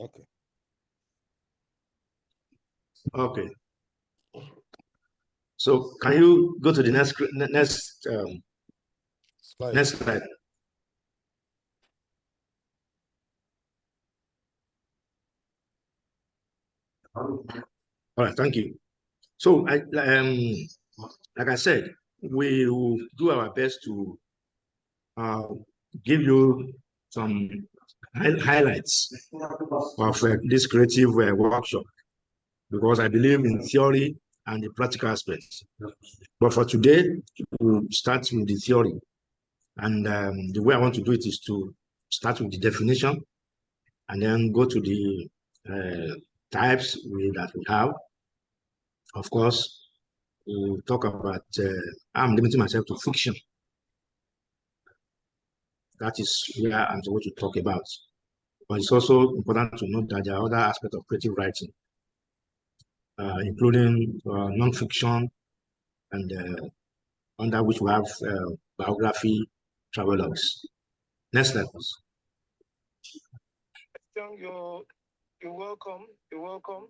Okay. Okay. So can you go to the next slide. Next slide? All right, thank you. So like I said, we will do our best to give you some highlights of this creative workshop, because I believe in theory and the practical aspects. But for today, we'll start with the theory. And the way I want to do it is to start with the definition and then go to the types that we have. Of course, we'll talk about, I'm limiting myself to fiction. That is where I'm supposed to talk about. But it's also important to note that there are other aspects of creative writing, including non-fiction, and under which we have biography, travelogues. Next slide, please. You're welcome. You're welcome.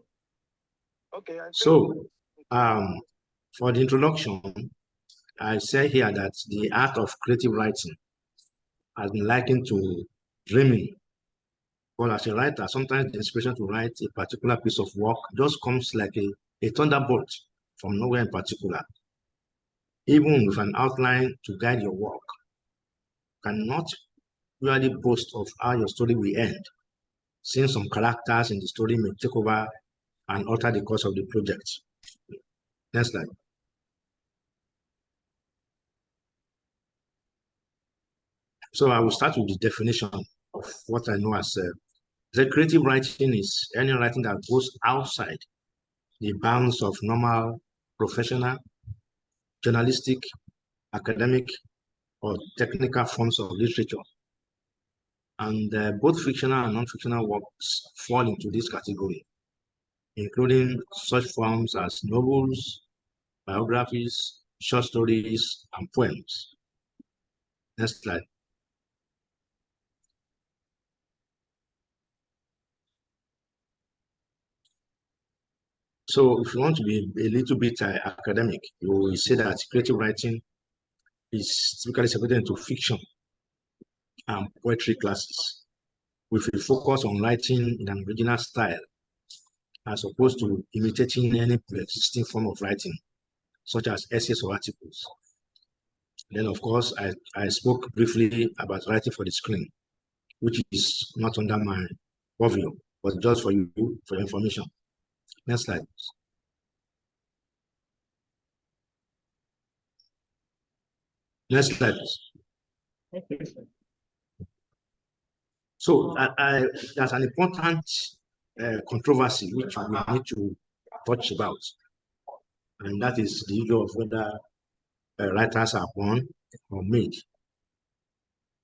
Okay. So, for the introduction, I say here that the art of creative writing has been likened to dreaming. Well, as a writer, sometimes the inspiration to write a particular piece of work just comes like a thunderbolt from nowhere in particular. Even with an outline to guide your work, cannot really boast of how your story will end, since some characters in the story may take over and alter the course of the project. Next slide. So I will start with the definition of what I know as the creative writing is any writing that goes outside the bounds of normal professional, journalistic, academic, or technical forms of literature. And both fictional and non-fictional works fall into this category, including such forms as novels, biographies, short stories, and poems. Next slide. So if you want to be a little bit academic, you will say that creative writing is typically separated into fiction and poetry classes, with a focus on writing in an original style, as opposed to imitating any pre-existing form of writing, such as essays or articles. Then, of course, I spoke briefly about writing for the screen, which is not under my purview, but just for you, for your information. Next slide. Next slide. So there's an important controversy which we need to touch about, and that is the issue of whether writers are born or made.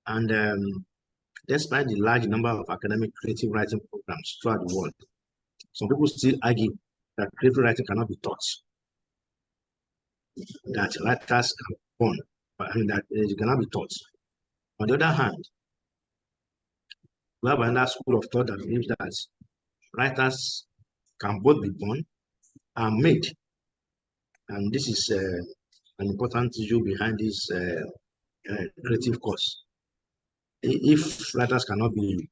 And despite the large number of academic creative writing programs throughout the world, some people still argue that creative writing cannot be taught, that writers are born, that it cannot be taught. On the other hand, we have another school of thought that believes that writers can both be born and made. And this is an important issue behind this creative course. If writers cannot be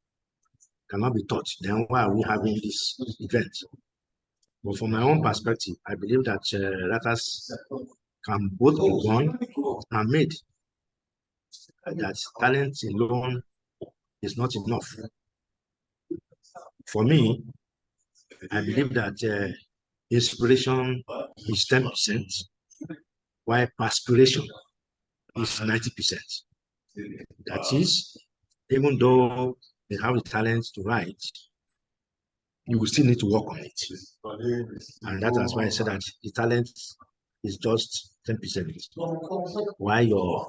taught, then why are we having this event? But from my own perspective, I believe that writers can both be born and made. That talent alone is not enough. For me, I believe that inspiration is 10%, while perspiration is 90%. That is, even though they have the talent to write, you will still need to work on it. And that is why I said that the talent is just 10%, while your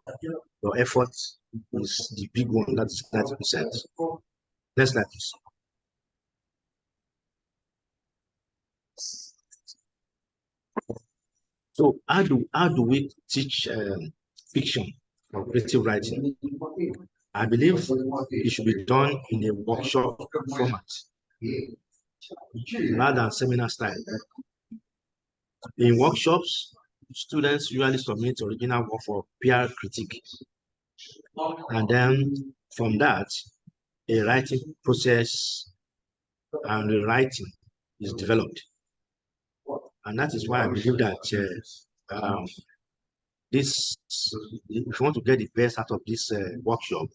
effort is the big one, that's 90%. Next slide, please. So how do we teach fiction or creative writing? I believe it should be done in a workshop format, rather than seminar style. In workshops, students usually submit original work for peer critique. And then from that, a writing process and rewriting is developed. And that is why I believe that if you want to get the best out of this workshop,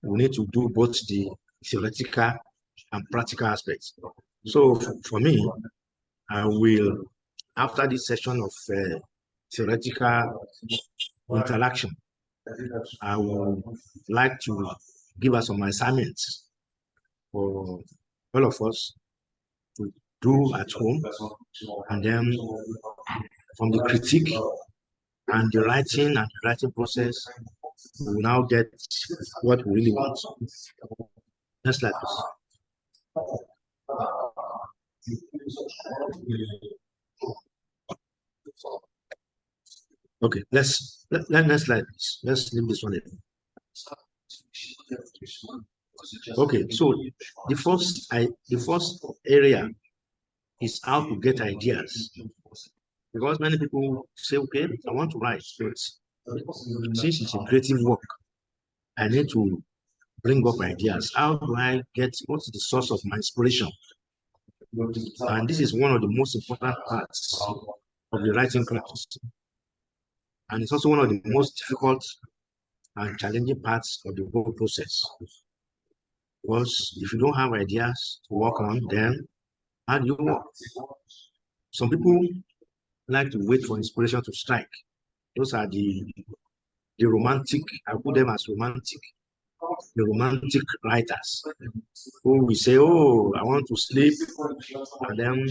we need to do both the theoretical and practical aspects. So for me, I will, after this session of theoretical interaction, I would like to give us some assignments for all of us to do at home, and then from the critique and the writing process, we will now get what we really want. Just like this. Okay, let's slide this. Let's leave this one in. Okay, so the first area is how to get ideas. Because many people say, okay, I want to write, but since it's a creative work, I need to bring up ideas. How do I get, what's the source of my inspiration? And this is one of the most important parts of the writing craft. And it's also one of the most difficult and challenging parts of the whole process. Because if you don't have ideas to work on, then how do you work? Some people like to wait for inspiration to strike. Those are the romantic, I put them as romantic, the romantic writers who will say, oh, I want to sleep, and then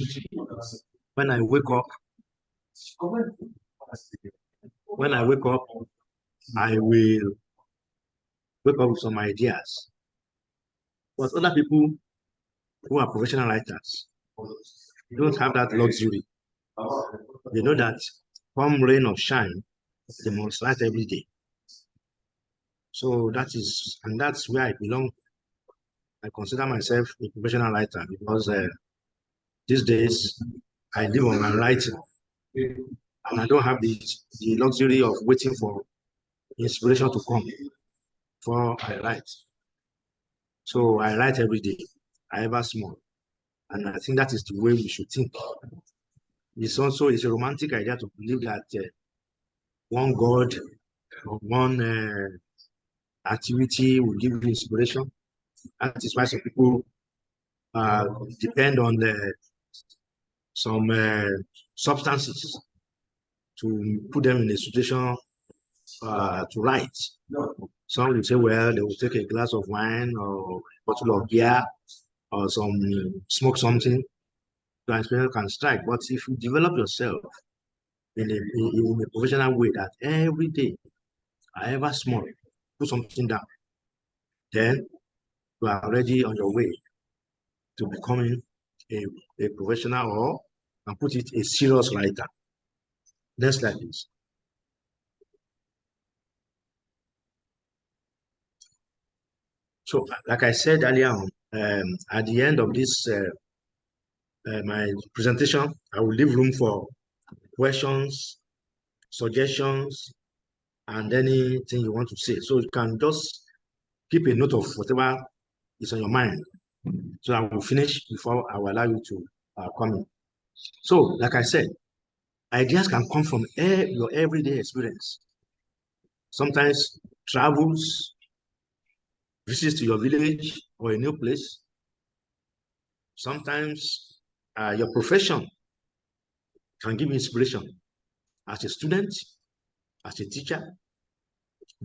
when I wake up, I will wake up with some ideas. But other people who are professional writers don't have that luxury. They know that come rain or shine, they must write every day. So that's where I belong. I consider myself a professional writer because these days I live on my writing, and I don't have the luxury of waiting for inspiration to come before I write. So I write every day, however small, and I think that is the way we should think. It's a romantic idea to believe that one God or one activity will give you inspiration. That is why some people depend on some substances to put them in a situation to write. Some will say, well, they will take a glass of wine or a bottle of beer or smoke something, so inspiration can strike. But if you develop yourself in a professional way that every day, however small, put something down, then you are already on your way to becoming a professional, or and put it a serious writer. Next slide, please. So, like I said earlier on, at the end of this my presentation, I will leave room for questions, suggestions, and anything you want to say. So you can just keep a note of whatever is on your mind. So I will finish before I will allow you to come in. So, like I said, ideas can come from your everyday experience. Sometimes travels, visits to your village or a new place. Sometimes your profession can give inspiration as a student, as a teacher,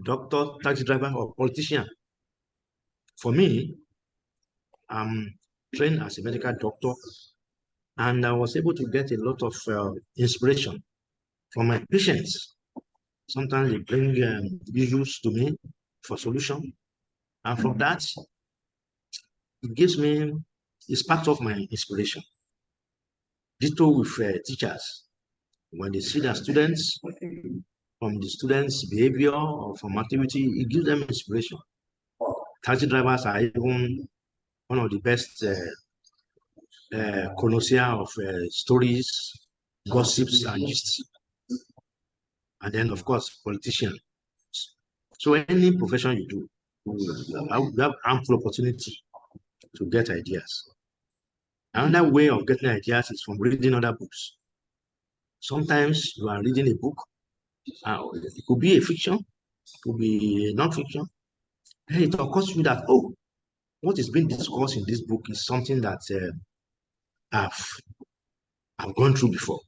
doctor, taxi driver, or politician. For me, I'm trained as a medical doctor, and I was able to get a lot of inspiration from my patients. Sometimes they bring issues to me for solution, and from that, it's part of my inspiration. Ditto with teachers. When they see their students, from the students' behavior or from activity, it gives them inspiration. Taxi drivers are even one of the best connoisseur of stories, gossips, and gists. And then, of course, politician. So any profession you do, you have ample opportunity to get ideas. Another way of getting ideas is from reading other books. Sometimes you are reading a book, it could be a fiction, it could be non-fiction, and it occurs to you that, oh, what is being discussed in this book is something that I've gone through before,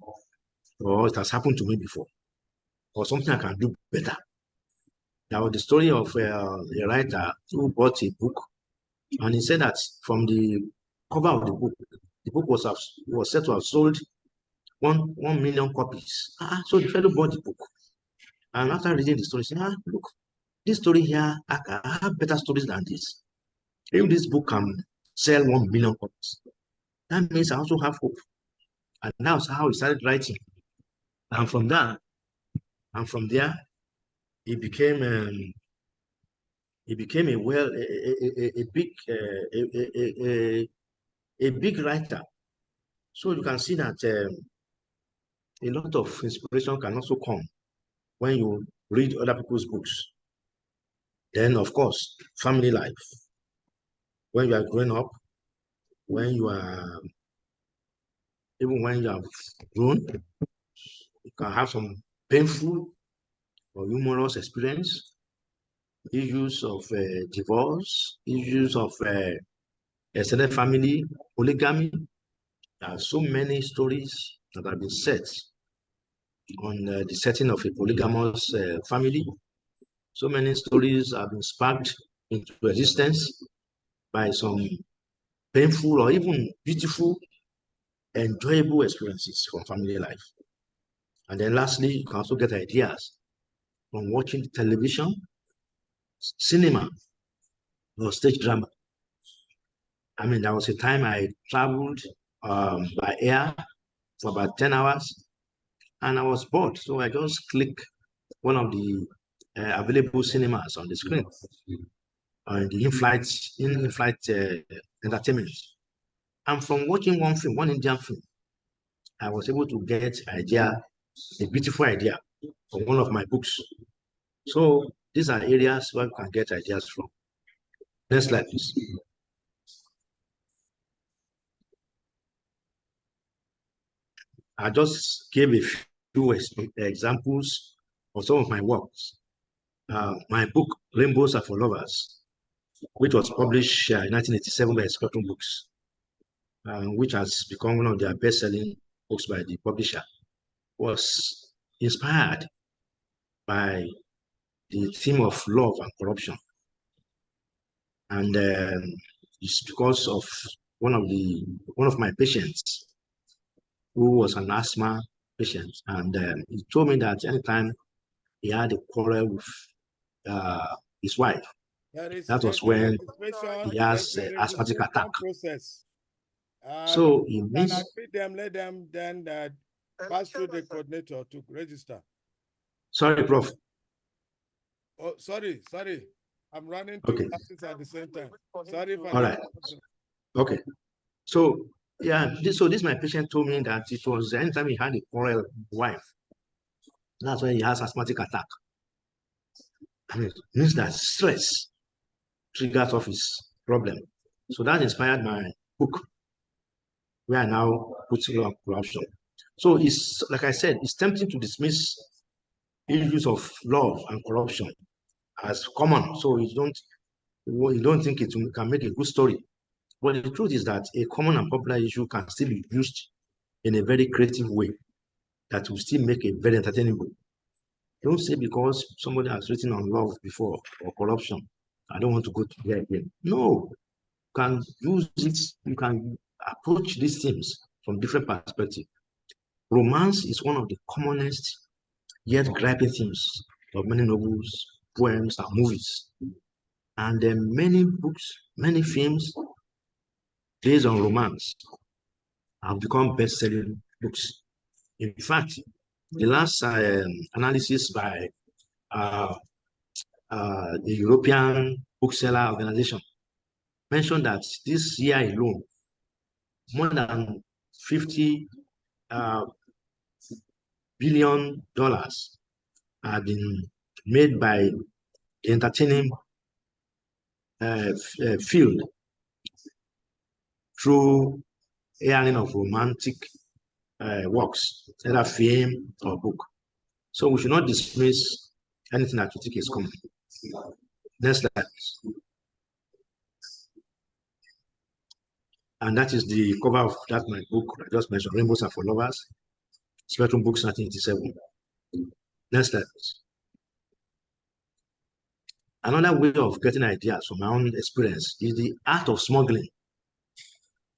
or it has happened to me before, or something I can do better. There was the story of a writer who bought a book, and he said that from the cover of the book was said to have sold 1 million copies. So the fellow bought the book, and after reading the story, he said, look, this story here, I have better stories than this. If this book can sell 1 million copies, that means I also have hope. And that's how he started writing. And from there, he became a big writer. So you can see that a lot of inspiration can also come when you read other people's books. Then, of course, family life. When you are growing up, when you are, even when you have grown, you can have some painful or humorous experience, issues of divorce, issues of extended family, polygamy. There are so many stories that have been set on the setting of a polygamous family. So many stories have been sparked into existence by some painful or even beautiful, enjoyable experiences from family life. And then lastly, you can also get ideas from watching television, cinema, or stage drama. I mean, there was a time I traveled by air for about 10 hours and I was bored. So I just clicked one of the available cinemas on the screen the in-flight entertainment. And from watching one film, one Indian film, I was able to get a beautiful idea from one of my books. So these are areas where you can get ideas from. Next slide, please. I just gave a few examples of some of my works. My book, Rainbows Are for Lovers, which was published in 1987 by Spectrum Books, which has become one of their best-selling books by the publisher, was inspired by the theme of love and corruption. And it's because of one of my patients who was an asthma patient, and he told me that anytime he had a quarrel with his wife, that was when he has asthmatic attack. Process. So it means let them then pass through the coordinator to register. Sorry, Prof. Oh, sorry. I'm running two classes at the same time. Sorry for All right. Okay. So yeah, this my patient told me that it was anytime he had a quarrel wife, that's when he has asthmatic attack. I mean, it means that stress triggers off his problem. So that inspired my book, where I now put on corruption. So it's like I said, it's tempting to dismiss issues of love and corruption as common. So you don't think it can make a good story. But the truth is that a common and popular issue can still be used in a very creative way that will still make a very entertaining book. Don't say because somebody has written on love before or corruption, I don't want to go to there again. No, you can use it, you can approach these themes from different perspectives. Romance is one of the commonest yet griping themes of many novels, poems, and movies. And there are many books, many films based on romance have become best-selling books. In fact, the last analysis by the European Bookseller Organization mentioned that this year alone, more than $50 billion have been made by the entertaining field through airing of romantic works, either film or book. So we should not dismiss anything that we think is coming. Next slide. And that is the cover of that my book I just mentioned, Rainbows Are for Lovers, Spectrum Books 1987. Next slide. Another way of getting ideas from my own experience is the art of smuggling.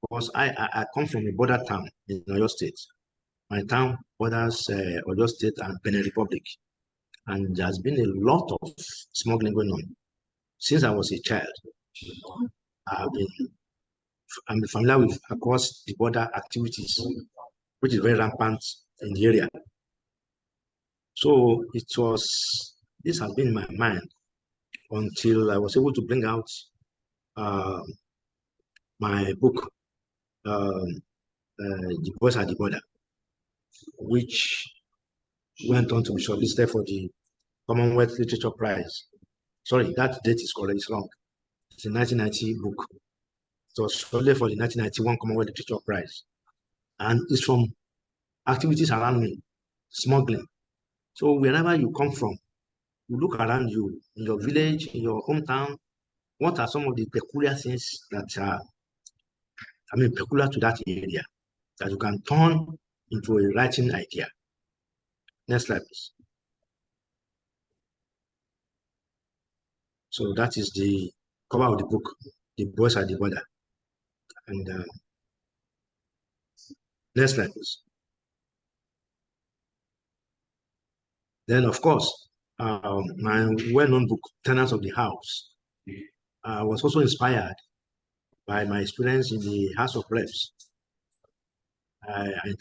Because I come from a border town in Oyo State. My town borders Oyo State and Benin Republic. And there's been a lot of smuggling going on. Since I was a child, I'm familiar with across the border activities, which is very rampant in the area. So this has been in my mind until I was able to bring out my book, The Boys at the Border, which went on to be shortlisted for the Commonwealth Literature Prize. Sorry, that date is correct, it's wrong. It's a 1990 book. It was shortlisted for the 1991 Commonwealth Literature Prize. And it's from activities around me, smuggling. So wherever you come from, you look around you, in your village, in your hometown, what are some of the peculiar things that are, peculiar to that area that you can turn into a writing idea? Next slide, please. So that is the cover of the book, The Boys at the Border. And next slide, please. Then, of course, my well-known book, Tenants of the House, was also inspired by my experience in the House of Reps. It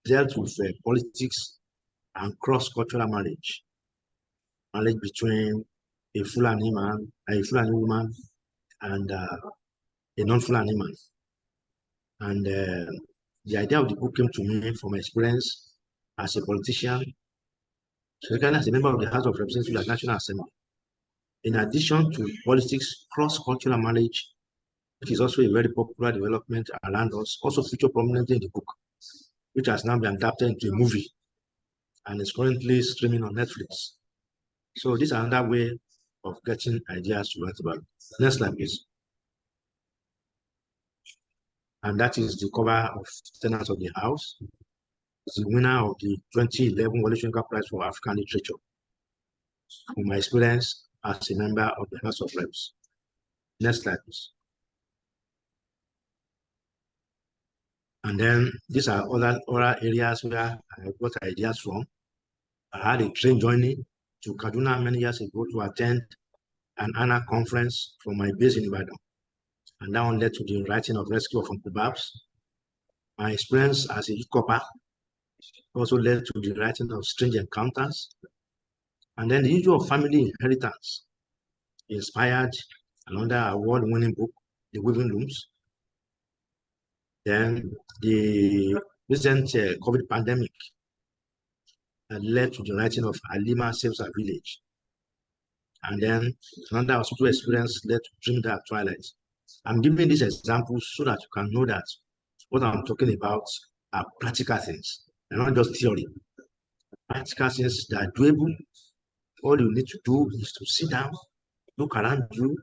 dealt with politics and cross-cultural marriage between a Fulani man, a Fulani woman, and a non-Fulani man. And the idea of the book came to me from my experience as a politician, secondly as a member of the House of Representatives at National Assembly. In addition to politics, cross-cultural marriage, which is also a very popular development around us, also featured prominently in the book, which has now been adapted into a movie and is currently streaming on Netflix. So this is another way of getting ideas to write about. Next slide, please. And that is the cover of Tenants of the House. It's the winner of the 2011 Wole Soyinka Prize for African Literature, from my experience as a member of the House of Reps. Next slide, please. And then these are other areas where I got ideas from. I had a train journey to Kaduna many years ago to attend an ANA conference from my base in Ibadan. And that one led to the writing of Rescue of Uncle Babs. My experience as a copper also led to the writing of Strange Encounters. And then the issue of family inheritance inspired another award-winning book, The Weaving Looms. Then the recent COVID pandemic led to the writing of Halima Saves Her Village. And then another hospital experience led to Dream Dark Twilight. I'm giving these examples so that you can know that what I'm talking about are practical things, and not just theory. Practical things that are doable. All you need to do is to sit down, look around you,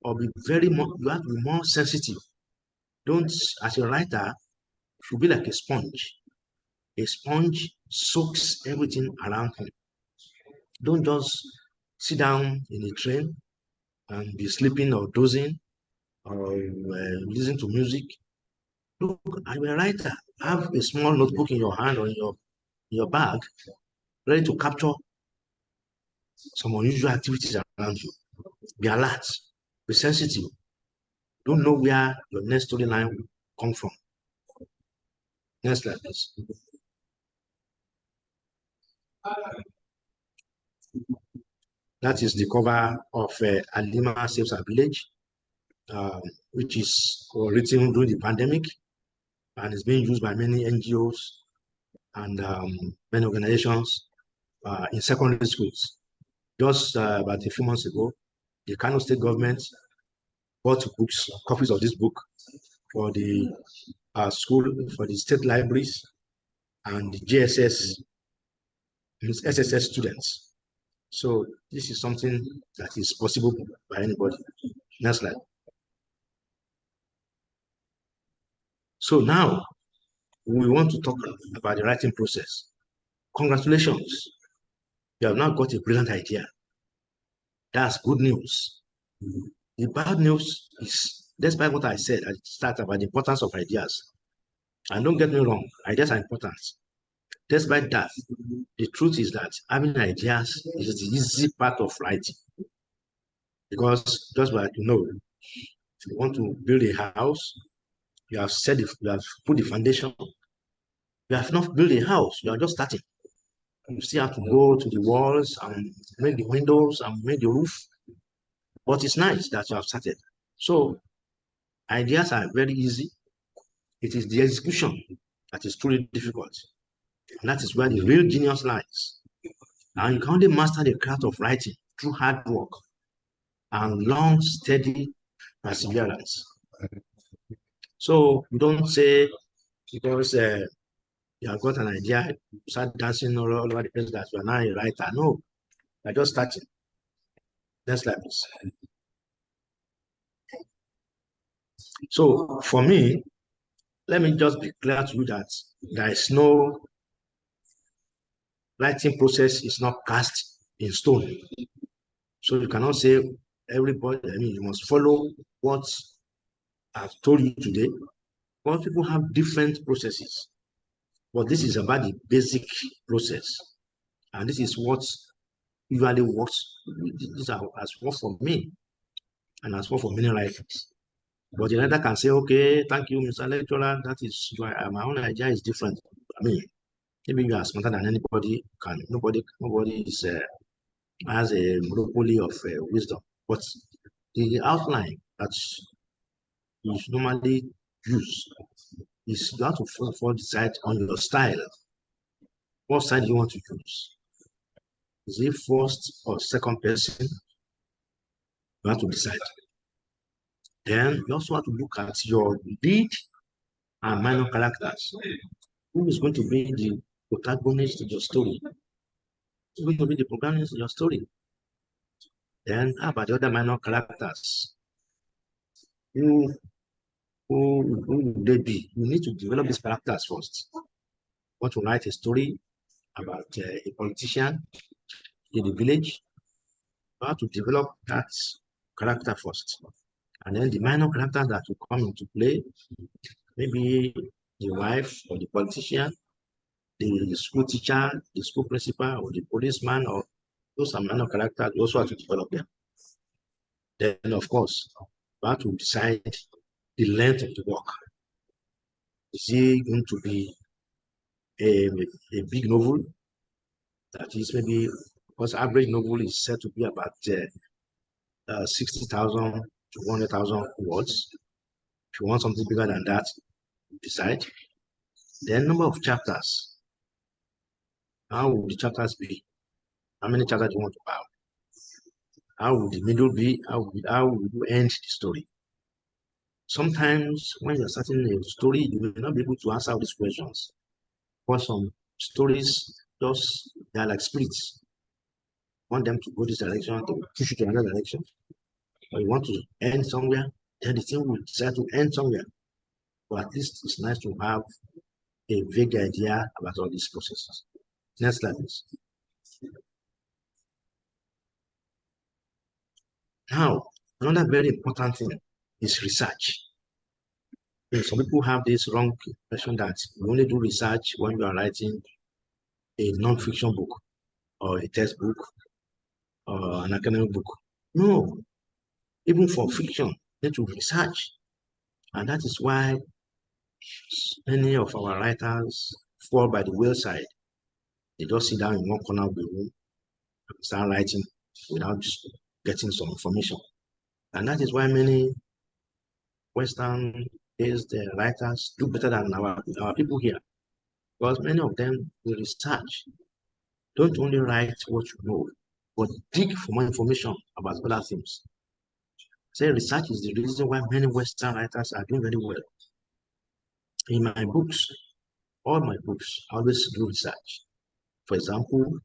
or you have to be more sensitive. Don't, as a writer, you should be like a sponge. A sponge soaks everything around him. Don't just sit down in a train and be sleeping or dozing or listen to music. Look, I'm a writer. Have a small notebook in your hand or in your bag, ready to capture some unusual activities around you. Be alert, be sensitive. Don't know where your next storyline will come from. Next slide, please. That is the cover of Halima Saves Her Village. which is written during the pandemic and is being used by many NGOs and many organizations in secondary schools. Just about a few months ago, the Kano State government bought books, copies of this book for the school, for the state libraries and the JSS, SSS students. So this is something that is possible by anybody. Next slide. So now we want to talk about the writing process. Congratulations, you have now got a brilliant idea. That's good news. The bad news is, despite what I said at the start about the importance of ideas, and don't get me wrong, ideas are important. Despite that, the truth is that having ideas is the easy part of writing. Because just like you know, if you want to build a house, you have put the foundation. You have not built a house, you are just starting. You still have to go to the walls and make the windows and make the roof. But it's nice that you have started. So ideas are very easy. It is the execution that is truly difficult. And that is where the real genius lies. And you can only master the craft of writing through hard work and long, steady perseverance. So you don't say because you have got an idea, you start dancing all over the place that you are now a writer. No, you're just starting. Next slide, please. So for me, let me just be clear to you that there is no writing process is not cast in stone. So you cannot say everybody, you must follow what I've told you today. But people have different processes. But this is about the basic process. And this is what usually works. This has worked for me and has worked for many writers. But the writer can say, okay, thank you, Mr. Lecturer. That is why my own idea is different. Maybe you are smarter than anybody. Nobody is has a monopoly of wisdom. But the outline that you normally use is you have to decide on your style. What side do you want to use? Is it first or second person? You have to decide. Then you also have to look at your lead and minor characters. Who is going to be the protagonist of your story? Who's going to be the protagonist of your story? Then how about the other minor characters? Who would they be? You need to develop these characters first. You want to write a story about a politician in the village, you have to develop that character first. And then the minor characters that will come into play, maybe the wife or the politician, the school teacher, the school principal, or the policeman, or those are minor characters, you also have to develop them. Then, of course, you have to decide the length of the work. Is it going to be a big novel? That is maybe, because average novel is said to be about 60,000 to 100,000 words. If you want something bigger than that, decide. Then number of chapters. How will the chapters be? How many chapters do you want to have? How will the middle be? How will you end the story? Sometimes when you're starting a story, you will not be able to answer all these questions. For some stories, they are like spirits. You want them to go this direction, they will push you to another direction. Or you want to end somewhere, then the thing will decide to end somewhere. But at least it's nice to have a vague idea about all these processes. Next slide, please. Now, another very important thing is research. Some people have this wrong impression that you only do research when you are writing a non-fiction book or a textbook or an academic book. No, even for fiction, you need to research. And that is why many of our writers fall by the wayside. They just sit down in one corner of the room and start writing without getting some information. And that is why many Western-based writers do better than our people here, because many of them will research. Don't only write what you know, but dig for more information about other things. Say research is the reason why many Western writers are doing very well. In my books, all my books, I always do research. For example,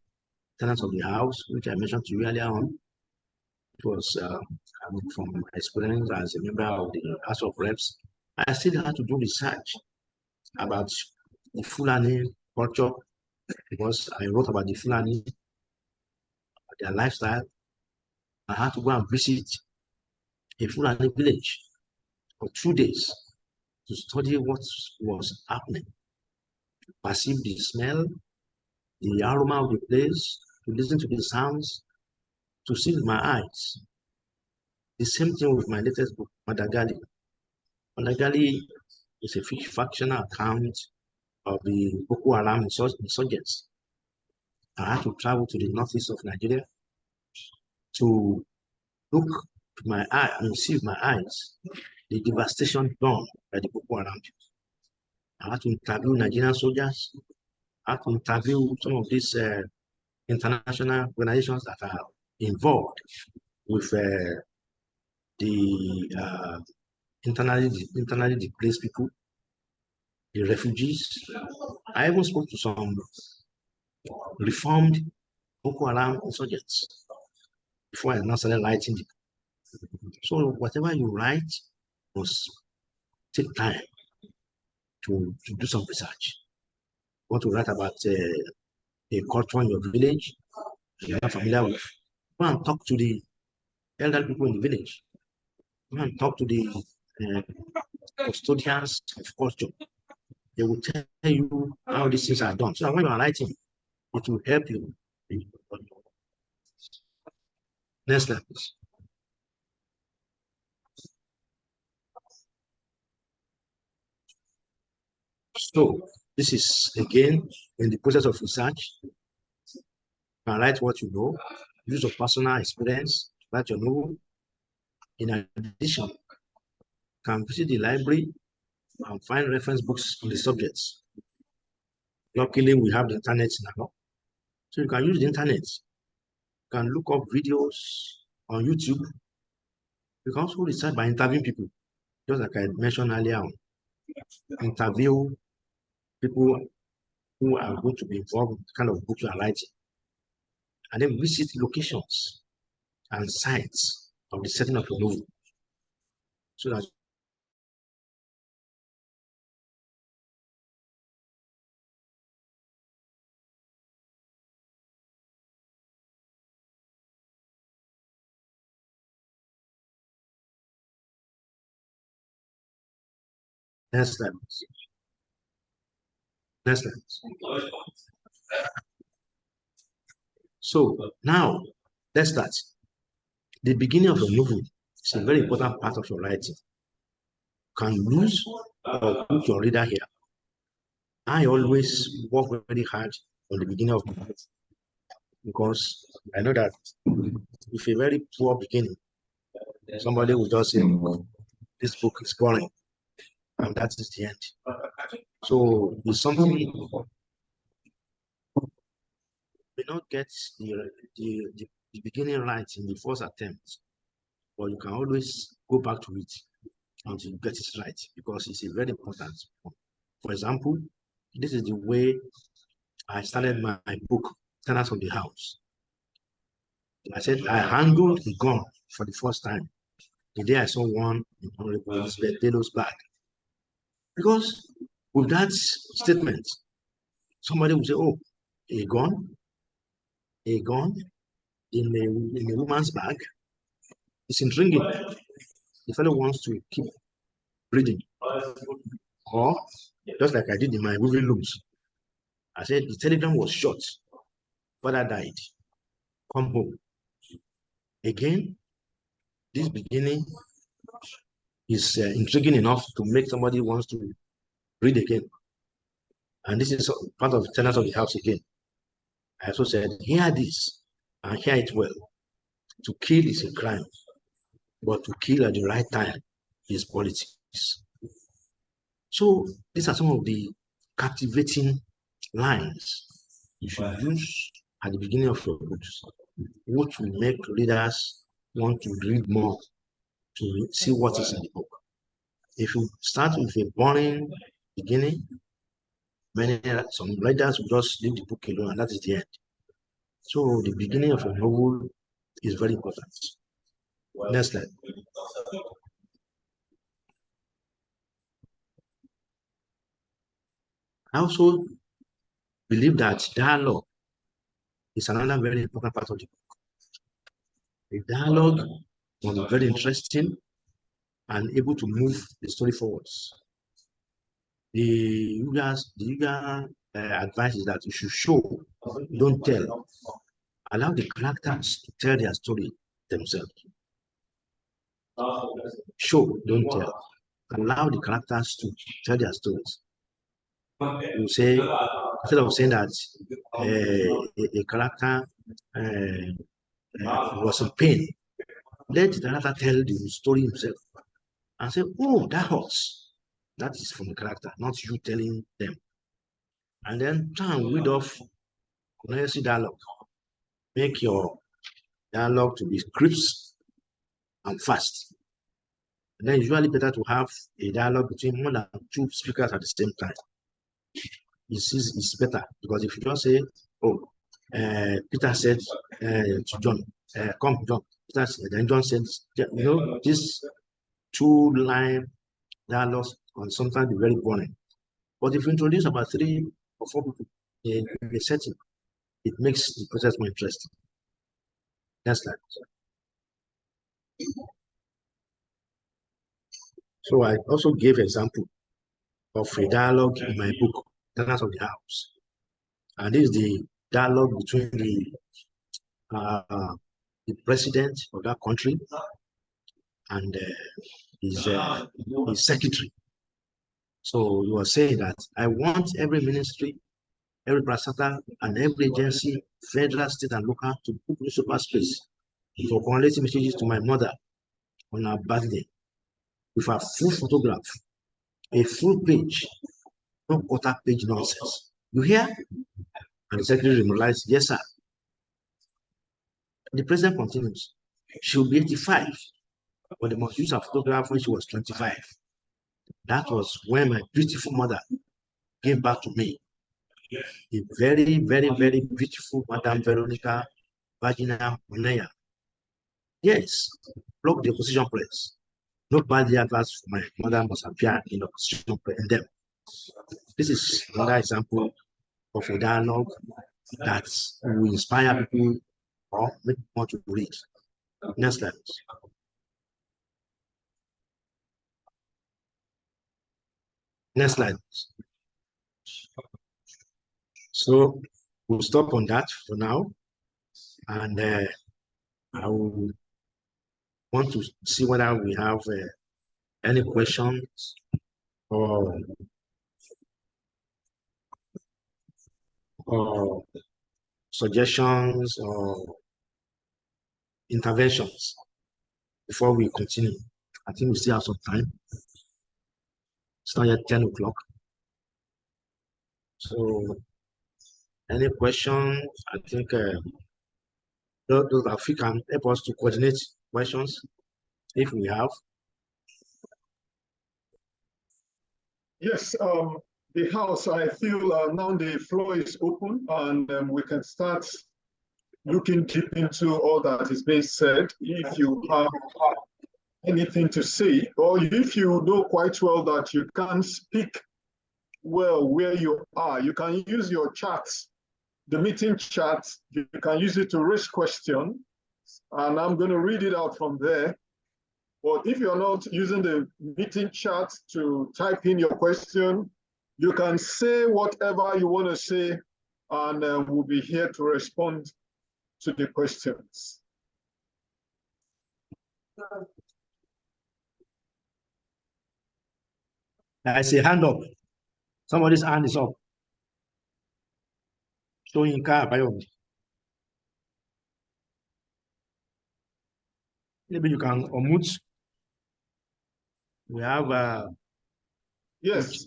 Tenants of the House, which I mentioned to you earlier on, it was from my experience as a member of the House of Reps. I still had to do research about the Fulani culture, because I wrote about the Fulani, their lifestyle. I had to go and visit a Fulani village for 2 days to study what was happening, to perceive the smell, the aroma of the place, to listen to the sounds, to see with my eyes. The same thing with my latest book, Madagali. Madagali is a fictional account of the Boko Haram insurgents. I had to travel to the northeast of Nigeria to look with my eye and see with my eyes the devastation done by the Boko Haram. I had to interview Nigerian soldiers. I had to interview some of these international organizations that are involved with the internally displaced people, the refugees. I even spoke to some reformed Boko Haram insurgents before I now started writing it. So whatever you write must take time to do some research. You want to write about a culture in your village you're not familiar with, go and talk to the elderly people in the village. Go and talk to the custodians of culture. They will tell you how these things are done. So when you are writing, it will help you. Next slide, please. So this is again in the process of research. You can write what you know, use your personal experience, write your novel. In addition, you can visit the library and find reference books on the subjects. Luckily, we have the internet now. So you can use the internet. You can look up videos on YouTube. You can also research by interviewing people, just like I mentioned earlier on. Interview people who are going to be involved in the kind of books you are writing. And then visit locations and sites of the setting of your novel, so that next slide. Next slide. So now let's start. The beginning of your novel is a very important part of your writing. You can lose or put your reader here. I always work very hard on the beginning of my book, because I know that with a very poor beginning, somebody will just say, this book is boring, and that is the end. So it's something you may not get the beginning right in the first attempt, but you can always go back to it until you get it right, because it's a very important one. For example, this is the way I started my book, Tenants of the House. I said I handled a gun for the first time the day I saw one in Honorable Elizabeth Bello's bag. Because with that statement, somebody will say, oh, a gun in a woman's bag? It's intriguing. The fellow wants to keep reading. Or, just like I did in my movie looms, I said the telegram was short. Father died. Come home. Again, this beginning is intriguing enough to make somebody wants to read again. And this is part of the Tenants of the House again. I also said, hear this and hear it well. To kill is a crime, but to kill at the right time his politics. So these are some of the captivating lines you should use at the beginning of your books, which will make readers want to read more, to see what is in the book. If you start with a boring beginning, some readers will just leave the book alone, and that is the end. So the beginning of a novel is very important. Next slide. I also believe that dialogue is another very important part of the book. The dialogue must be very interesting and able to move the story forwards. The usual advice is that you should show, don't tell. Allow the characters to tell their story themselves. Show, don't tell. Allow the characters to tell their stories. You say, instead of saying that a character was in pain, let the character tell the story himself and say, oh, that hurts. That is from the character, not you telling them. And then try and read off unnecessary dialogue. Make your dialogue to be crisp and fast. And then usually better to have a dialogue between more than two speakers at the same time. It's better, because if you just say, oh, Peter said to John, come John. Peter said, then John said, you know, this two-line dialogues can sometimes be very boring. But if you introduce about 3 or 4 people in a setting, it makes the process more interesting. Next slide. So I also gave example of a dialogue in my book, Tenants of the House. And this is the dialogue between the president of that country and his secretary. So he was saying that I want every ministry, every parastatal, and every agency, federal, state, and local, to book newspaper space for congratulating messages to my mother on her birthday with a full photograph, a full page, no quarter page nonsense. You hear? And the secretary realized, yes, sir. The president continues, she will be 85, but they must use a photograph when she was 25. That was when my beautiful mother gave back to me. The very, very, very beautiful Madame Veronica Vagina Moneya. Yes, block the opposition press. No bad adverts for my mother must appear in the opposition press and them. This is another example of a dialogue that will inspire people or make people want to read. Next slide. Next slide. So we'll stop on that for now, and I will want to see whether we have any questions or suggestions or interventions before we continue. I think we still have some time. It's not yet 10 o'clock. So any questions? I think those of you can help us to coordinate questions if we have. Yes, the House, I feel now the floor is open, and we can start looking deep into all that is being said. If you have anything to say, or if you know quite well that you can't speak well where you are, you can use your chat, the meeting chat. You can use it to raise questions, and I'm going to read it out from there. But if you're not using the meeting chat to type in your question, you can say whatever you want to say, and we'll be here to respond to the questions. I see hand up. Somebody's hand is up. Showing car by maybe you can unmute. We have Yes.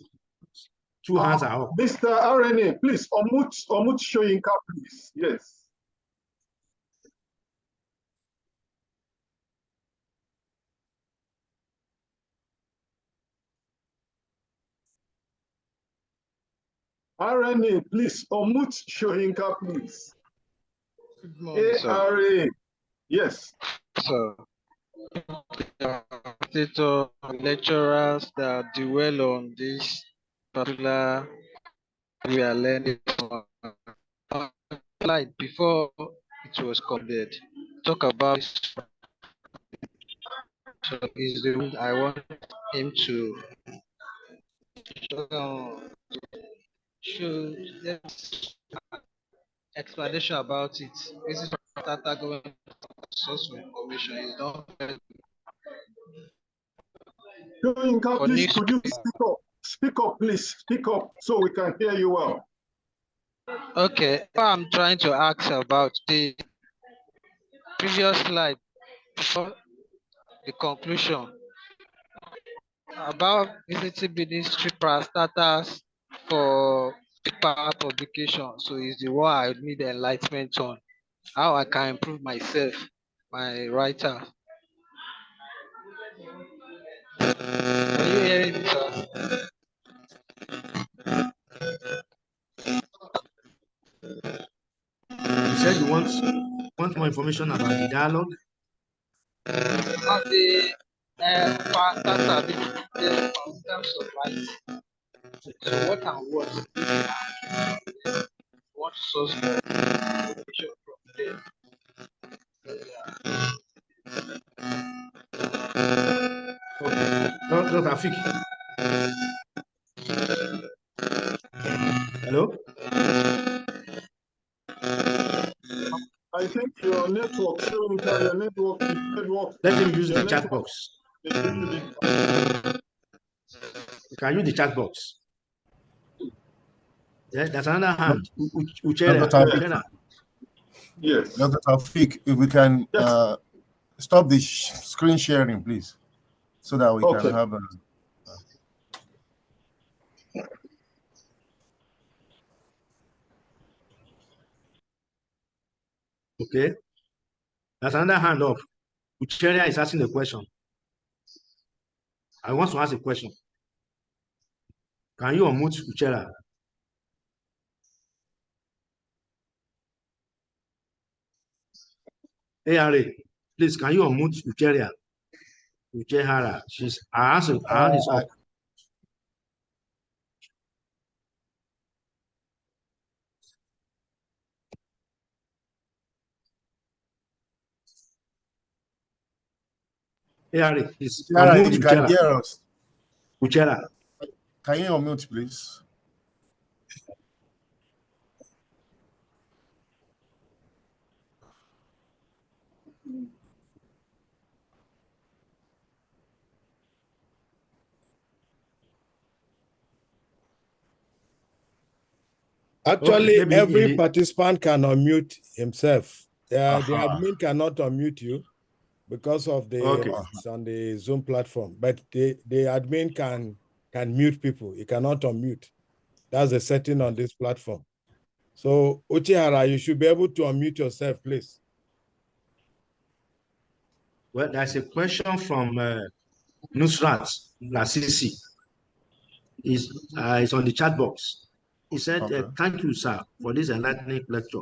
two hands are up. Mr. RNA, please unmute Shoyinka, please. Yes. RNA, please unmute Shoyinka, please. Good morning, sir. ARA. Yes. So, to lecturers that do well on this particular we are learning from. Like before it was completed, talk about so is the one I want him to show yes, explanation about it. This is starter going source of information is not Shoyinka, for please, news. could you speak up? Speak up, please. Speak up so we can hear you well. Okay, what I'm trying to ask about the previous slide before the conclusion about visiting ministry parastatals for paper publication. So it's the one I need enlightenment on how I can improve myself, my writer. Are you hearing me, sir? You said you want more information about the dialogue? On the parastatal in terms of writing. So what and what source of information from there? Okay. Dr. Rafik. Hello? I think your network, Shoyinka, your network. Let him use the chat box. You can use the chat box. Yeah, that's another hand. Uchera. Yes. Dr. Taufik, if we can stop the screen sharing, please, so that we can have a... Okay. That's another hand up. Uchera is asking a question. I want to ask a question. Can you unmute Uchera? ARA, please, can you unmute Uchera? Uchehara, she's asking, her hand is up. ARA, please. Uchera, you can hear us. Uchera. Can you unmute, please? Actually, okay, every participant can unmute himself. The admin cannot unmute you because of the on the Zoom platform, but the admin can mute people. You cannot unmute. That's a setting on this platform. So, Uchihara, you should be able to unmute yourself, please. Well, there's a question from Nusrat Lasisi. It's on the chat box. He said, thank you, sir, for this enlightening lecture.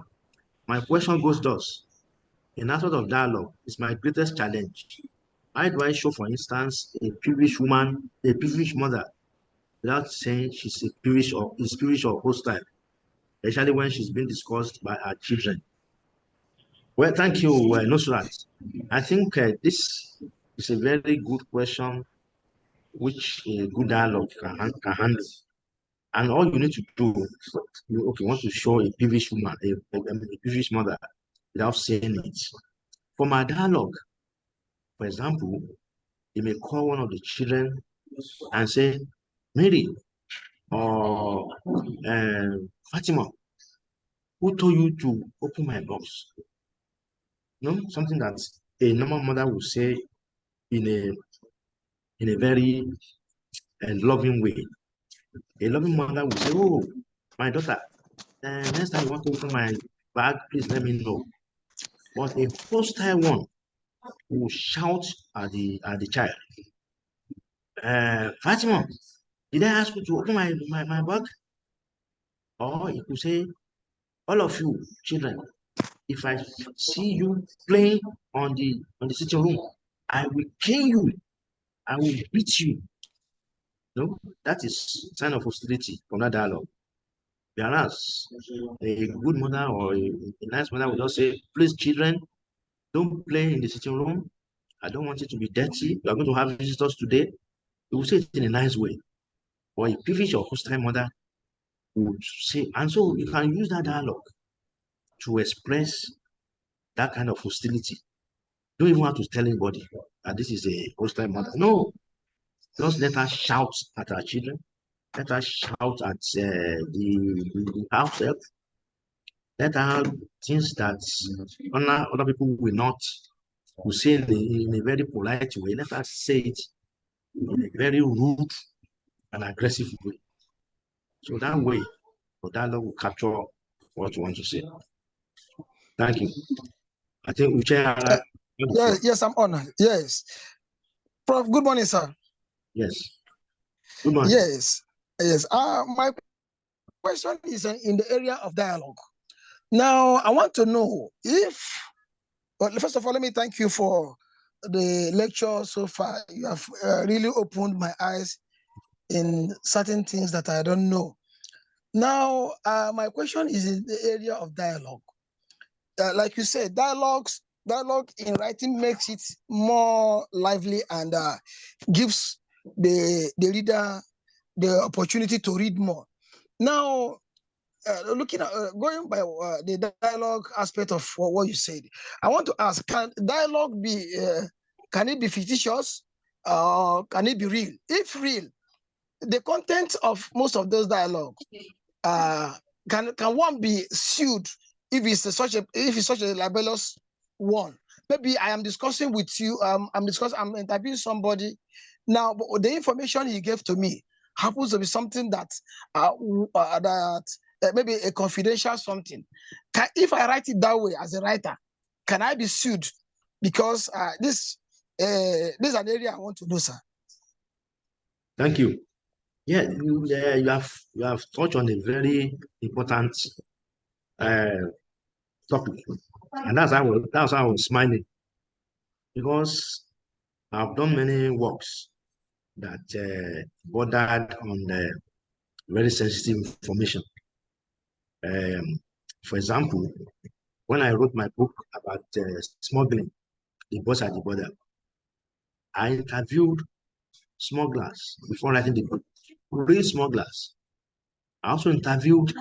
My question goes thus. In that sort of dialogue is my greatest challenge. How do I show, for instance, a peevish woman, a peevish mother, without saying she's a peevish or hostile, especially when she's being discussed by her children? Well, thank you, Nusrat. I think this is a very good question, which a good dialogue can handle. And all you need to do, you want to show a peevish woman, a peevish mother, without saying it. For my dialogue, for example, you may call one of the children and say, Mary or Fatima, who told you to open my box? You know, something that a normal mother would say in in a very loving way. A loving mother will say, "Oh, my daughter, next time you want to open my bag, please let me know." But a hostile one will shout at the child, "Fatima, did I ask you to open my bag?" Or he could say, "All of you children, if I see you playing on the sitting room, I will kill you. I will beat you." No, that is sign of hostility from that dialogue. Whereas a good mother or a nice mother will just say, "Please, children, don't play in the sitting room. I don't want it to be dirty. We are going to have visitors today." You will say it in a nice way. Or a peevish or hostile mother would say, and so you can use that dialogue to express that kind of hostility. You don't even have to tell anybody that this is a hostile mother. No, just let her shout at her children. Let her shout at the house help. Let her things that other people will say in a very polite way. Let her say it in a very rude and aggressive way. So that way, the dialogue will capture what you want to say. Thank you. I think Uche. Yes, I'm on. Yes. Prof, good morning, sir. Yes. Good morning. Yes. My question is in the area of dialogue. Now, I want to know if, well, first of all, let me thank you for the lecture so far. You have really opened my eyes in certain things that I don't know. Now, my question is in the area of dialogue. Like you said, dialogue in writing makes it more lively and gives the reader the opportunity to read more. Now, looking at going by the dialogue aspect of what you said, I want to ask: can dialogue be? Can it be fictitious? Can it be real? If real, the content of most of those dialogues, can one be sued if it's such a libelous one? Maybe I am discussing with you. I'm interviewing somebody. Now, the information he gave to me happens to be something that maybe a confidential something. If I write it that way as a writer, can I be sued? Because this is an area I want to know, sir. Thank you. Yeah, you have touched on a very important topic, and that's how I was smiling, because I've done many works that bordered on very sensitive information. For example, when I wrote my book about smuggling, the boss at the border, I interviewed smugglers before writing the book, real smugglers. I also interviewed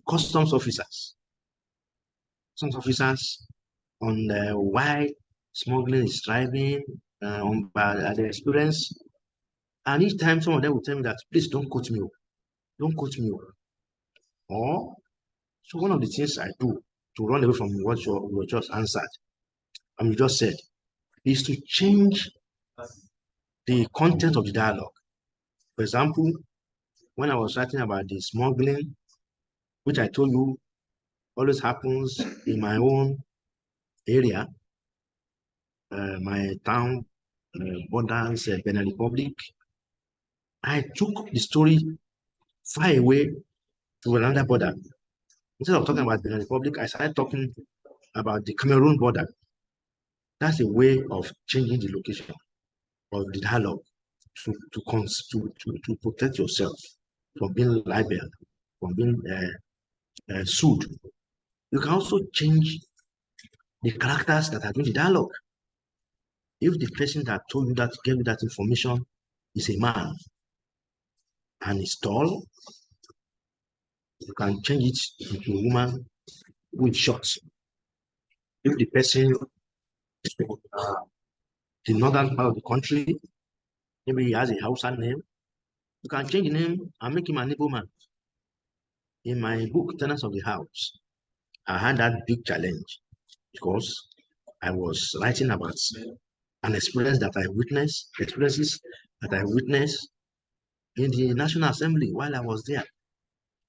customs officers on why smuggling is thriving, on their experience. And each time some of them will tell me that, "Please don't quote me. Don't quote me." Or, so one of the things I do to run away from what you just answered, and you just said, is to change the content of the dialogue. For example, when I was writing about the smuggling, which I told you always happens in my own area, my town borders Benin Republic, I took the story far away to another border. Instead of talking about Benin Republic, I started talking about the Cameroon border. That's a way of changing the location of the dialogue to protect yourself from being libeled, from being sued. You can also change the characters that are doing the dialogue. If the person that told you that, gave you that information, is a man and is tall, you can change it into a woman with shorts. If the person is from the northern part of the country, maybe he has a Hausa name, you can change the name and make him an Igbo man. In my book, Tenants of the House, I had that big challenge because I was writing about an experience that I witnessed, experiences that I witnessed in the National Assembly while I was there.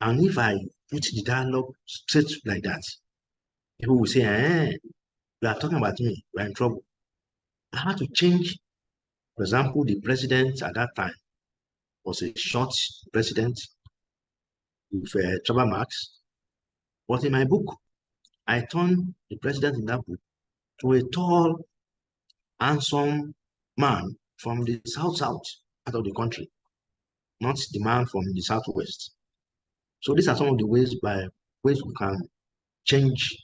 And if I put the dialogue straight like that, people will say, you are talking about me, we're in trouble. I had to change. For example, the president at that time was a short president with trouble marks. But in my book, I turned the president in that book to a tall, handsome man from the south part of the country, not the man from the southwest. So these are some of the ways by which we can change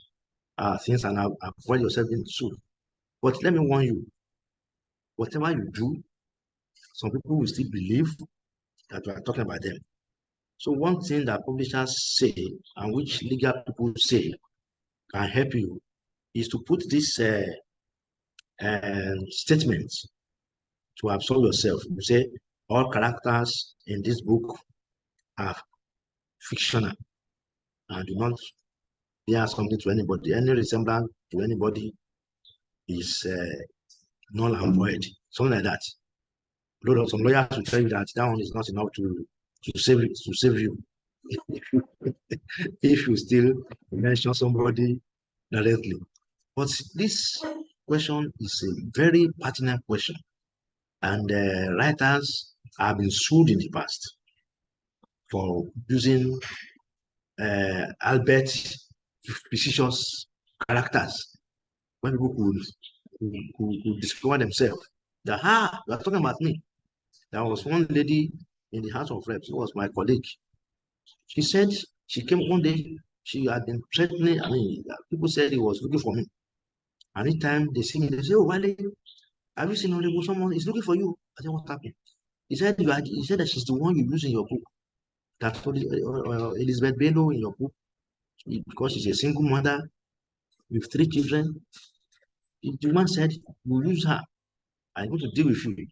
things and avoid yourself in soup. But let me warn you, whatever you do, some people will still believe that we are talking about them. So one thing that publishers say and which legal people say can help you is to put this statement to absolve yourself. You say all characters in this book are fictional and do not bear something to anybody. Any resemblance to anybody is null and void, something like that. Some lawyers will tell you that that one is not enough to save you. If you still mention somebody directly. But this question is a very pertinent question, and writers have been sued in the past for using Albert fictitious characters when people could discover themselves that you are talking about me. There was one lady in the House of Reps, who was my colleague. She said she came one day, she had been threatening, people said he was looking for me. Anytime they see me, they say, "Oh, Wale, have you seen Honorable? Someone is looking for you." I said, "What happened?" He said, he said that she's the one you use in your book. That for Elizabeth Bello in your book, because she's a single mother with 3 children. The man said, "You use her. I'm going to deal with you."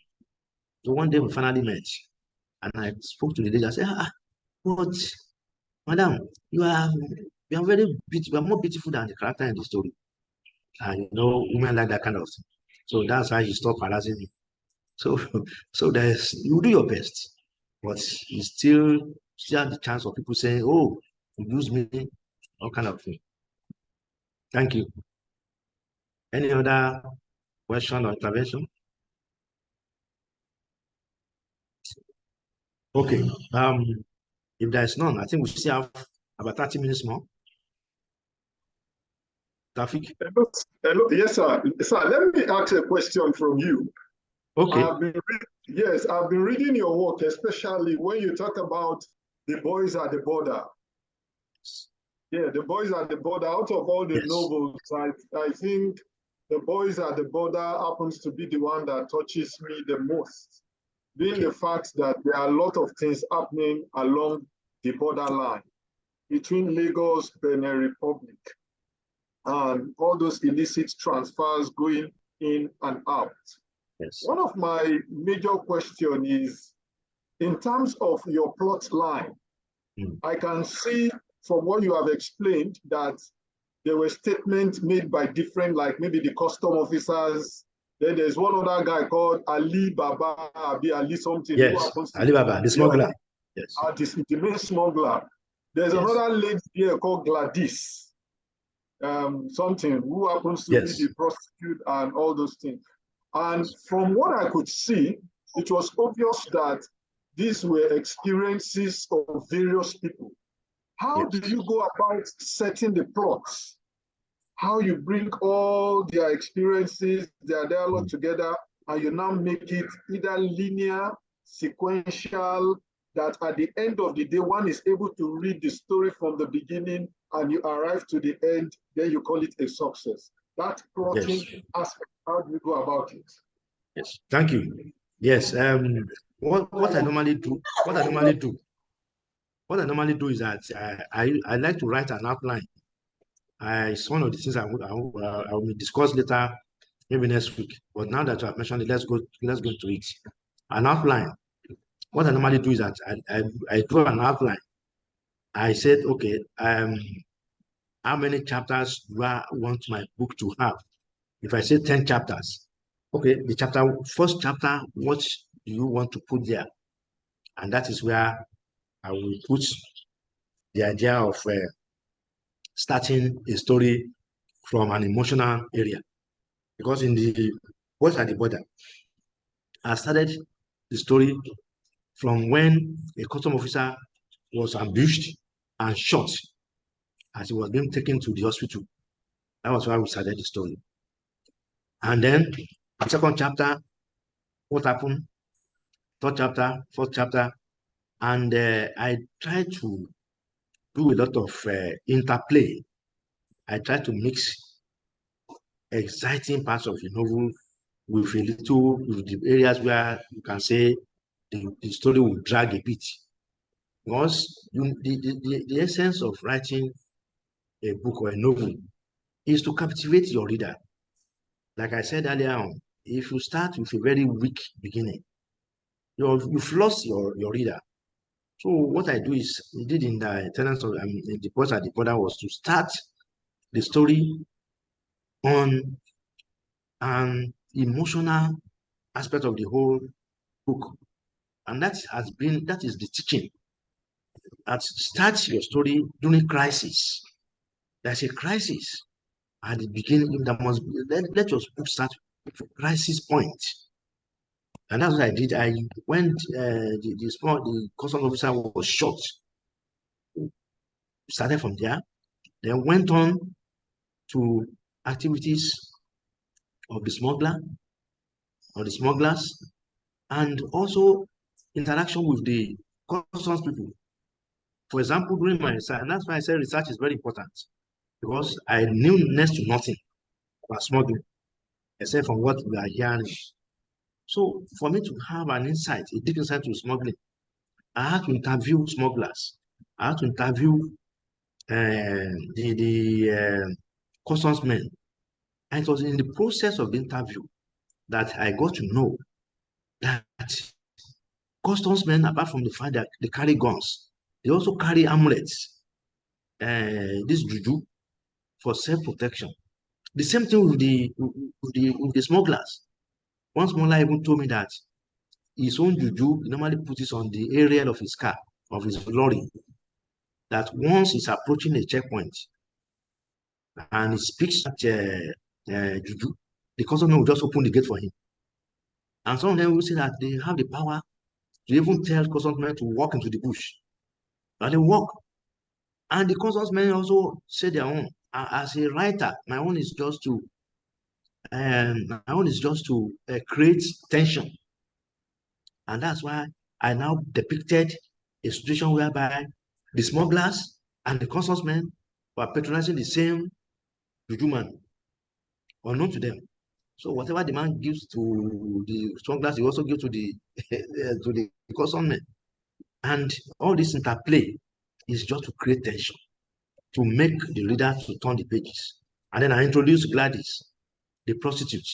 So one day we finally met, and I spoke to the lady. I said, "What, madam? You are very beautiful. You are more beautiful than the character in the story." And women like that kind of thing. So that's how you stop harassing me. So you do your best, but you still have the chance of people saying, "Oh, you use me," all kind of thing. Thank you. Any other question or intervention? Okay. If there is none, I think we still have about 30 minutes more. Tafik? Hello. Yes, sir. Sir, let me ask a question from you. Okay. I've been reading your work, especially when you talk about the boys at the border. Yeah, the boys at the border. Out of all the novels, I think the boys at the border happens to be the one that touches me the most, being the fact that there are a lot of things happening along the borderline between Lagos, Benin Republic, and all those illicit transfers going in and out. Yes. One of my major questions is, in terms of your plot line, I can see from what you have explained that there were statements made by different, like maybe the custom officers. Then there's one other guy called Ali Baba, Ali something. Yes, who happens to Ali Baba, the smuggler. Yes. The main smuggler. There's another lady here called Gladys, something, who happens to be the prostitute and all those things. And from what I could see, it was obvious that these were experiences of various people. How do you go about setting the plots? How you bring all their experiences, their dialogue together, and you now make it either linear, sequential, that at the end of the day, one is able to read the story from the beginning and you arrive to the end, then you call it a success. That plotting aspect, how do you go about it? Yes, thank you. Yes, what I normally do is that I like to write an outline. It's one of the things I will discuss later, maybe next week. But now that you have mentioned it, let's go into it. An outline. What I normally do is that I draw an outline. I said, okay, how many chapters do I want my book to have? If I say 10 chapters, okay, first chapter, what do you want to put there? And that is where I will put the idea of starting a story from an emotional area. Because in the Voice at the Border, I started the story from when a custom officer was ambushed and shot as he was being taken to the hospital. That was why we started the story. And then the second chapter, what happened? Third chapter, fourth chapter, and I tried to do a lot of interplay. I tried to mix exciting parts of the novel with the areas where you can say the story will drag a bit. Because the essence of writing a book or a novel is to captivate your reader. Like I said earlier on, if you start with a very weak beginning, you've lost your reader. So what I do is, we did in the Tenants of in the Voice at the Border, was to start the story on an emotional aspect of the whole book. And that is the teaching. That starts your story during crisis. There's a crisis at the beginning. That must be, let your book start with a crisis point. And that's what I did. I went, the custom officer was shot. Started from there, then went on to activities of the smuggler or the smugglers, and also interaction with the customs people. For example, during my research, and that's why I said research is very important, because I knew next to nothing about smuggling, except from what we are hearing. So for me to have an insight, a deep insight to smuggling, I had to interview smugglers. I had to interview the customs men. And it was in the process of the interview that I got to know that customs men, apart from the fact that they carry guns, they also carry amulets, this juju, for self-protection. The same thing with the smugglers. One smuggler even told me that his own juju, he normally puts it on the aerial of his car, of his lorry, that once he's approaching a checkpoint and he speaks that juju, the customer will just open the gate for him. And some of them will say that they have the power to even tell customer to walk into the bush. And they walk. And the customs men also say their own. As a writer, my own is just to create tension. And that's why I now depicted a situation whereby the smugglers and the customs men were patronizing the same juju man, unknown to them. So whatever the man gives to the smugglers, he also gives to the to the customs men. And all this interplay is just to create tension, to make the reader to turn the pages. And then I introduced Gladys, the prostitute,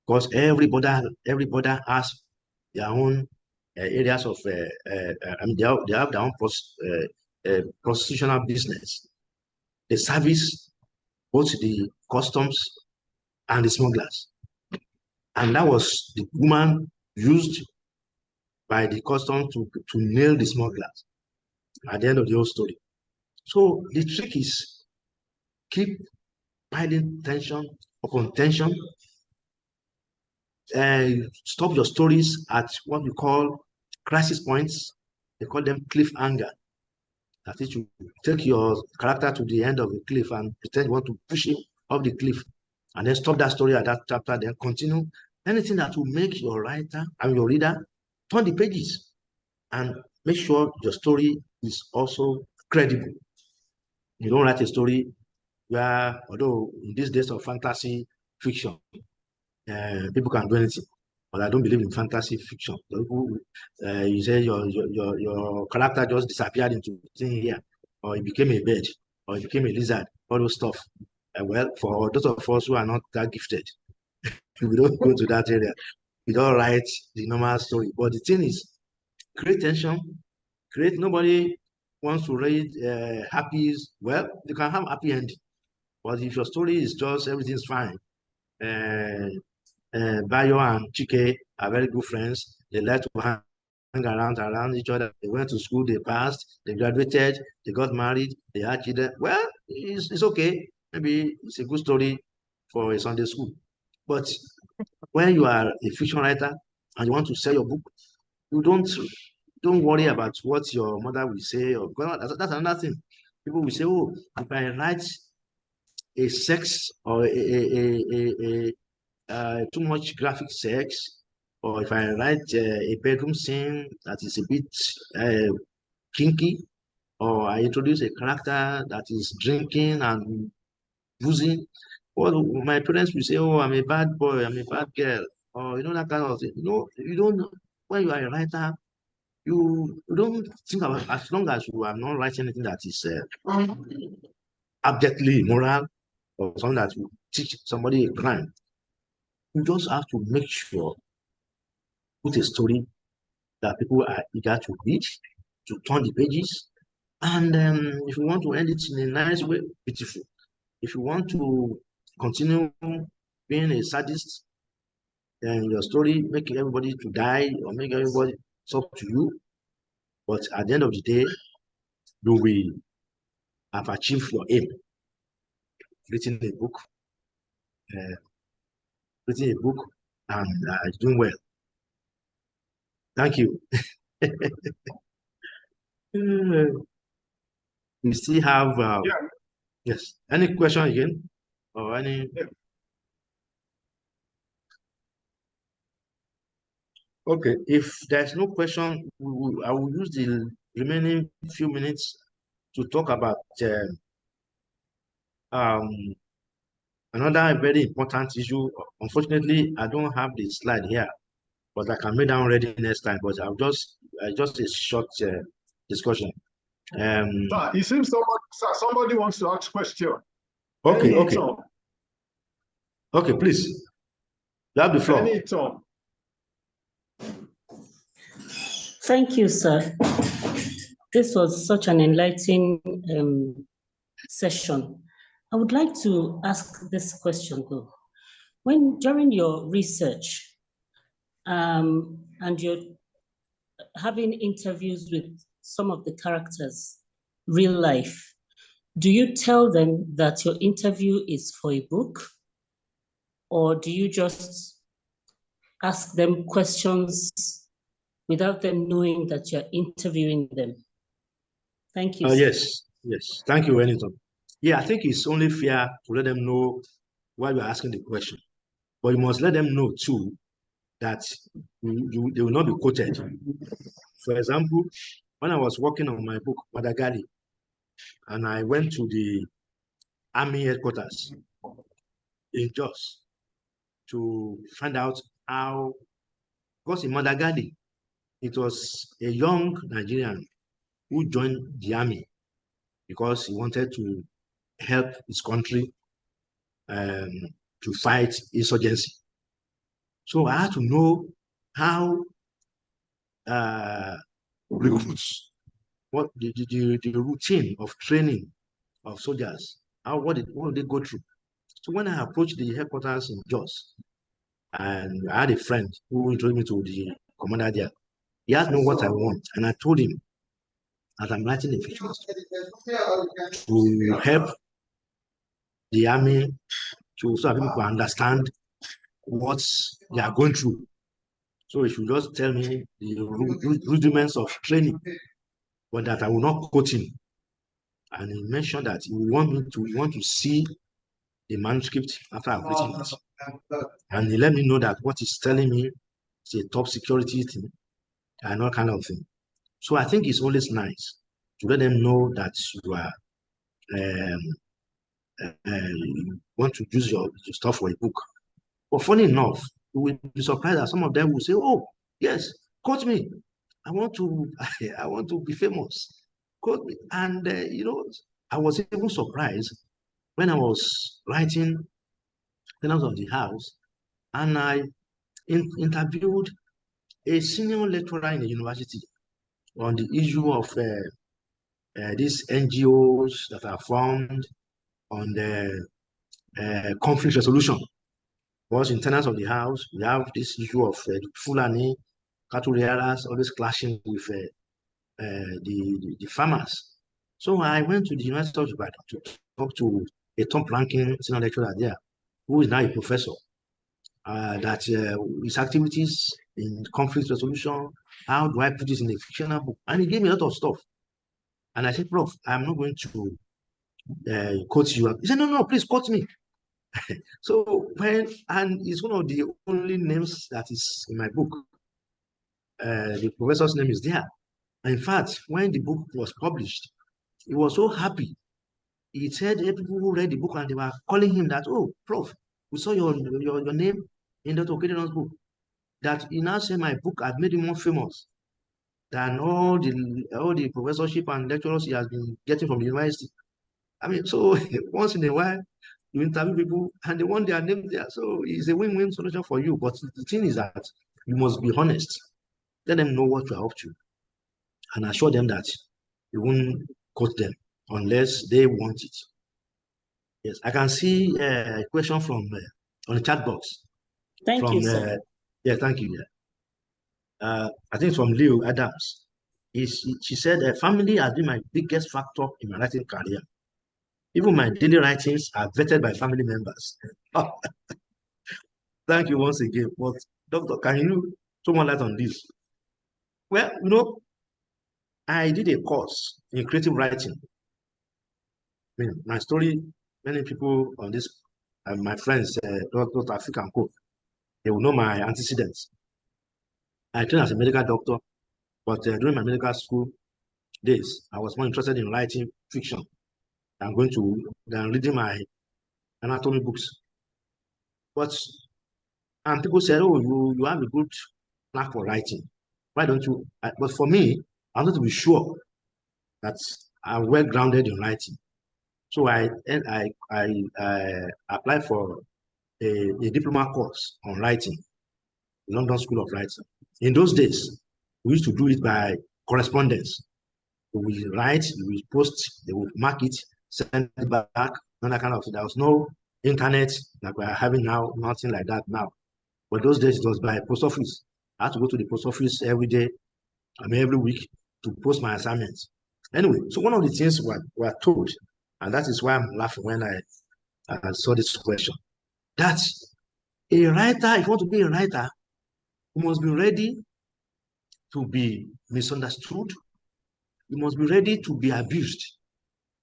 because everybody has their own areas of, I mean, they have their own prostitutional business. They service both the customs and the smugglers. And that was the woman used by the customs to nail the smugglers at the end of the whole story. So the trick is keep piling tension upon tension. Stop your stories at what we call crisis points. They call them cliffhanger. That is, you take your character to the end of the cliff and pretend you want to push him off the cliff, and then stop that story at that chapter, then continue. Anything that will make your writer and your reader turn the pages, and make sure your story is also credible. You don't write a story where, although in these days of fantasy fiction, people can do anything, but I don't believe in fantasy fiction. You say your character just disappeared into thin here, or he became a bird, or he became a lizard, all those stuff. Well, for those of us who are not that gifted, we don't go to that area. We don't write the normal story. But the thing is, create tension, nobody wants to read happy. Well, you can have happy ending. But if your story is just everything's fine, Bayo and Chike are very good friends. They like to hang around each other. They went to school, they passed, they graduated, they got married, they had children. Well, it's okay. Maybe it's a good story for a Sunday school. But when you are a fiction writer and you want to sell your book, you don't worry about what your mother will say, or that's another thing. People will say, oh, if I write a sex or too much graphic sex, or if I write a bedroom scene that is a bit kinky, or I introduce a character that is drinking and boozing, well, my parents will say, oh, I'm a bad boy, I'm a bad girl, or that kind of thing. You don't, when you are a writer, you don't think about, as long as you are not writing anything that is abjectly immoral, or something that will teach somebody a crime. You just have to make sure, put a story that people are eager to read, to turn the pages. And if you want to end it in a nice way, beautiful. If you want to continue being a sadist, then your story make everybody to die or make everybody, it's up to you. But at the end of the day, you will have achieved your aim. Written a book, and doing well. Thank you. We still have yes. Any question again, or any? Yeah. Okay. If there's no question, I will use the remaining few minutes to talk about another very important issue. Unfortunately, I don't have the slide here, but I can make down ready next time. But I'll just a short discussion. It seems somebody wants to ask question. Okay, okay. Okay, please. You have the floor. Thank you, sir. This was such an enlightening session. I would like to ask this question though. When during your research and you're having interviews with some of the characters, real life, do you tell them that your interview is for a book? Or do you just ask them questions without them knowing that you're interviewing them? Thank you. Yes. Thank you, Wellington. Yeah, I think it's only fair to let them know why you're asking the question. But you must let them know too that they will not be quoted. For example, when I was working on my book, Madagali, and I went to the Army headquarters in Jos to find out how, because in Madagali, it was a young Nigerian who joined the army because he wanted to help his country to fight insurgency. So I had to know how recruits, what the routine of training of soldiers, what did they go through. So when I approached the headquarters in Jos, and I had a friend who introduced me to the commander there, he asked me what I want, and I told him that I'm writing a fiction to help the army, so that people can understand what they are going through. So he should just tell me the rudiments of training, but that I will not quote him. And he mentioned that he want to see the manuscript after I've written it. And he let me know that what he's telling me is a top security thing and all kind of thing. So I think it's always nice to let them know that you are you want to use your stuff for a book. But funny enough, you will be surprised that some of them will say, "Oh, yes, quote me. I want to be famous. Quote me." And I was even surprised when I was writing Tenants of the House, and I interviewed a senior lecturer in the university on the issue of these NGOs that are formed on the conflict resolution. Because in tenants of the house, we have this issue of Fulani, cattle rearers, always clashing with the farmers. So I went to the University of Ibadan to talk to a top-ranking senior lecturer there, who is now a professor, that his activities in conflict resolution, how do I put this in a fictional book? And he gave me a lot of stuff. And I said, Prof, I'm not going to quote you. He said, no, please quote me. So and it's one of the only names that is in my book. The professor's name is there. In fact, when the book was published, he was so happy. He said people who read the book and they were calling him that, oh, Prof, we saw your name in Dr. Okedon's book. That he now said my book had made him more famous than all the professorship and lecturers he has been getting from the university. I mean, so once in a while, you interview people and they want their name there. So it's a win-win solution for you. But the thing is that you must be honest. Let them know what you are up to and assure them that you won't quote them unless they want it. Yes, I can see a question from on the chat box. Thank you, sir. Yeah, thank you. Yeah. I think it's from Leo Adams. She said, family has been my biggest factor in my writing career. Even my daily writings are vetted by family members. Thank you once again. But Doctor, can you throw more light on this? Well, I did a course in creative writing. I mean, my story, many people on this, my friends, Dr. African Co, they will know my antecedents. I trained as a medical doctor, but during my medical school days, I was more interested in writing fiction than reading my anatomy books. And people said, oh, you have a good knack for writing. Why don't you? But for me, I wanted to be sure that I'm well grounded in writing. So I applied for a diploma course on writing, London School of Writing. In those days, we used to do it by correspondence. We write, we post, they would mark it, send it back, and that kind of thing. There was no internet like we are having now, nothing like that now. But those days it was by post office. I had to go to the post office every day, every week to post my assignments. Anyway, so one of the things we're told, and that is why I'm laughing when I saw this question, that a writer, if you want to be a writer, you must be ready to be misunderstood. You must be ready to be abused.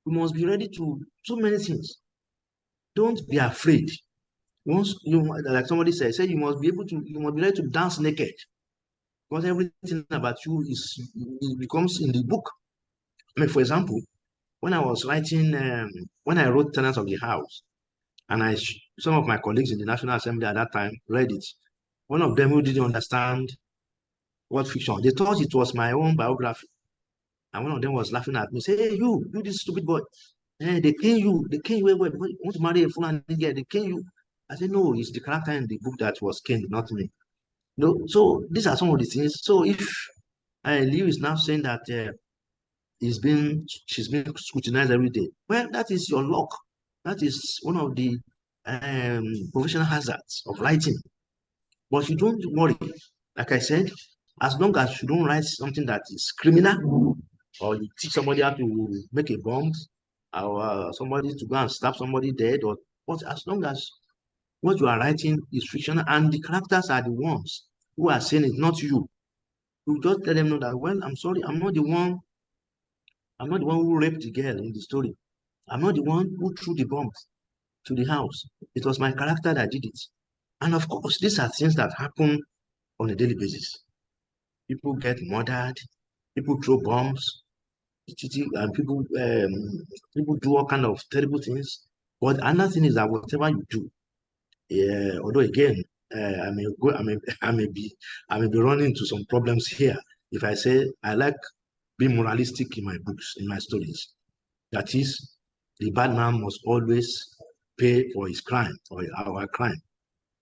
You must be ready to so many things. Don't be afraid. Once you, like somebody said, you must be ready to dance naked. Because everything about you it becomes in the book. I mean, for example, when I was writing, when I wrote Tenants of the House, and some of my colleagues in the National Assembly at that time read it, one of them who didn't understand what fiction, they thought it was my own biography. And one of them was laughing at me, say, hey, you this stupid boy. Hey, they kill you wait, you want to marry a fool and they kill you. I said, no, it's the character in the book that was killed, not me. No, so these are some of the things. So if Liu is now saying that she's been scrutinized every day, well, that is your luck. That is one of the professional hazards of writing. But you don't worry. Like I said, as long as you don't write something that is criminal, or you teach somebody how to make a bomb, or somebody to go and stab somebody dead, but as long as what you are writing is fictional and the characters are the ones who are saying it, not you, you just tell them know that, well, I'm sorry, I'm not the one who raped the girl in the story. I'm not the one who threw the bomb to the house. It was my character that did it. And of course, these are things that happen on a daily basis. People get murdered, people throw bombs, and people do all kind of terrible things. But another thing is that whatever you do, although again, I may be running into some problems here if I say I like being moralistic in my books, in my stories. That is, the bad man must always pay for his crime or our crime.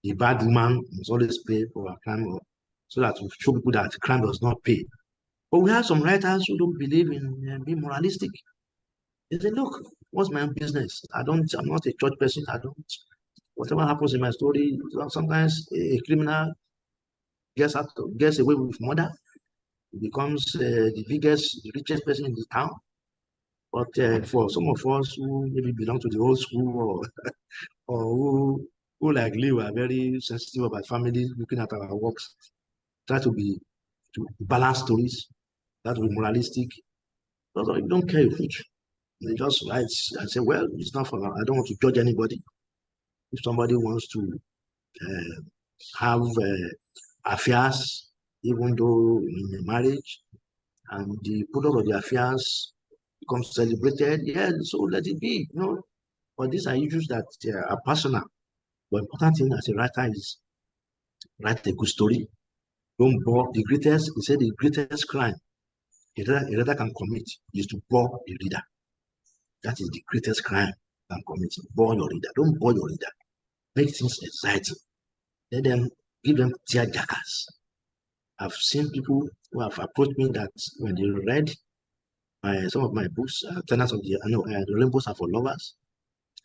The bad woman must always pay for our crime, so that we show people that crime does not pay. But we have some writers who don't believe in being moralistic. They say, look, what's my own business? I'm not a church person. whatever happens in my story, sometimes a criminal gets away with murder, becomes the biggest, the richest person in the town. But for some of us who maybe belong to the old school or who like Leo are very sensitive about family, looking at our works, try to balance stories, try to be moralistic. You don't care if they just write and say, well, it's not for, I don't want to judge anybody. If somebody wants to have affairs, even though in a marriage, and the product of the affairs becomes celebrated, yeah, so let it be, you know. But these are issues that are personal. But important thing as a writer is write a good story. Don't bore the greatest, he said the greatest crime a writer can commit is to bore the reader. That is the greatest crime you can commit. Bore your reader. Don't bore your reader. Make things exciting. Let them give them tearjerkers. I've seen people who have approached me that when they read some of my books, Tenants of the Rainbows Are for Lovers,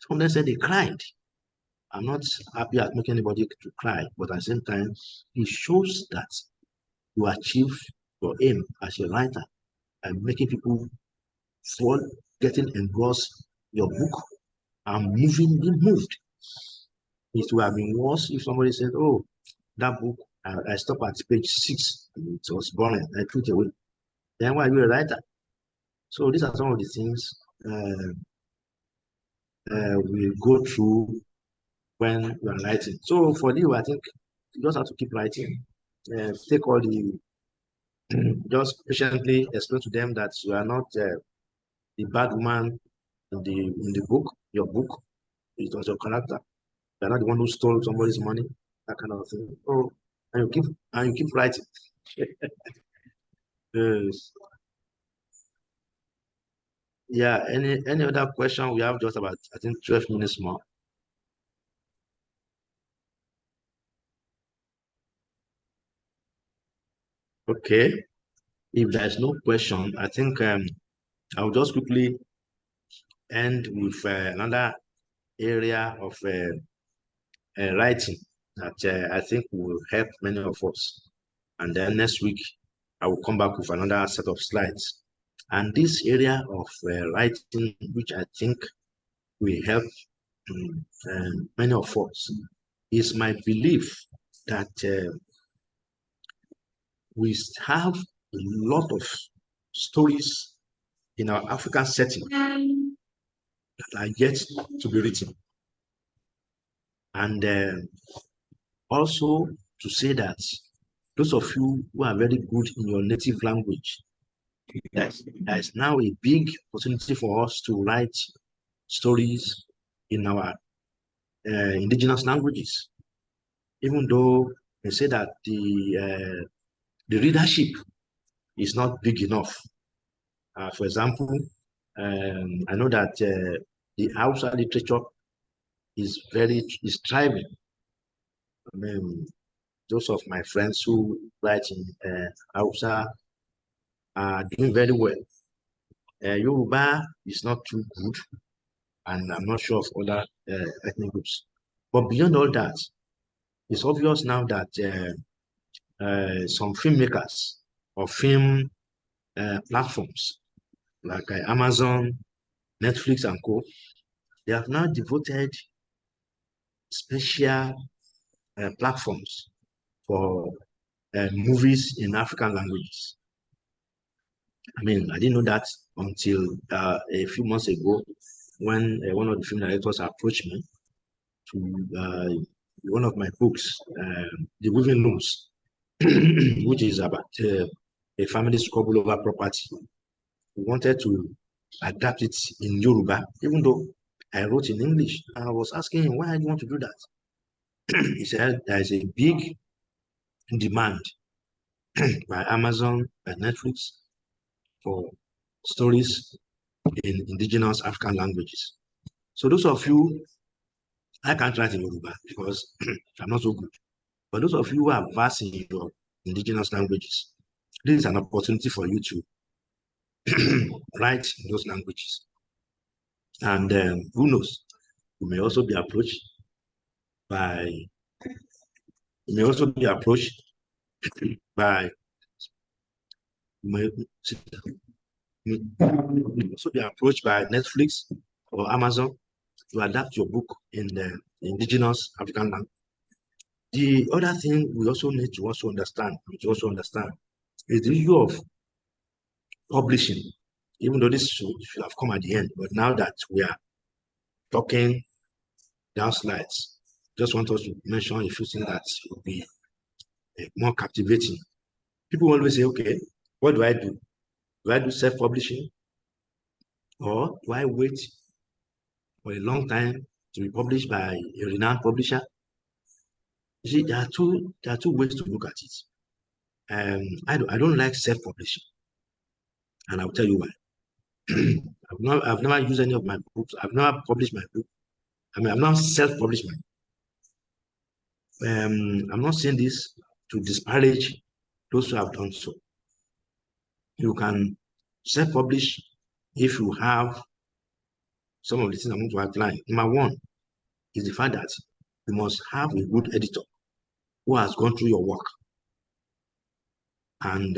some of them said they cried. I'm not happy at making anybody to cry, but at the same time, it shows that you achieve your aim as a writer and making people fall, getting engrossed your book and being moved. It would have been worse if somebody said, oh, that book, I stopped at page 6, it was boring, I threw it away. Then why are you a writer? So these are some of the things we go through when we are writing. So for you, I think you just have to keep writing. Take all the, just patiently explain to them that you are not the bad woman in the book, your book. It was your character. You're not the one who stole somebody's money, that kind of thing. Oh, and you keep writing. Yes. Yeah, any other question? We have just about, I think, 12 minutes more. Okay. If there's no question, I think I'll just quickly end with another area of writing that I think will help many of us. And then next week, I will come back with another set of slides. And this area of writing, which I think will help many of us, is my belief that we have a lot of stories in our African setting that are yet to be written. And also to say that those of you who are very good in your native language, there is now a big opportunity for us to write stories in our indigenous languages. Even though they say that the readership is not big enough. For example, I know that the Hausa literature is thriving. I mean, those of my friends who write in Hausa are doing very well. Yoruba is not too good, and I'm not sure of other ethnic groups. But beyond all that, it's obvious now that some filmmakers or film platforms like Amazon, Netflix, and co, they have now devoted special platforms for movies in African languages. I mean, I didn't know that until a few months ago when one of the film directors approached me to one of my books, The Weaving Looms, which is about a family squabble over property. We wanted to adapt it in Yoruba, even though I wrote in English. I was asking him, why do you want to do that? He said there is a big demand by Amazon, by Netflix, for stories in indigenous African languages. So those of you, I can't write in Yoruba because I'm not so good. But those of you who are vast in your indigenous languages, this is an opportunity for you to write in those languages. And who knows, you may also be approached by, you may also be approached by, Netflix or Amazon to adapt your book in the indigenous African language. The other thing we also need to understand is the issue of publishing, even though this should have come at the end, but now that we are talking down slides, just want us to mention a few things that will be more captivating. People always say, okay, what do I do? Do I do self-publishing? Or do I wait for a long time to be published by a renowned publisher? You see, there are two ways to look at it. I don't like self-publishing, and I'll tell you why. I've never used any of my books. I've never published my book. I mean, I've not self-published my. I'm not saying this to disparage those who have done so. You can self-publish if you have some of the things I'm going to outline. Number one is the fact that you must have a good editor who has gone through your work and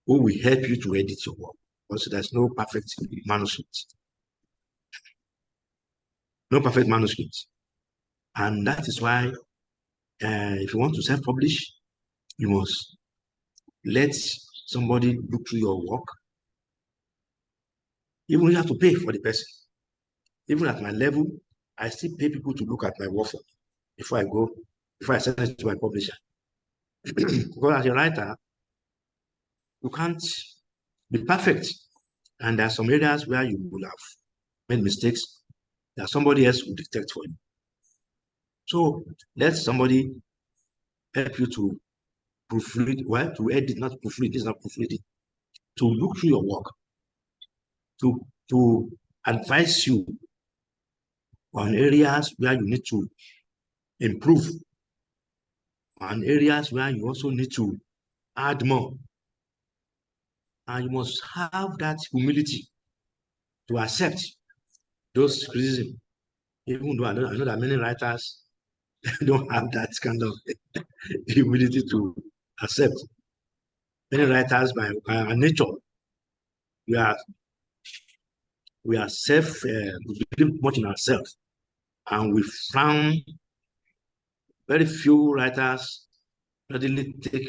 who will help you to edit your work. Also, there's no perfect manuscript. No perfect manuscript. And that is why if you want to self-publish, you must let somebody look through your work. Even you have to pay for the person. Even at my level, I still pay people to look at my work before I send it to my publisher. Because as a writer, you can't be perfect. And there are some areas where you will have made mistakes that somebody else will detect for you. So let somebody help you to proofread, well, to edit, not proofread, this is not proofreading, to look through your work, to advise you on areas where you need to improve, on areas where you also need to add more. And you must have that humility to accept those criticisms, even though I know that many writers don't have that kind of humility to accept. Many writers, by our nature, we are we believe much in ourselves, and we found very few writers readily take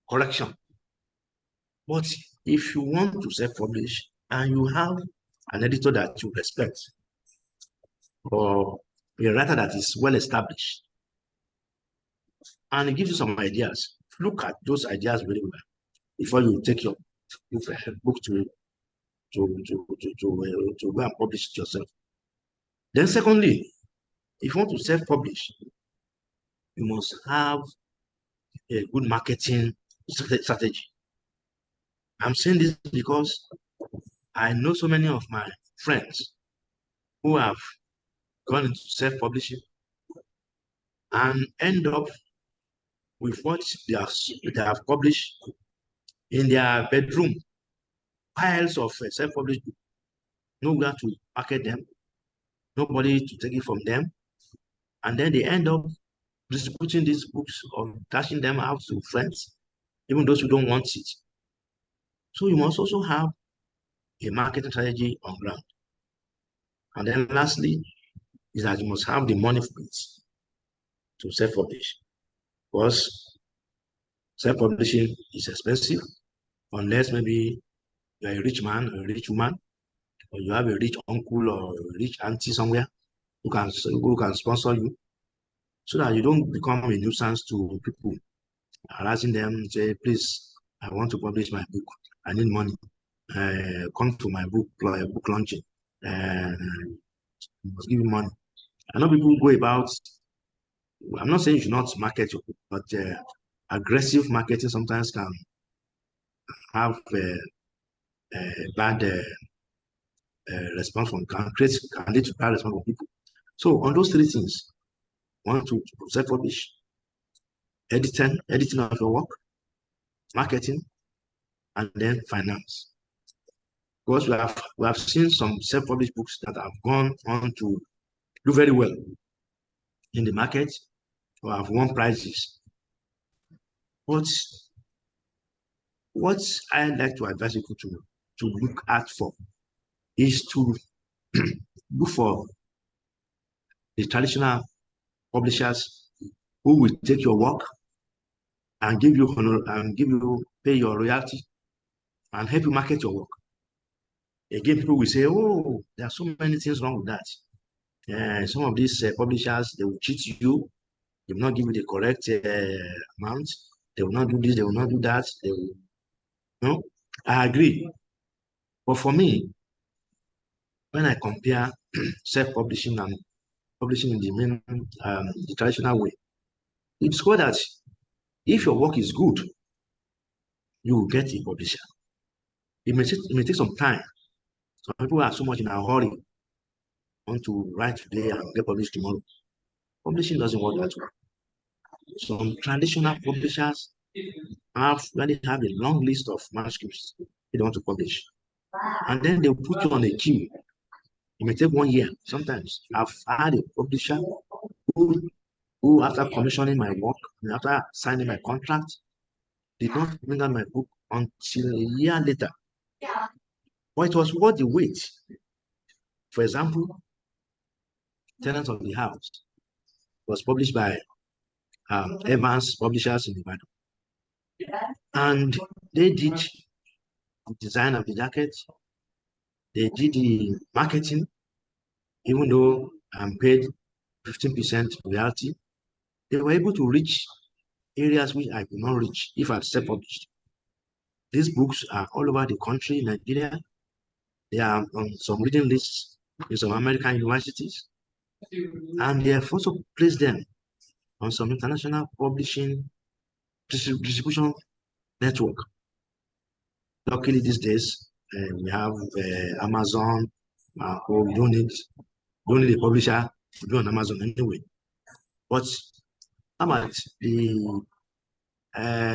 correction. But if you want to self-publish and you have an editor that you respect, or a writer that is well established, and it gives you some ideas, look at those ideas very well before you take your book to go and publish it yourself. Then secondly, if you want to self-publish, you must have a good marketing strategy. I'm saying this because I know so many of my friends who have gone into self-publishing and end up with what they have published in their bedroom, piles of self-published books, nowhere to market them, nobody to take it from them, and then they end up distributing these books or dashing them out to friends, even those who don't want it. So you must also have a marketing strategy on ground. And then lastly, is that you must have the money for it to self-publish, because self-publishing is expensive unless maybe you're a rich man or a rich woman, or you have a rich uncle or a rich auntie somewhere who can sponsor you, so that you don't become a nuisance to people, harassing them, say, please, I want to publish my book, I need money, come to my book launching, must give you money. I know people go about, I'm not saying you should not market your book, but aggressive marketing sometimes can have a bad response from, can lead to bad response from people. So on those three things, one, to self-publish, editing of your work, marketing, and then finance. Because we have seen some self-published books that have gone on to do very well. in the market or have won prizes. But what I like to advise people to look out for is to look for the traditional publishers who will take your work and give you honor and pay your royalty and help you market your work. Again, people will say, oh, there are so many things wrong with that. Some of these publishers, they will cheat you. They will not give you the correct amount. They will not do this. They will not do that. They will, no, I agree. But for me, when I compare self-publishing and publishing in the main, the traditional way, it's clear that if your work is good, you will get a publisher. It may take some time. Some people are so much in a hurry, want to write today and get published tomorrow. Publishing doesn't work that way. Some traditional publishers really have a long list of manuscripts they want to publish. And then they'll put you on a queue. It may take 1 year. Sometimes I've had a publisher who after commissioning my work, and after signing my contract, did not bring out my book until a year later. But it was worth the wait. For example, Tenants of the House was published by Evans Publishers in Ibadan. And they did the design of the jacket. They did the marketing, even though I'm paid 15% royalty. They were able to reach areas which I could not reach if I'd self-published. These books are all over the country in Nigeria. They are on some reading lists in some American universities. And they have also placed them on some international publishing distribution network. Luckily these days, we have Amazon, or we don't need a publisher to do on Amazon anyway. But how about the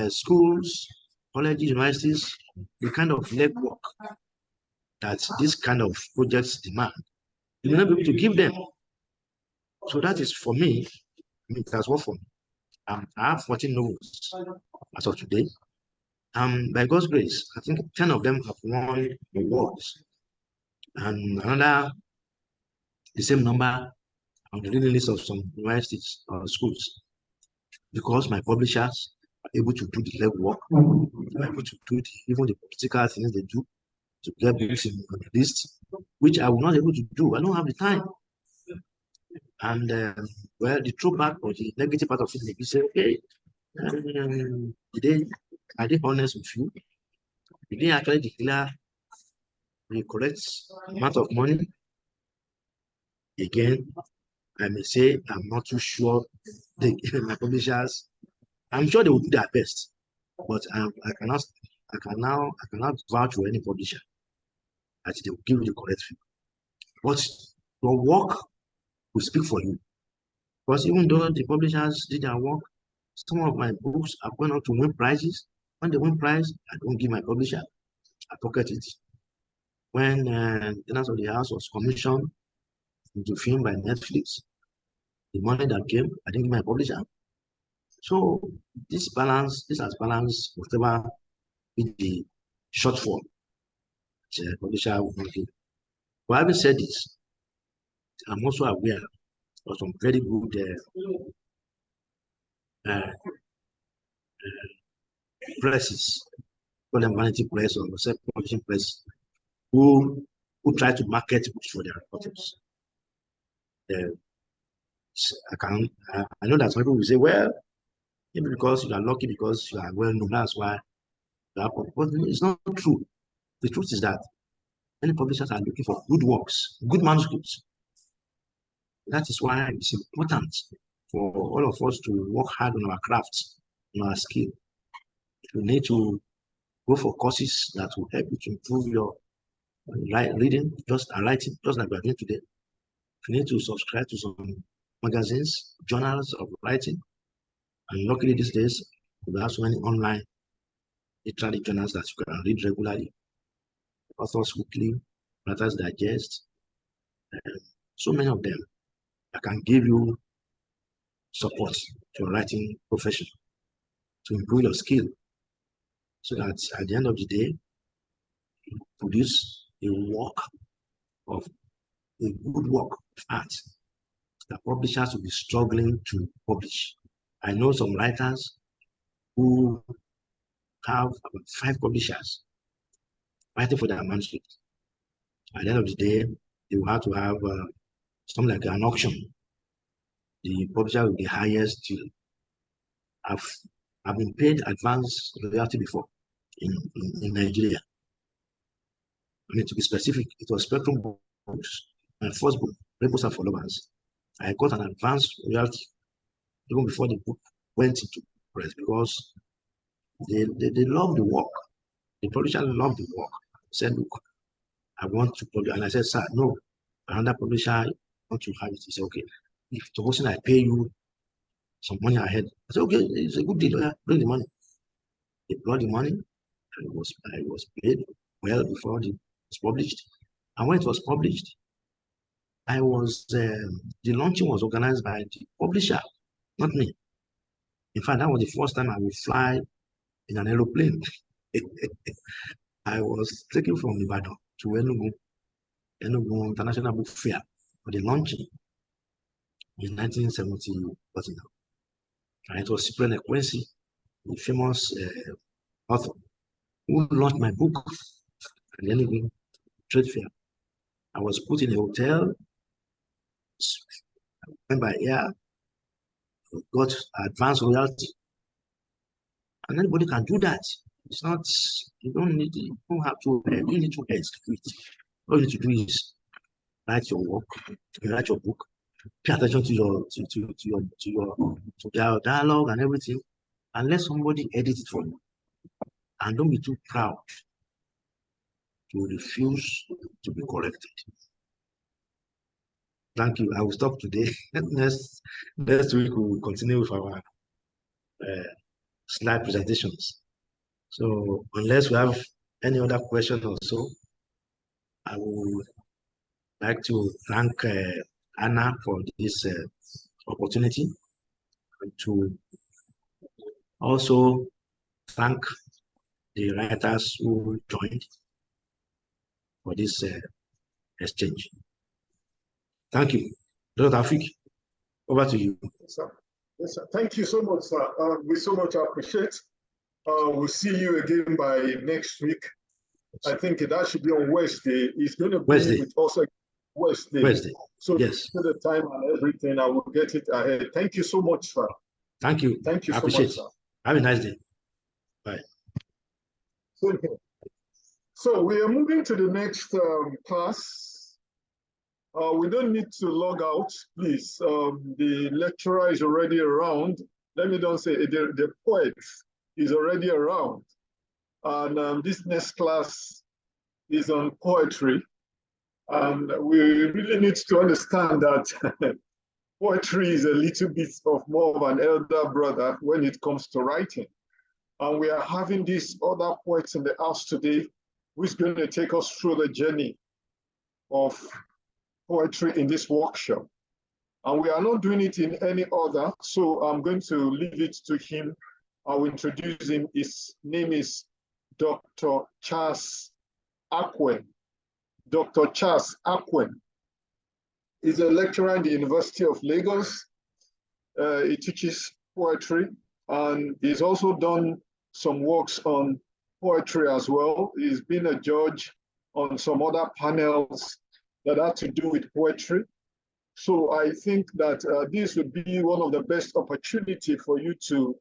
schools, colleges, universities, the kind of legwork that this kind of projects demand, you may not be able to give them. So that is for me, it has worked for me. I have 14 novels as of today. By God's grace, I think 10 of them have won awards. And another, the same number on the reading list of some universities or schools. Because my publishers are able to do the legwork, are able to do even the political things they do to get books on the list, which I will not be able to do. I don't have the time. And well, the true part or the negative part of it, they say, okay, are they honest with you? Did they actually declare the correct amount of money? Again, I may say I'm not too sure. My publishers, I'm sure they will do their best, but I cannot vouch for any publisher that they will give you the correct fee. But your work will speak for you. Because even though the publishers did their work, some of my books have gone on to win prizes. When they win prize, I don't give my publisher, I pocket it. When Tenants of the House was commissioned into film by Netflix, the money that came, I didn't give my publisher. So this has balanced whatever with the shortfall the publisher will not give. But having said this, I'm also aware of some very good presses, call them vanity press or self-publishing press, who try to market books for their reporters. I know that some people will say, well, maybe because you are lucky, because you are well known, that's why you are. But it's not true. The truth is that many publishers are looking for good works, good manuscripts. That is why it's important for all of us to work hard on our craft, on our skill. You need to go for courses that will help you to improve your reading, and writing, just like we are doing today. You need to subscribe to some magazines, journals of writing. And luckily these days, we have so many online literary journals that you can read regularly. Authors Weekly, Writers Digest, so many of them. I can give you support to your writing profession, to improve your skill, so that at the end of the day, you produce a work of a good work of art that publishers will be struggling to publish. I know some writers who have about 5 publishers writing for their manuscript. At the end of the day, they will have to have something like an auction. The publisher with the highest deal. I've been paid advance royalty before in Nigeria. I mean, to be specific, it was Spectrum Books. My first book, Rebels and Followers. I got an advance royalty even before the book went into press, because they love the work. The publisher loved the work. Said, look, I want to publish. And I said, sir, no, another publisher want to have it. He said, okay, if supposing I pay you some money ahead. I said, okay, it's a good deal. Yeah, bring the money. They brought the money, and I was paid well before it was published. And when it was published, I was the launching was organized by the publisher, not me. In fact, that was the first time I would fly in an aeroplane. I was taken from Ibadan to Enugu International Book Fair for the launching in 1970. And it was Cyprian Ekwensi, the famous author, who launched my book at the Enugu Trade Fair. I was put in a hotel, went by air, got advanced royalty. And anybody can do that. It's not, you don't need two heads to do it. All you need to do is write your work, write your book, pay attention to your dialogue and everything, and let somebody edit it for you. And don't be too proud to refuse to be corrected. Thank you. I will stop today. Next week we will continue with our slide presentations. So unless we have any other question or so, I would like to thank Anna for this opportunity, and to also thank the writers who joined for this exchange. Thank you. Dr. Afik, over to you. Yes, sir. Yes, sir. Thank you so much, sir. We so much appreciate. We'll see you again by next week. I think that should be on Wednesday. It's going to be with us Wednesday. So yes, the time and everything, I will get it ahead. Thank you so much, sir. Thank you. Thank you so much, sir. Have a nice day. Bye. So we are moving to the next class. We don't need to log out, please. The lecturer is already around. Let me don't say the poet is already around. And this next class is on poetry. And we really need to understand that poetry is a little bit of more of an elder brother when it comes to writing. And we are having these other poets in the house today who is going to take us through the journey of poetry in this workshop. And we are not doing it in any order, so I'm going to leave it to him. I will introduce him. His name is Dr. Charles Akwen. Dr. Charles Akwen is a lecturer in the University of Lagos. He teaches poetry, and he's also done some works on poetry as well. He's been a judge on some other panels that had to do with poetry. So I think that this would be one of the best opportunity for you to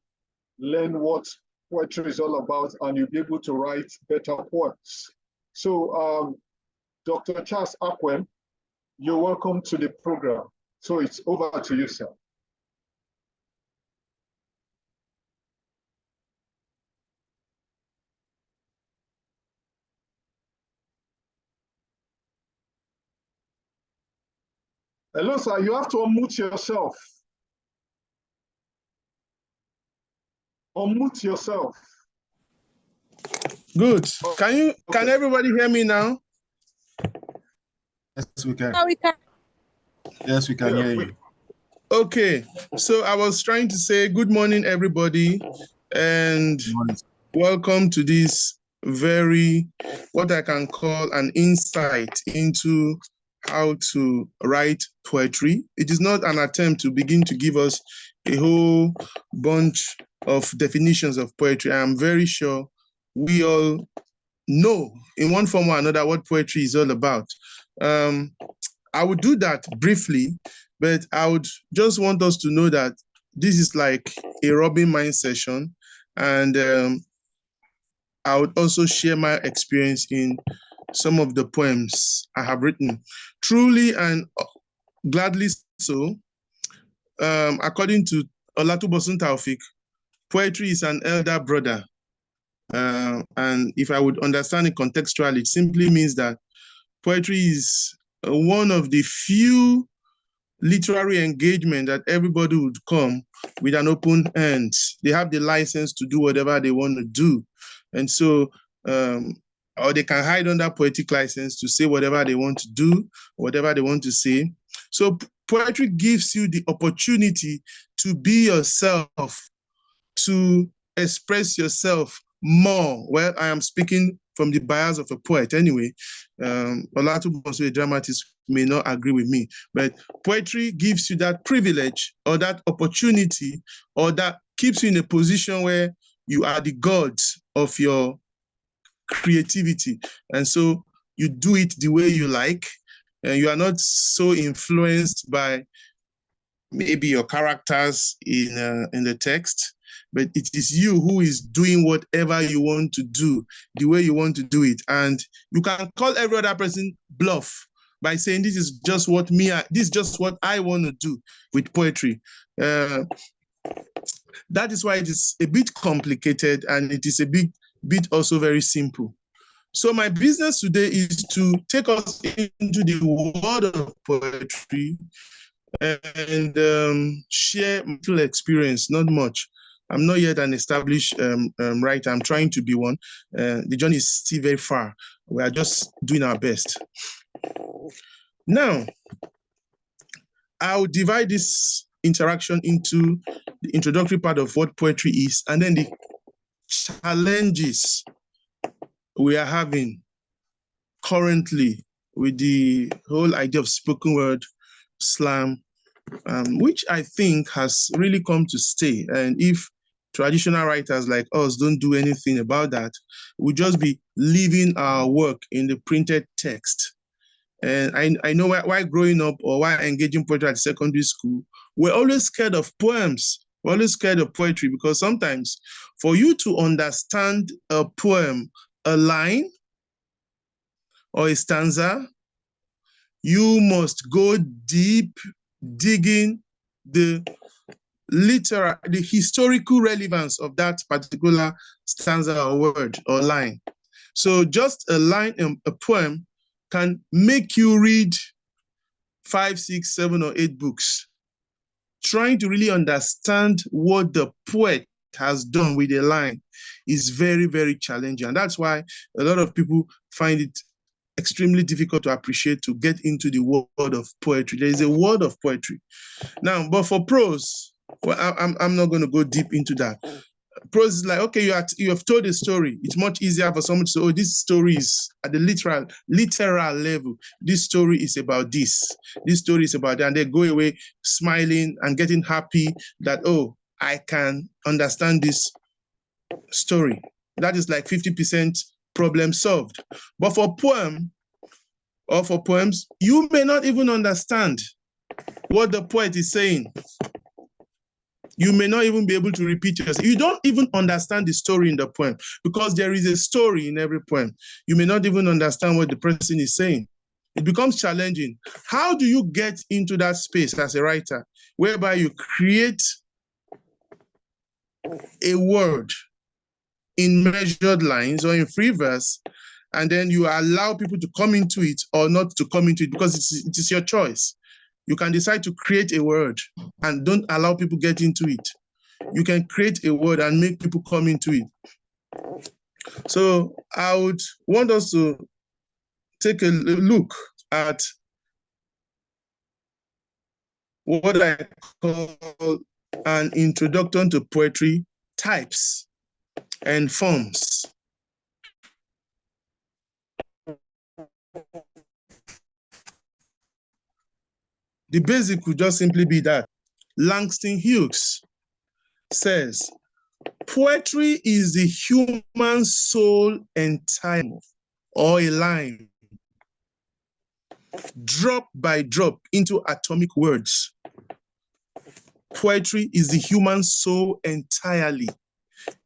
learn what poetry is all about, and you'll be able to write better poems. So Dr. Charles Akwen, you're welcome to the program. So it's over to you, sir. Hello, sir. You have to unmute yourself. Unmute yourself. Good. Can everybody hear me now? Yes, we can. No, we can. Yes, we can hear you. Okay, so I was trying to say good morning, everybody, and welcome to this very, what I can call an insight into how to write poetry. It is not an attempt to begin to give us a whole bunch of definitions of poetry. I am very sure we all know in one form or another what poetry is all about. I would do that briefly, but I would just want us to know that this is like a rubbing mind session, and I would also share my experience in some of the poems I have written. Truly and gladly so, according to Olatubosun Taufik, poetry is an elder brother. And if I would understand it contextually, it simply means that poetry is one of the few literary engagement that everybody would come with an open hand. They have the license to do whatever they want to do. And so, or they can hide under poetic license to say whatever they want to do, whatever they want to say. So poetry gives you the opportunity to be yourself, to express yourself more. Well, I am speaking from the bias of a poet anyway. Olatubosun, a dramatist, may not agree with me, but poetry gives you that privilege or that opportunity, or that keeps you in a position where you are the god of your creativity. And so you do it the way you like, and you are not so influenced by maybe your characters in the text, but it is you who is doing whatever you want to do, the way you want to do it. And you can call every other person bluff by saying, this is just what I want to do with poetry. That is why it is a bit complicated, and it is a bit also very simple. So my business today is to take us into the world of poetry and share my little experience, not much. I'm not yet an established writer. I'm trying to be one. The journey is still very far. We are just doing our best. Now, I'll divide this interaction into the introductory part of what poetry is, and then the challenges we are having currently with the whole idea of spoken word slam, which I think has really come to stay. And if traditional writers like us don't do anything about that, we'll just be leaving our work in the printed text. And I know why growing up or why engaging poetry at secondary school, we're always scared of poems. We're always scared of poetry, because sometimes for you to understand a poem, a line or a stanza, you must go deep, digging the historical relevance of that particular stanza or word or line. So just a line in a poem can make you read 5, 6, 7, or 8 books, trying to really understand what the poet has done with a line is very, very challenging. And that's why a lot of people find it extremely difficult to appreciate, to get into the world of poetry. There is a world of poetry. Now, but for prose, well, I'm not going to go deep into that. Prose is like, okay, you have told a story. It's much easier for someone to say, oh, this story is at the literal level. This story is about this. This story is about that. And they go away smiling and getting happy that, oh, I can understand this story. That is like 50% problem solved. But for poem or for poems, you may not even understand what the poet is saying. You may not even be able to repeat yourself. You don't even understand the story in the poem, because there is a story in every poem. You may not even understand what the person is saying. It becomes challenging. How do you get into that space as a writer, whereby you create a word in measured lines or in free verse, and then you allow people to come into it or not to come into it, because it is your choice. You can decide to create a word and don't allow people get into it. You can create a word and make people come into it. So I would want us to take a look at what I call an introduction to poetry types and forms. The basic would just simply be that Langston Hughes says, poetry is the human soul entirely, or a line, drop by drop into atomic words. Poetry is the human soul entirely.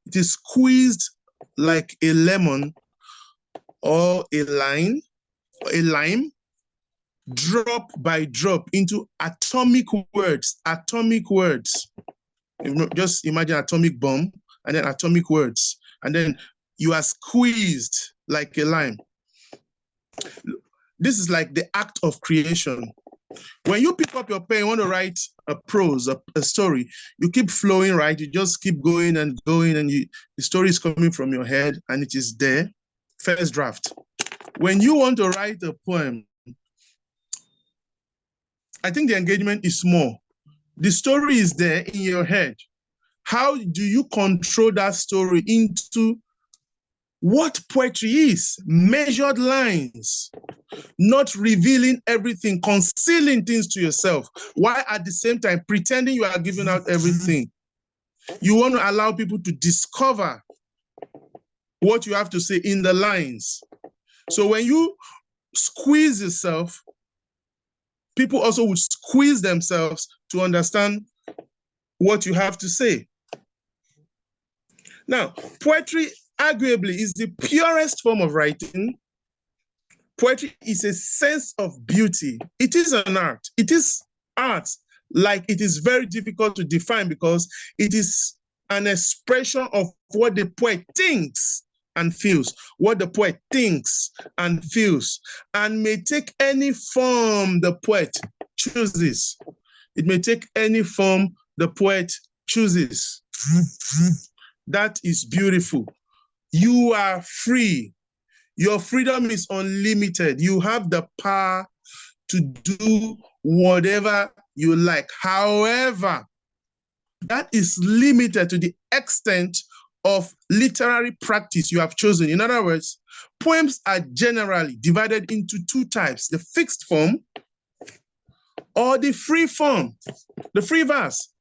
It is squeezed like a lemon or a lime, drop by drop into atomic words, atomic words. Just imagine atomic bomb and then atomic words. And then you are squeezed like a lime. This is like the act of creation. When you pick up your pen, you want to write a prose, a story, you keep flowing, right? You just keep going and going, and the story is coming from your head, and it is there, first draft. When you want to write a poem, I think the engagement is small. The story is there in your head. How do you control that story into what poetry is? Measured lines, not revealing everything, concealing things to yourself, while at the same time pretending you are giving out everything. You want to allow people to discover what you have to say in the lines. So when you squeeze yourself, people also would squeeze themselves to understand what you have to say. Now, poetry arguably is the purest form of writing. Poetry is a sense of beauty. It is an art. It is art, like it is very difficult to define because it is an expression of what the poet thinks and feels, what the poet thinks and feels, and may take any form the poet chooses. It may take any form the poet chooses. That is beautiful. You are free. Your freedom is unlimited. You have the power to do whatever you like. However, that is limited to the extent of literary practice you have chosen. In other words, poems are generally divided into two types: the fixed form or the free form, the free verse.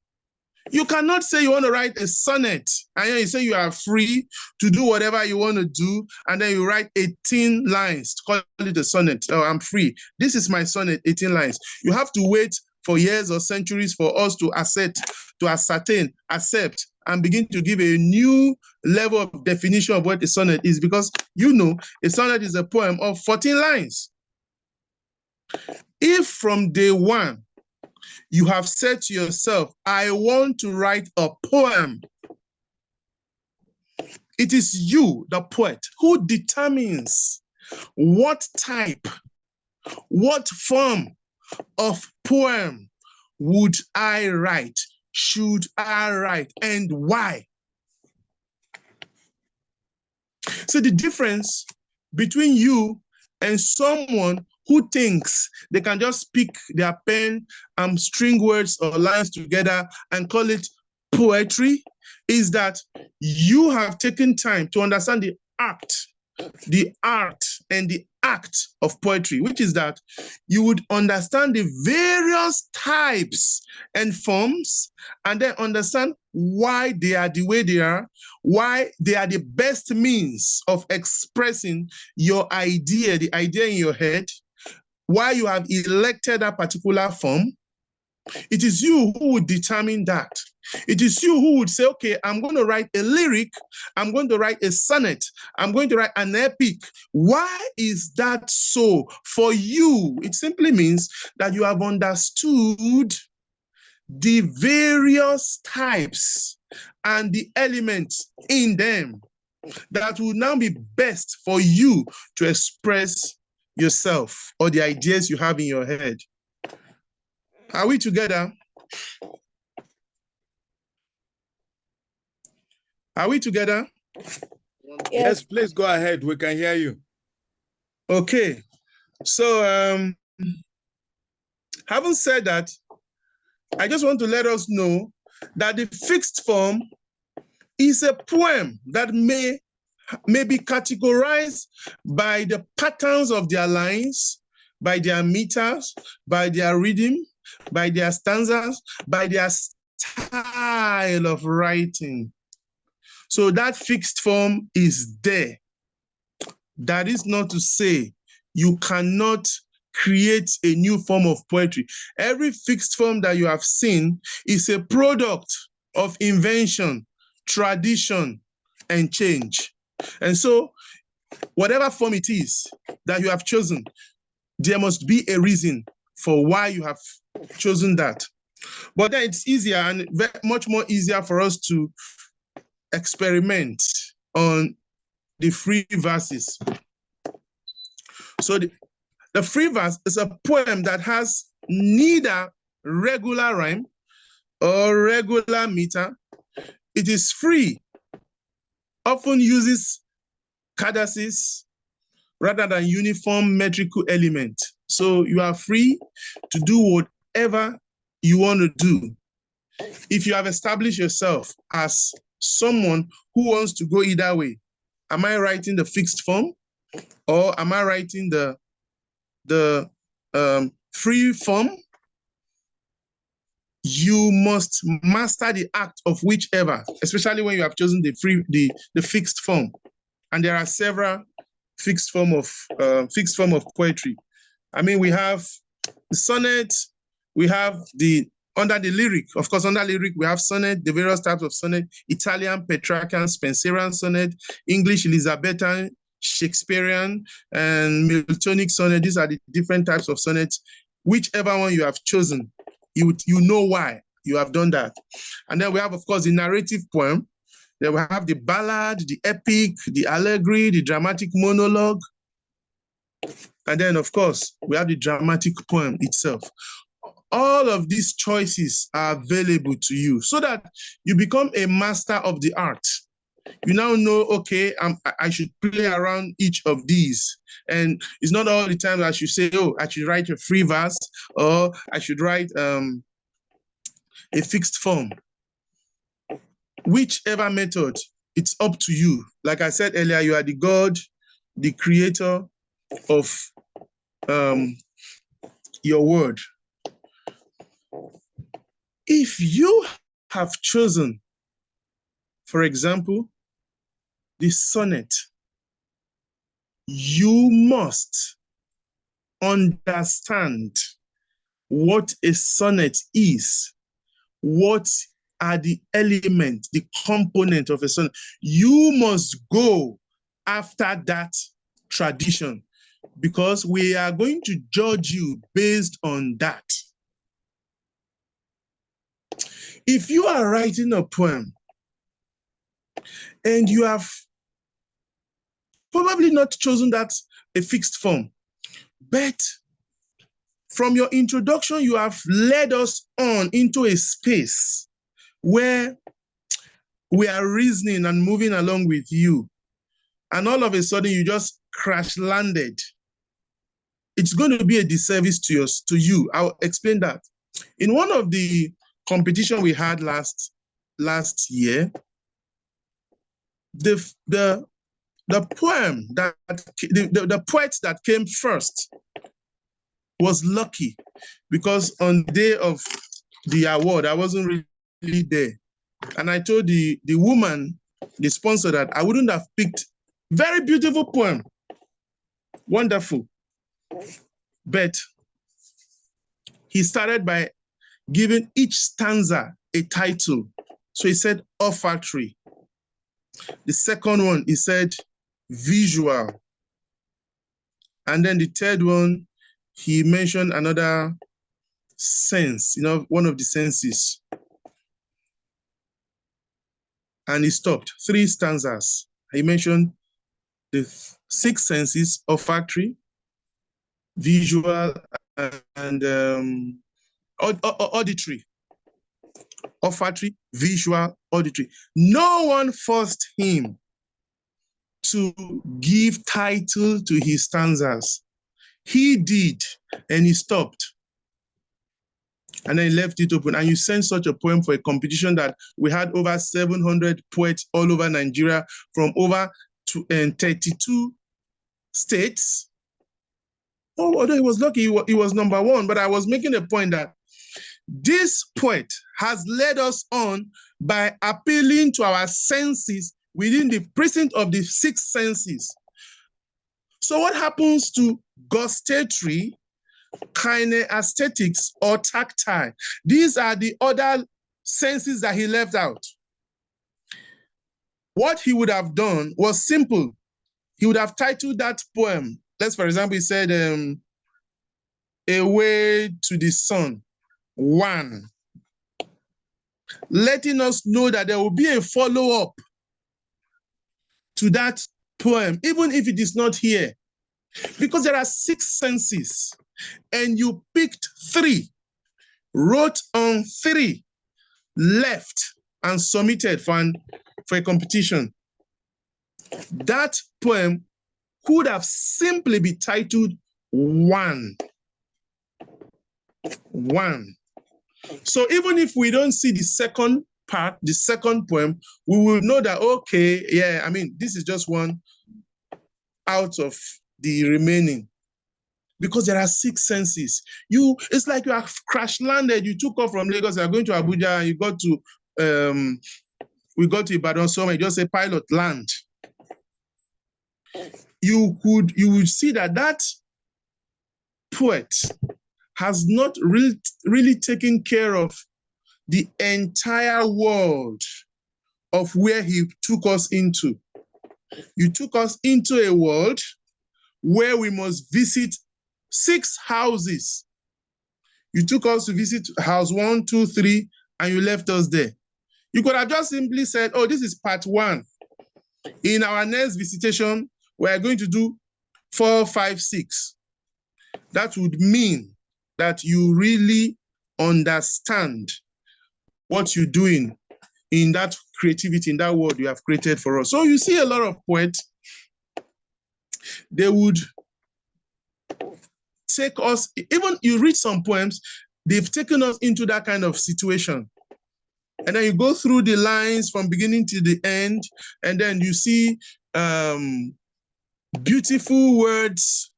You cannot say you want to write a sonnet and then you say you are free to do whatever you want to do, and then you write 18 lines, call it a sonnet. Oh, I'm free. This is my sonnet, 18 lines. You have to wait for years or centuries for us to ascertain, accept, and begin to give a new level of definition of what a sonnet is, because you know a sonnet is a poem of 14 lines. If from day one, you have said to yourself, I want to write a poem, it is you, the poet, who determines what type, what form of poem would I write, should I write, and why. So the difference between you and someone who thinks they can just pick their pen and string words or lines together and call it poetry is that you have taken time to understand the art and the act of poetry, which is that you would understand the various types and forms and then understand why they are the way they are, why they are the best means of expressing your idea, the idea in your head, why you have elected a particular form. It is you who would determine that. It is you who would say, okay, I'm going to write a lyric, I'm going to write a sonnet, I'm going to write an epic. Why is that so for you? It simply means that you have understood the various types and the elements in them that will now be best for you to express yourself or the ideas you have in your head. Are we together? Are we together? Yes, please go ahead. We can hear you. Okay. So, having said that, I just want to let us know that the fixed form is a poem that may be categorized by the patterns of their lines, by their meters, by their rhythm, by their stanzas, by their style of writing. So that fixed form is there. That is not to say you cannot create a new form of poetry. Every fixed form that you have seen is a product of invention, tradition, and change. And so whatever form it is that you have chosen, there must be a reason for why you have chosen that. But then it's easier and much more easier for us to experiment on the free verses. So the free verse is a poem that has neither regular rhyme or regular meter. It is free, often uses cadices rather than uniform metrical element. So you are free to do whatever you want to do. If you have established yourself as someone who wants to go either way, am I writing the fixed form or am I writing the free form? You must master the act of whichever, especially when you have chosen the fixed form. And there are several fixed form of poetry. I mean, we have the sonnet, we have under the lyric, of course, under lyric, we have sonnet, the various types of sonnet, Italian, Petrarchan, Spenserian sonnet, English, Elizabethan, Shakespearean, and Miltonic sonnet. These are the different types of sonnets. Whichever one you have chosen, you know why you have done that. And then we have, of course, the narrative poem. Then we have the ballad, the epic, the allegory, the dramatic monologue. And then, of course, we have the dramatic poem itself. All of these choices are available to you so that you become a master of the art. You now know, okay, I should play around each of these. And it's not all the time that I should say, oh, I should write a free verse or I should write a fixed form. Whichever method, it's up to you. Like I said earlier, you are the God, the creator of your word. If you have chosen, for example, the sonnet, you must understand what a sonnet is, what are the elements, the component of a sonnet. You must go after that tradition because we are going to judge you based on that. If you are writing a poem and you have probably not chosen that a fixed form, but from your introduction, you have led us on into a space where we are reasoning and moving along with you. And all of a sudden, you just crash landed. It's going to be a disservice to you. I'll explain that. In one of the competition we had last year, the poem that the poet that came first was lucky because on the day of the award, I wasn't really there. And I told the woman, the sponsor, that I wouldn't have picked very beautiful poem. Wonderful. But he started by giving each stanza a title. So he said olfactory. The second one, he said visual. And then the third one, he mentioned another sense, one of the senses. And he stopped. 3 stanzas. He mentioned the 6 senses: olfactory, visual, and auditory. Olfactory, visual, auditory. No one forced him to give title to his stanzas. He did, and he stopped. and then left it open, and you sent such a poem for a competition that we had over 700 poets all over Nigeria from over 32 states. Oh, although he was lucky, he was number one, but I was making a point that this poet has led us on by appealing to our senses within the precinct of the 6 senses. So what happens to gustatory, kinesthetics, or tactile? These are the other senses that he left out. What he would have done was simple. He would have titled that poem. Let's, for example, he said, Away to the Sun, 1. Letting us know that there will be a follow-up to that poem, even if it is not here. Because there are 6 senses, and you picked 3, wrote on 3, left, and submitted for a competition. That poem could have simply been titled 1. 1. So even if we don't see the second part, the second poem, we will know that, okay, yeah, I mean, this is just one out of the remaining. Because there are 6 senses. It's like you have crash landed. You took off from Lagos, you are going to Abuja, and you got to, we got to Ibadan somewhere, you just say pilot land. You would see that poet has not really taken care of the entire world of where he took us into. You took us into a world where we must visit 6 houses. You took us to visit house 1, 2, 3, and you left us there. You could have just simply said, oh, this is part 1. In our next visitation, we are going to do 4, 5, 6. That would mean that you really understand what you're doing in that creativity, in that world you have created for us. So you see a lot of poets, they would take us, even you read some poems, they've taken us into that kind of situation. And then you go through the lines from beginning to the end, and then you see beautiful words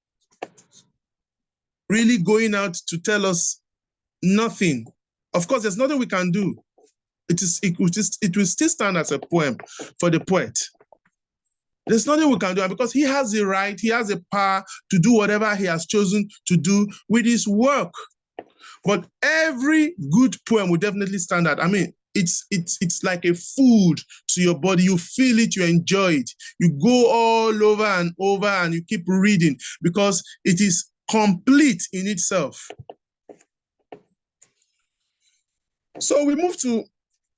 really going out to tell us nothing. Of course, there's nothing we can do. It will still stand as a poem for the poet. There's nothing we can do, because he has the right, he has the power to do whatever he has chosen to do with his work. But every good poem will definitely stand out. I mean, it's like a food to your body. You feel it, you enjoy it. You go all over and over and you keep reading because it is complete in itself. So we move to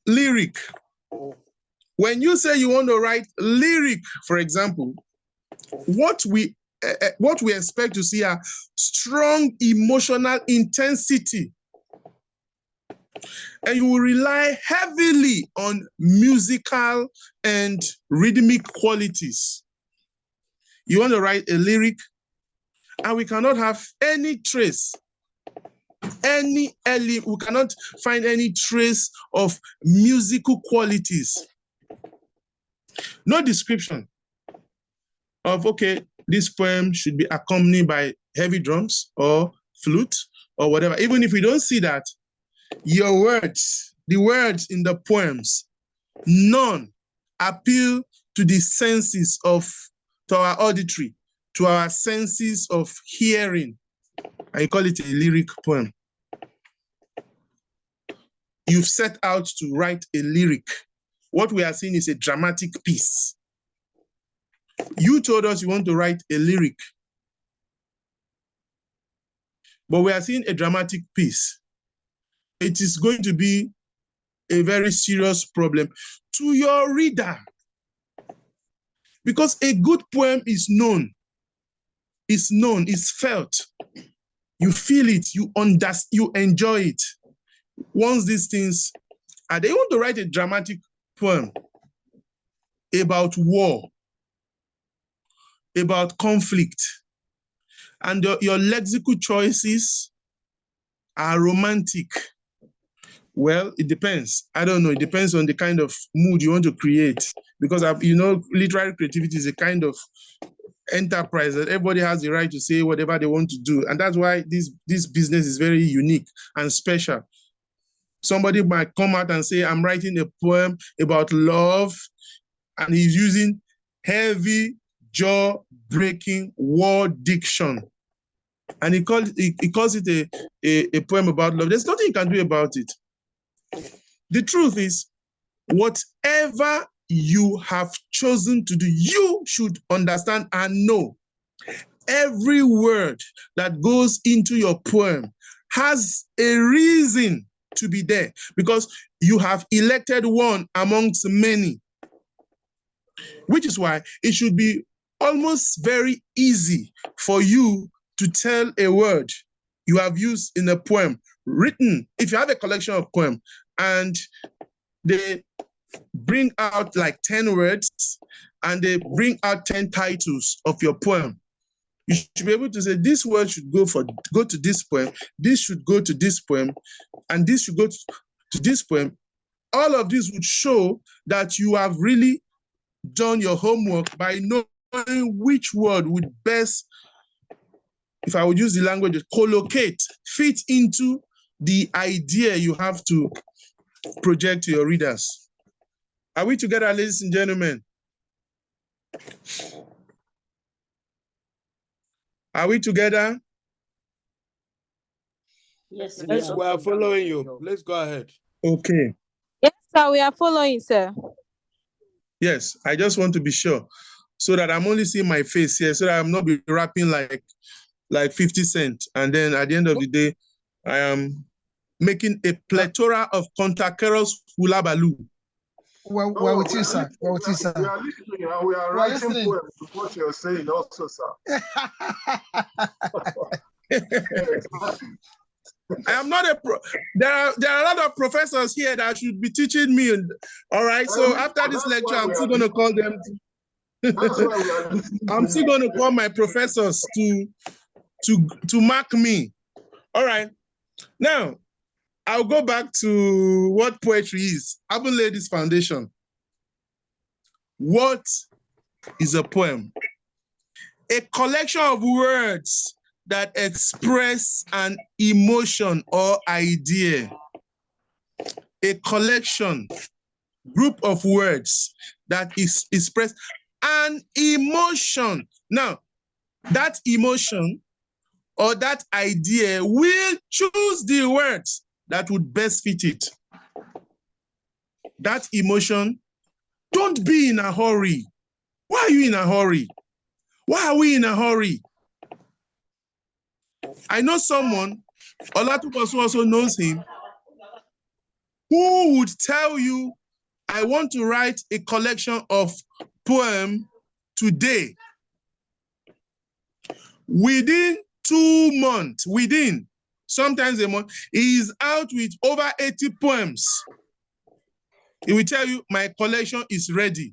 lyric. When you say you want to write lyric, for example, what we expect to see are strong emotional intensity. And you will rely heavily on musical and rhythmic qualities. You want to write a lyric, and we cannot have any trace, we cannot find any trace of musical qualities. No description of, okay, this poem should be accompanied by heavy drums or flute or whatever. Even if we don't see that, your words, the words in the poems, none appeal to the senses to our auditory, to our senses of hearing. I call it a lyric poem. You've set out to write a lyric. What we are seeing is a dramatic piece. You told us you want to write a lyric, but we are seeing a dramatic piece. It is going to be a very serious problem to your reader, because a good poem is known, is felt. You feel it, you understand, you enjoy it. Once these things, and they want to write a dramatic poem about war, about conflict, and your lexical choices are romantic. Well, it depends. I don't know. It depends on the kind of mood you want to create. Because, literary creativity is a kind of enterprise that everybody has the right to say whatever they want to do. And that's why this business is very unique and special. Somebody might come out and say, I'm writing a poem about love, and he's using heavy, jaw-breaking word diction. And he calls it a poem about love. There's nothing you can do about it. The truth is, whatever you have chosen to do, you should understand and know every word that goes into your poem has a reason to be there, because you have elected one amongst many, which is why it should be almost very easy for you to tell a word you have used in a poem written. If you have a collection of poems and they bring out like 10 words and they bring out 10 titles of your poem, you should be able to say this word should go to this poem, this should go to this poem, and this should go to this poem. All of this would show that you have really done your homework by knowing which word would best, if I would use the language, collocate, fit into the idea you have to project to your readers. Are we together, ladies and gentlemen? Are we together? Yes, we are following you. Let's go ahead. Okay. Yes, sir, we are following, sir. Yes, I just want to be sure so that I'm only seeing my face here, so that I'm not be rapping like 50 Cent. And then at the end of the day, I am making a plethora of contakeros hulabaloo. We're with you, sir. We're with you, sir. We are listening and we are writing poems to what you're saying also, sir. I am not a pro. There are a lot of professors here that should be teaching me. All right. So after this lecture, I'm still going to call them. I'm still going to call my professors to mark me. All right. Now, I'll go back to what poetry is. I haven't laid this foundation. What is a poem? A collection of words that express an emotion or idea. A collection, group of words that express an emotion. Now, that emotion or that idea will choose the words that would best fit it. That emotion, don't be in a hurry. Why are you in a hurry? Why are we in a hurry? I know someone, Olatubosu also knows him, who would tell you, I want to write a collection of poems today. Within 2 months, sometimes a month, he is out with over 80 poems. He will tell you, my collection is ready.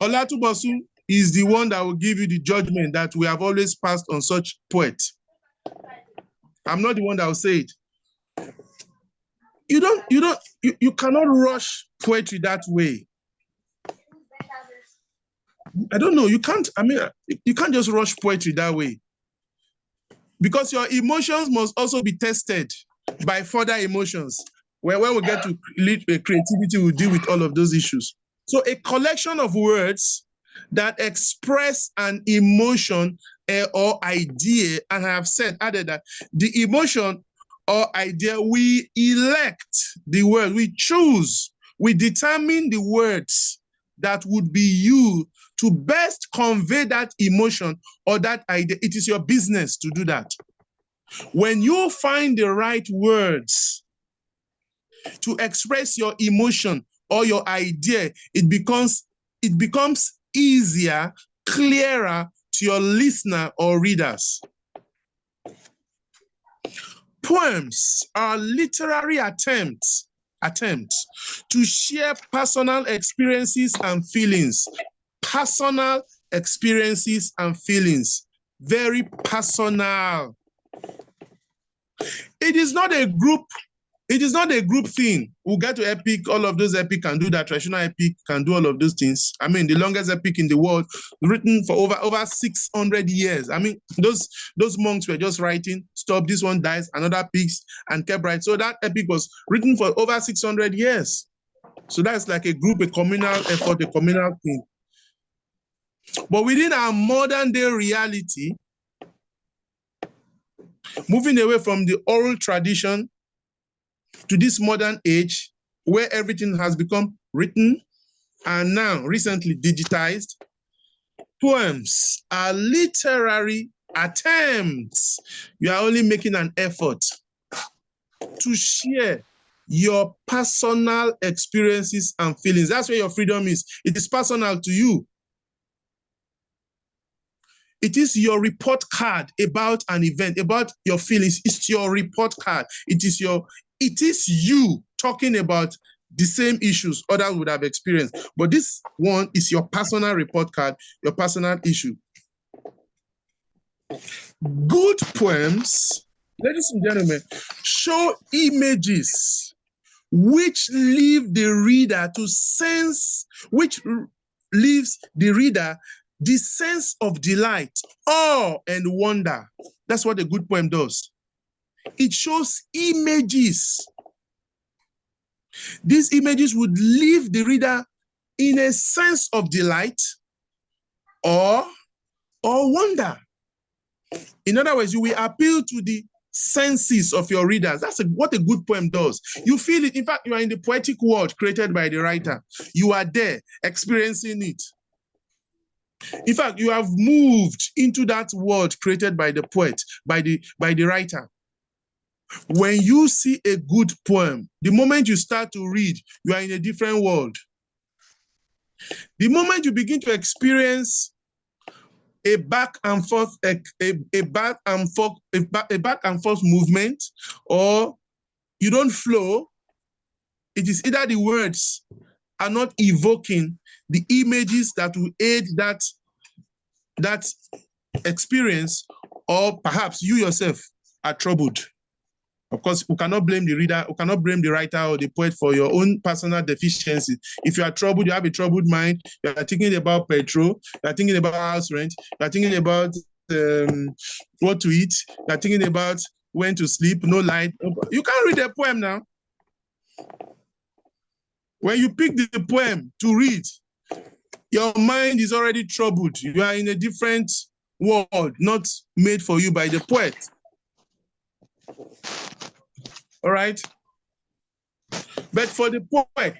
Olatubosu is the one that will give you the judgment that we have always passed on such poet. I'm not the one that will say it. You cannot rush poetry that way. I don't know, you can't just rush poetry that way. Because your emotions must also be tested by further emotions. When we get to creativity, we'll deal with all of those issues. So a collection of words that express an emotion or idea, and I have added that the emotion or idea, we elect the word, we choose, we determine the words that would be used to best convey that emotion or that idea. It is your business to do that. When you find the right words to express your emotion or your idea, it becomes easier, clearer to your listener or readers. Poems are literary attempts to share personal experiences and feelings. Personal experiences and feelings. Very personal. It is not a group. It is not a group thing. We'll get to epic. All of those epic can do that. Traditional epic can do all of those things. I mean, the longest epic in the world, written for over 600 years. I mean, those monks were just writing, stop, this one dies, another picks, and kept writing. So that epic was written for over 600 years. So that's like a group, a communal effort, a communal thing. But within our modern day reality, moving away from the oral tradition to this modern age where everything has become written and now recently digitized, poems are literary attempts. You are only making an effort to share your personal experiences and feelings. That's where your freedom is. It is personal to you. It is your report card about an event, about your feelings. It's your report card. It is you talking about the same issues others would have experienced. But this one is your personal report card, your personal issue. Good poems, ladies and gentlemen, show images which leave the reader to sense, which leaves the reader the sense of delight, awe, and wonder. That's what a good poem does. It shows images. These images would leave the reader in a sense of delight or wonder. In other words, you will appeal to the senses of your readers. That's what a good poem does. You feel it. In fact, you are in the poetic world created by the writer. You are there experiencing it. In fact, you have moved into that world created by the poet, by the writer. When you see a good poem, the moment you start to read, you are in a different world. The moment you begin to experience a back and forth movement, or you don't flow, it is either the words are not evoking the images that will aid that experience, or perhaps you yourself are troubled. Of course, we cannot blame the reader, we cannot blame the writer or the poet for your own personal deficiencies. If you are troubled, you have a troubled mind, you are thinking about petrol, you are thinking about house rent, you are thinking about what to eat, you are thinking about when to sleep, no light. You can't read a poem now. When you pick the poem to read, your mind is already troubled. You are in a different world, not made for you by the poet. All right? But for the poet,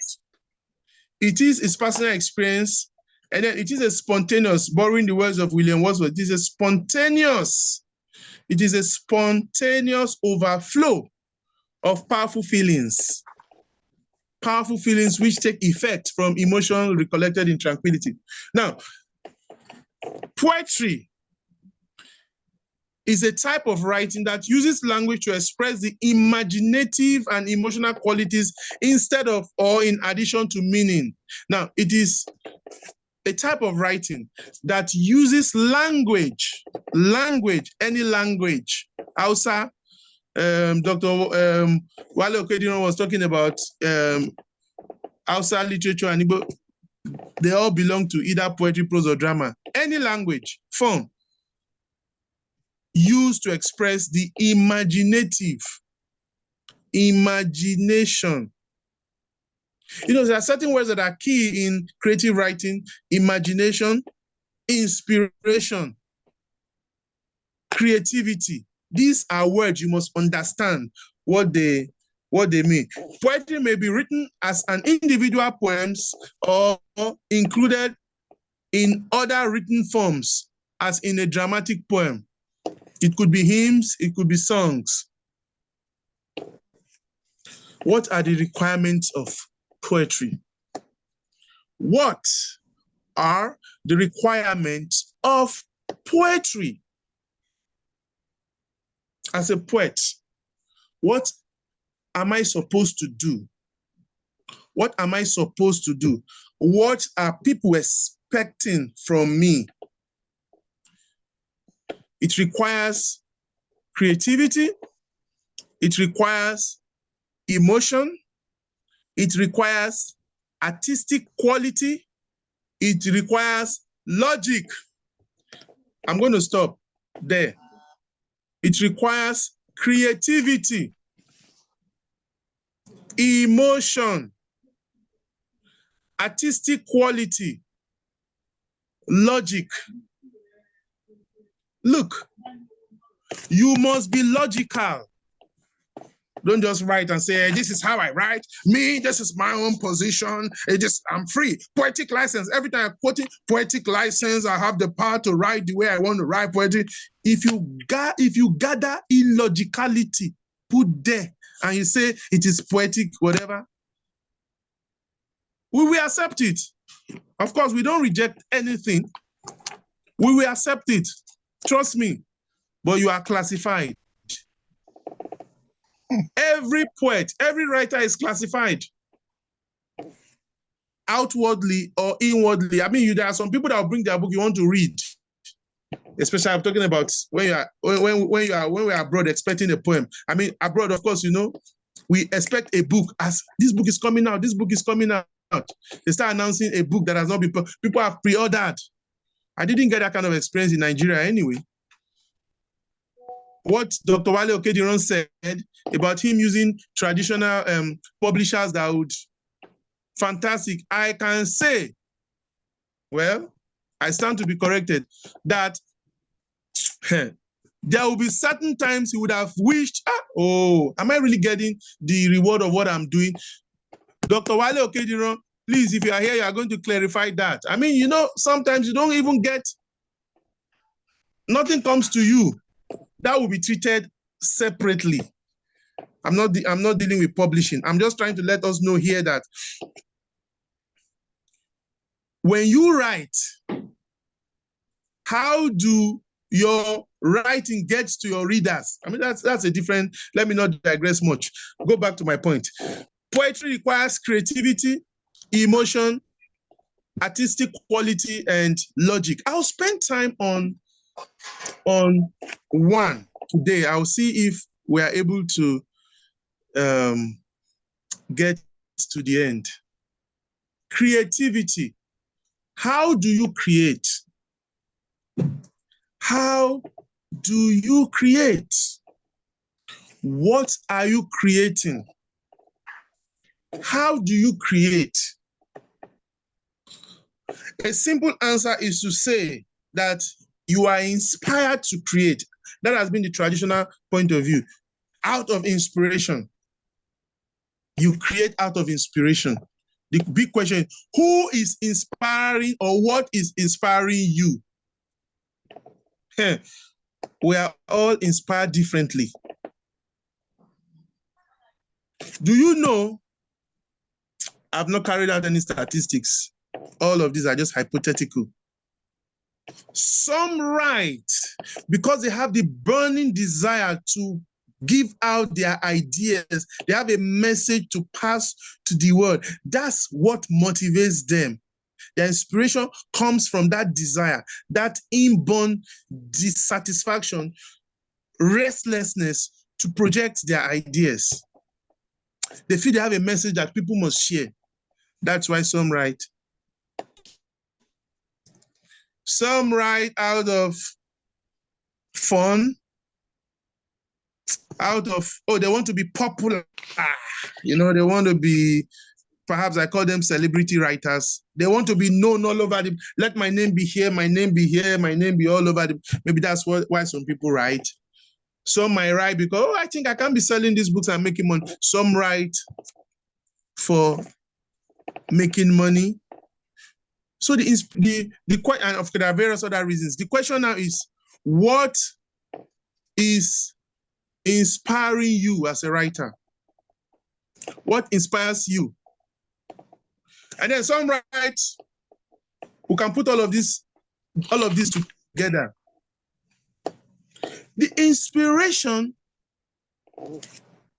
it is his personal experience, and then it is a spontaneous, borrowing the words of William Wordsworth, it is a spontaneous overflow of powerful feelings which take effect from emotion recollected in tranquility. Now, poetry is a type of writing that uses language to express the imaginative and emotional qualities instead of or in addition to meaning. Now, it is a type of writing that uses language, any language. Hausa, Dr. Wale Okedino was talking about Hausa literature and Igbo. They all belong to either poetry, prose, or drama. Any language, form, used to express the imagination. You know, there are certain words that are key in creative writing: imagination, inspiration, creativity. These are words you must understand what they mean. Poetry may be written as an individual poems or included in other written forms, as in a dramatic poem. It could be hymns, it could be songs. What are the requirements of poetry? What are the requirements of poetry? As a poet, what am I supposed to do? What am I supposed to do? What are people expecting from me? It requires creativity, it requires emotion, it requires artistic quality, it requires logic. I'm going to stop there. It requires creativity, emotion, artistic quality, logic. Look, you must be logical. Don't just write and say, hey, this is how I write. Me, this is my own position. I'm free. Poetic license. Every time I quote it, poetic license, I have the power to write the way I want to write poetry. If you gather illogicality, put there, and you say it is poetic, whatever, we will accept it. Of course, we don't reject anything. We will accept it. Trust me. But you are classified. Every poet, every writer is classified outwardly or inwardly. I mean, there are some people that will bring their book you want to read. Especially, I'm talking about when we are abroad expecting a poem. I mean, abroad, of course, we expect a book as this book is coming out. This book is coming out. They start announcing a book that has not been. People have pre-ordered. I didn't get that kind of experience in Nigeria anyway. What Dr. Wale Okediran said about him using traditional publishers that would, fantastic. I can say, well, I stand to be corrected, that there will be certain times he would have wished, am I really getting the reward of what I'm doing? Dr. Wale Okediran, please, if you are here, you are going to clarify that. I mean, sometimes you don't even get, nothing comes to you. That will be treated separately. I'm not dealing with publishing. I'm just trying to let us know here that when you write, how do your writing get to your readers? I mean, that's a different, let me not digress much. Go back to my point. Poetry requires creativity, emotion, artistic quality, and logic. I'll spend time on one today. I'll see if we are able to get to the end. Creativity. How do you create? How do you create? What are you creating? How do you create? A simple answer is to say that you are inspired to create. That has been the traditional point of view. Out of inspiration. You create out of inspiration. The big question is, who is inspiring or what is inspiring you? We are all inspired differently. Do you know, I've not carried out any statistics. All of these are just hypothetical. Some write because they have the burning desire to give out their ideas. They have a message to pass to the world. That's what motivates them. Their inspiration comes from that desire, that inborn dissatisfaction, restlessness to project their ideas. They feel they have a message that people must share. That's why some write. Some write out of fun, out of, they want to be popular. They want to be, perhaps I call them celebrity writers. They want to be known all over the, let my name be here, my name be here, my name be all over the, maybe that's why some people write. Some might write because, I think I can be selling these books and making money. Some write for making money. So and of course, there are various other reasons. The question now is, what is inspiring you as a writer? What inspires you? And then some write, we can put all of this together. The inspiration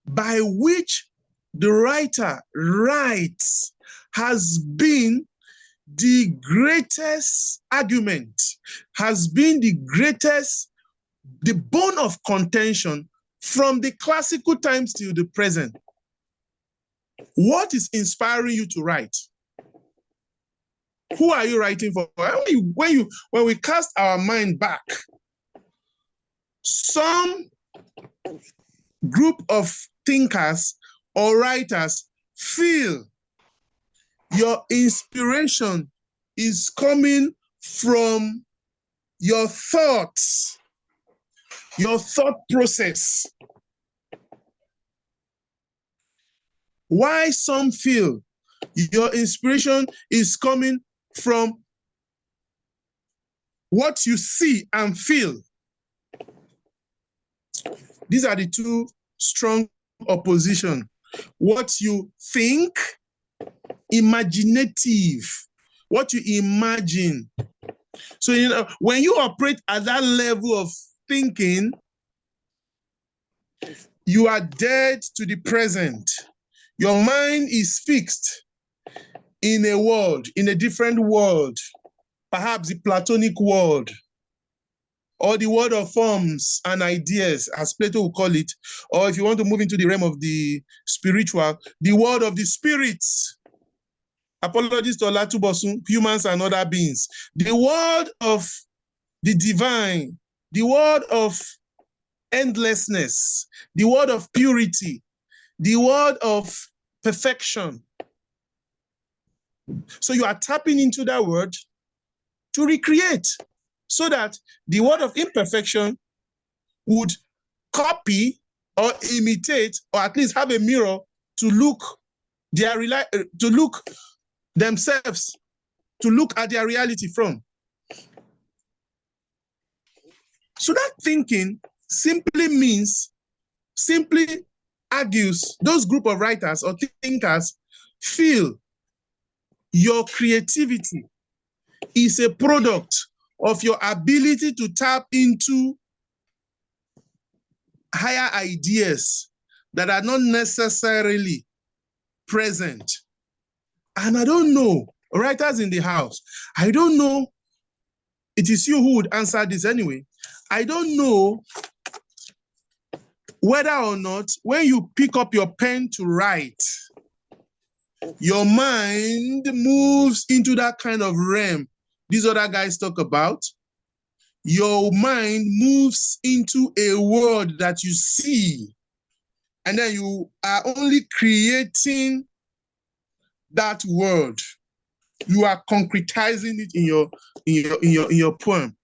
by which the writer writes has been the greatest argument, has been the bone of contention from the classical times till the present, what is inspiring you to write? Who are you writing for? When we cast our mind back, some group of thinkers or writers feel your inspiration is coming from your thoughts, your thought process. Why some feel your inspiration is coming from what you see and feel. These are the two strong opposition. What you think, imaginative, what you imagine. So, when you operate at that level of thinking, you are dead to the present. Your mind is fixed in a world, in a different world, perhaps the Platonic world, or the world of forms and ideas, as Plato would call it, or if you want to move into the realm of the spiritual, the world of the spirits. Apologies to Olatubosun, humans and other beings. The world of the divine, the world of endlessness, the world of purity, the world of perfection. So you are tapping into that word to recreate, so that the word of imperfection would copy or imitate, or at least have a mirror to look themselves, to look at their reality from. So that thinking simply argues, those group of writers or thinkers feel your creativity is a product of your ability to tap into higher ideas that are not necessarily present. And I don't know, writers in the house, I don't know, it is you who would answer this anyway. I don't know whether or not when you pick up your pen to write, your mind moves into that kind of realm these other guys talk about. Your mind moves into a world that you see, and then you are only creating that world. You are concretizing it in your poem.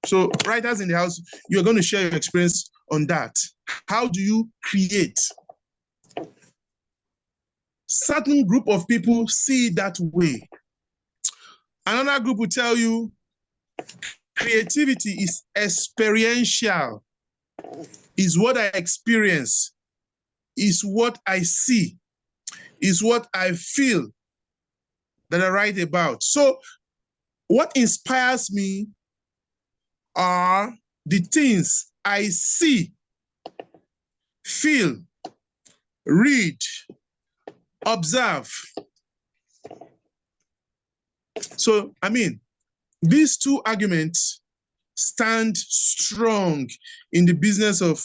So, writers in the house, you're going to share your experience on that. How do you create? Certain group of people see it that way. Another group will tell you creativity is experiential, is what I experience, is what I see, is what I feel that I write about. So what inspires me are the things I see, feel, read, observe. So, these two arguments stand strong in the business of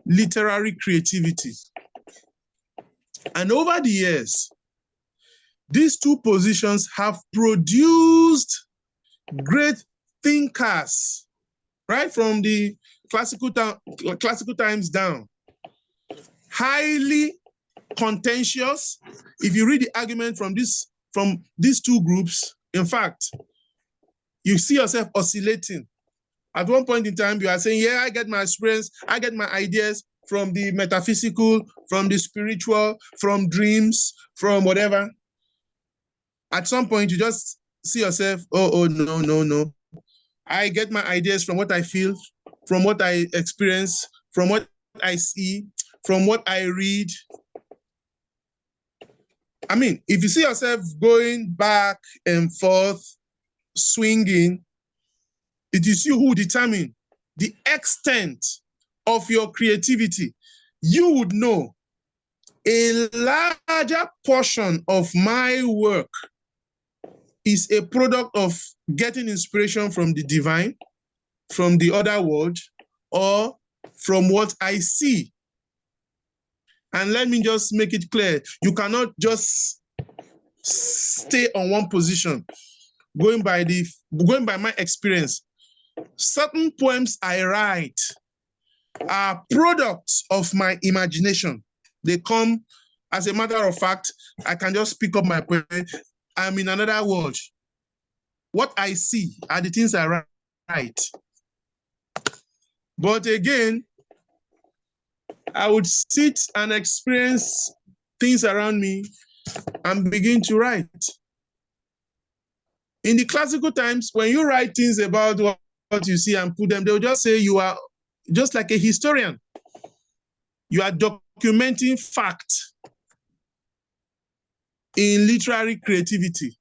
literary creativity. And over the years, these two positions have produced great thinkers, right from the classical times down. Highly contentious. If you read the argument from these two groups, in fact, you see yourself oscillating. At one point in time, you are saying, yeah, I get my experience, I get my ideas from the metaphysical, from the spiritual, from dreams, from whatever. At some point, you just see yourself, oh, no. I get my ideas from what I feel, from what I experience, from what I see, from what I read. If you see yourself going back and forth, swinging, it is you who determine the extent of your creativity. You would know a larger portion of my work is a product of getting inspiration from the divine, from the other world, or from what I see. And let me just make it clear, you cannot just stay on one position. Going by my experience, certain poems I write are products of my imagination. They come, as a matter of fact, I can just pick up my poem. I'm in another world. What I see are the things I write. But again, I would sit and experience things around me and begin to write. In the classical times, when you write things about what you see and put them, they'll just say you are just like a historian. You are documenting fact in literary creativity.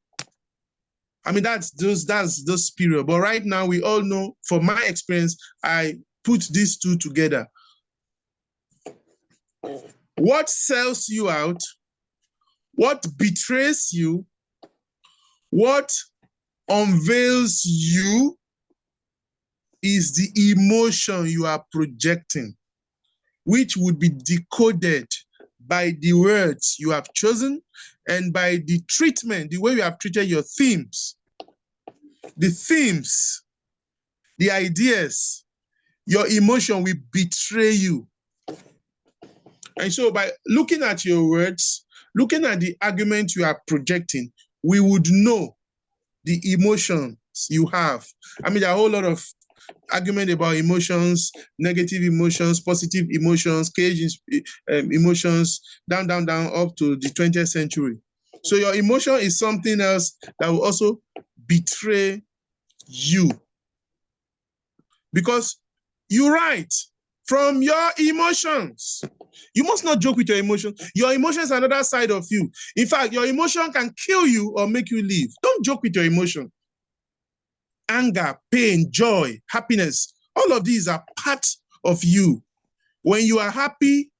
I mean, that's those period. But right now, we all know, from my experience, I put these two together. What sells you out, what betrays you, what unveils you is the emotion you are projecting, which would be decoded by the words you have chosen and by the treatment, the way you have treated your themes. The themes, the ideas, your emotion will betray you. And so by looking at your words, looking at the argument you are projecting, we would know the emotions you have. I mean, there are a whole lot of argument about emotions, negative emotions, positive emotions, cage emotions, down, up to the 20th century. So your emotion is something else that will also betray you. Because you write from your emotions. You must not joke with your emotions. Your emotions are another side of you. In fact, your emotion can kill you or make you live. Don't joke with your emotion. Anger, pain, joy, happiness, all of these are part of you. When you are happy,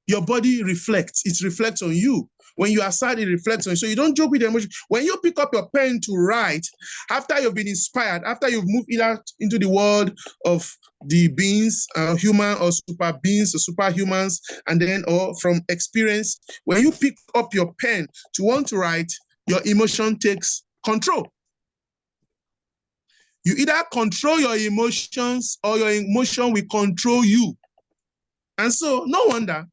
your body reflects. It reflects on you. When you are sad, it reflects on you. So you don't joke with your emotion. When you pick up your pen to write, after you've been inspired, after you've moved into the world of the beings, human or super beings or superhumans, and then, or from experience, when you pick up your pen to want to write, your emotion takes control. You either control your emotions or your emotion will control you. And so, no wonder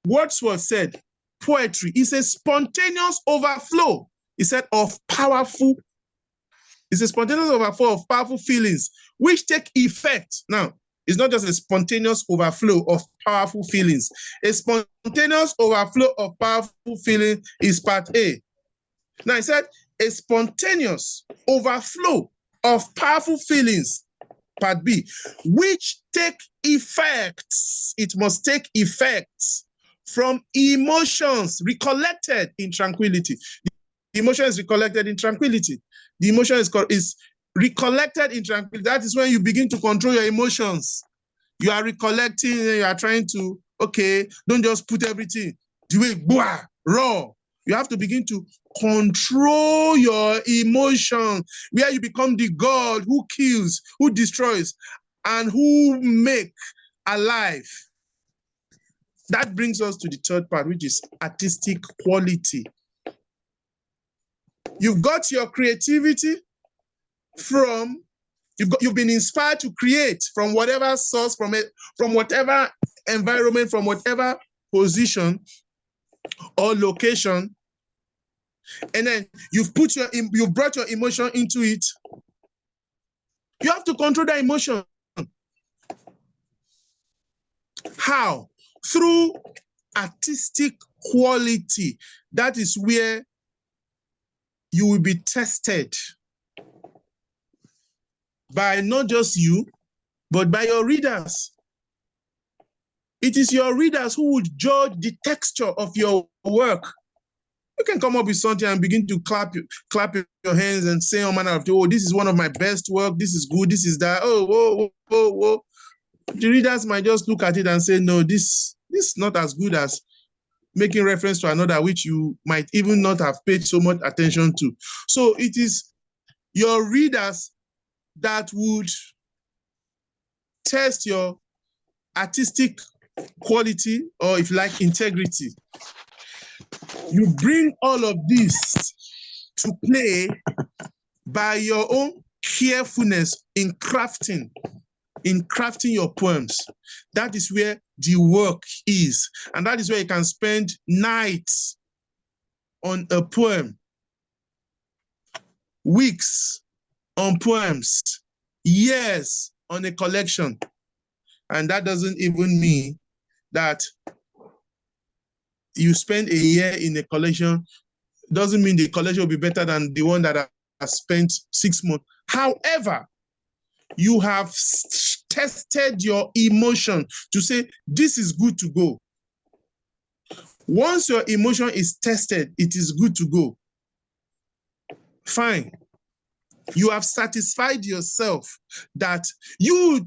Wordsworth said, poetry is a spontaneous overflow, he said, of powerful, it's a spontaneous overflow of powerful feelings, which take effect. Now, it's not just a spontaneous overflow of powerful feelings. A spontaneous overflow of powerful feeling is part A. Now, he said, a spontaneous overflow of powerful feelings, part B, which take effects. It must take effects from emotions recollected in tranquility. The emotion is recollected in tranquility. The emotion is recollected in tranquility. That is when you begin to control your emotions. You are recollecting, you are trying to, okay, don't just put everything the way, raw. You have to begin to control your emotion, where you become the God who kills, who destroys, and who make alive. That brings us to the third part, which is artistic quality. You've got your creativity from, you've been inspired to create from whatever source, from whatever environment, from whatever position or location, and then you've brought your emotion into it. You have to control that emotion. How? Through artistic quality. That is where you will be tested by not just you, but by your readers. It is your readers who would judge the texture of your work. You can come up with something and begin to clap your hands and say all manner of, oh, this is one of my best work, this is good, this is that, oh, whoa, whoa, whoa. The readers might just look at it and say, no, this is not as good as making reference to another, which you might even not have paid so much attention to. So it is your readers that would test your artistic quality, or if you like, integrity. You bring all of this to play by your own carefulness in crafting your poems. That is where the work is. And that is where you can spend nights on a poem, weeks on poems, years on a collection. And that doesn't even mean that you spend a year in a collection, doesn't mean the collection will be better than the one that has spent 6 months. However, you have tested your emotion to say, this is good to go. Once your emotion is tested, it is good to go. Fine. You have satisfied yourself that you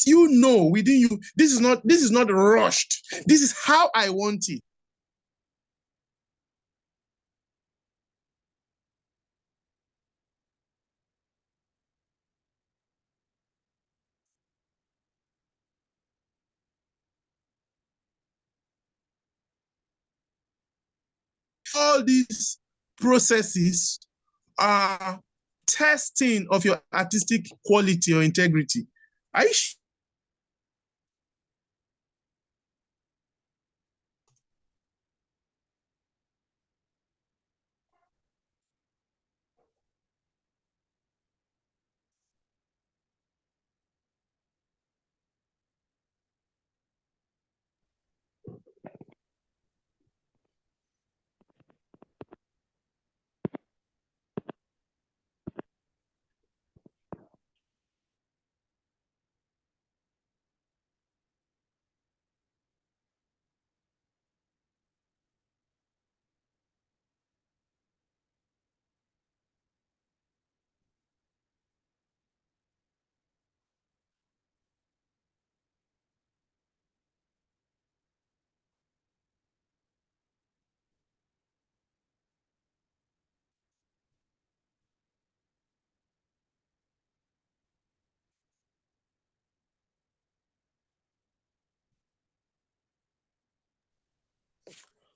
know within you, this is not rushed. This is how I want it. All these processes are testing of your artistic quality or integrity.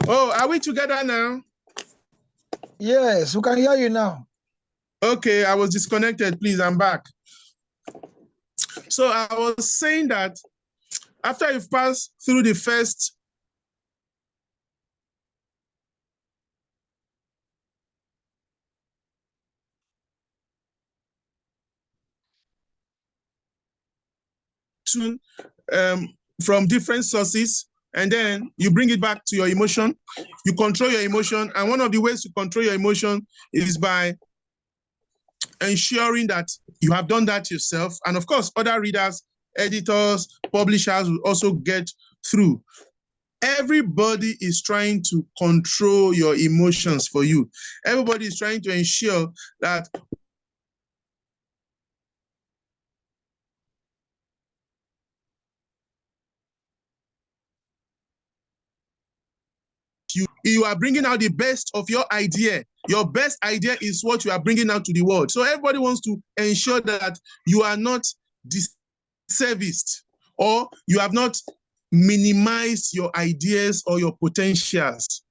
Oh, are we together now? Yes, we can hear you now. Okay, I was disconnected. Please, I'm back. So I was saying that after you've passed through the first from different sources, and then you bring it back to your emotion, you control your emotion. And one of the ways to control your emotion is by ensuring that you have done that yourself. And of course, other readers, editors, publishers will also get through. Everybody is trying to control your emotions for you. Everybody is trying to ensure that you are bringing out the best of your idea. Your best idea is what you are bringing out to the world. So everybody wants to ensure that you are not disserviced, or you have not minimized your ideas or your potentials.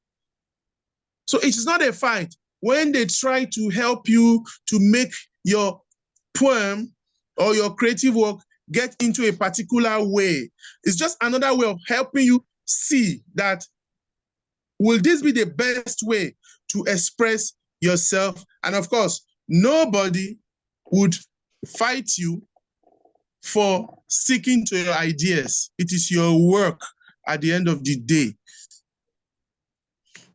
So it is not a fight. When they try to help you to make your poem or your creative work get into a particular way, it's just another way of helping you see that, will this be the best way to express yourself? And of course, nobody would fight you for sticking to your ideas. It is your work at the end of the day.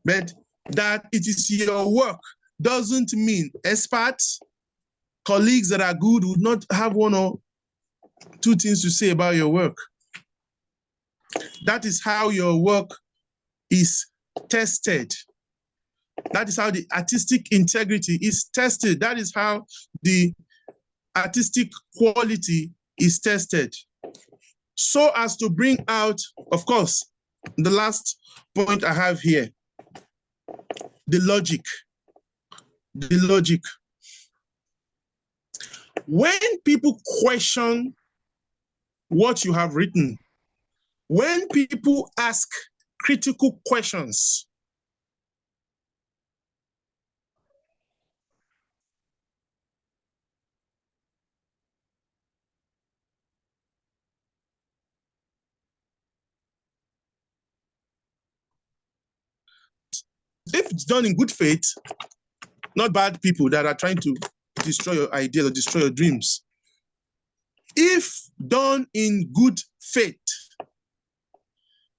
But that it is your work doesn't mean experts, colleagues that are good would not have one or two things to say about your work. That is how your work is tested. That is how the artistic integrity is tested. That is how the artistic quality is tested. So as to bring out, of course, the last point I have here, the logic. The logic. When people question what you have written, when people ask critical questions, if it's done in good faith, not bad people that are trying to destroy your ideas or destroy your dreams. If done in good faith,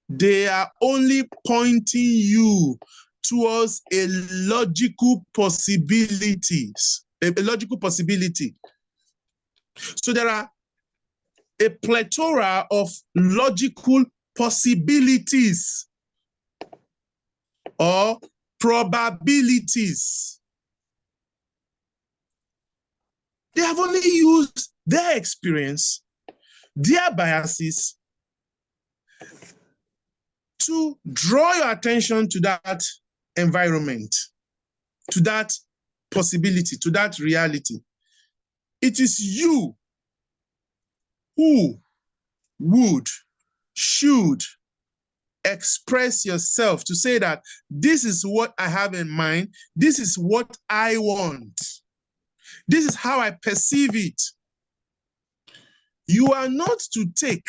they are only pointing you towards a logical possibilities, a logical possibility. So there are a plethora of logical possibilities or probabilities. They have only used their experience, their biases, to draw your attention to that environment, to that possibility, to that reality. It is you who would, should express yourself to say that this is what I have in mind, this is what I want, this is how I perceive it. You are not to take,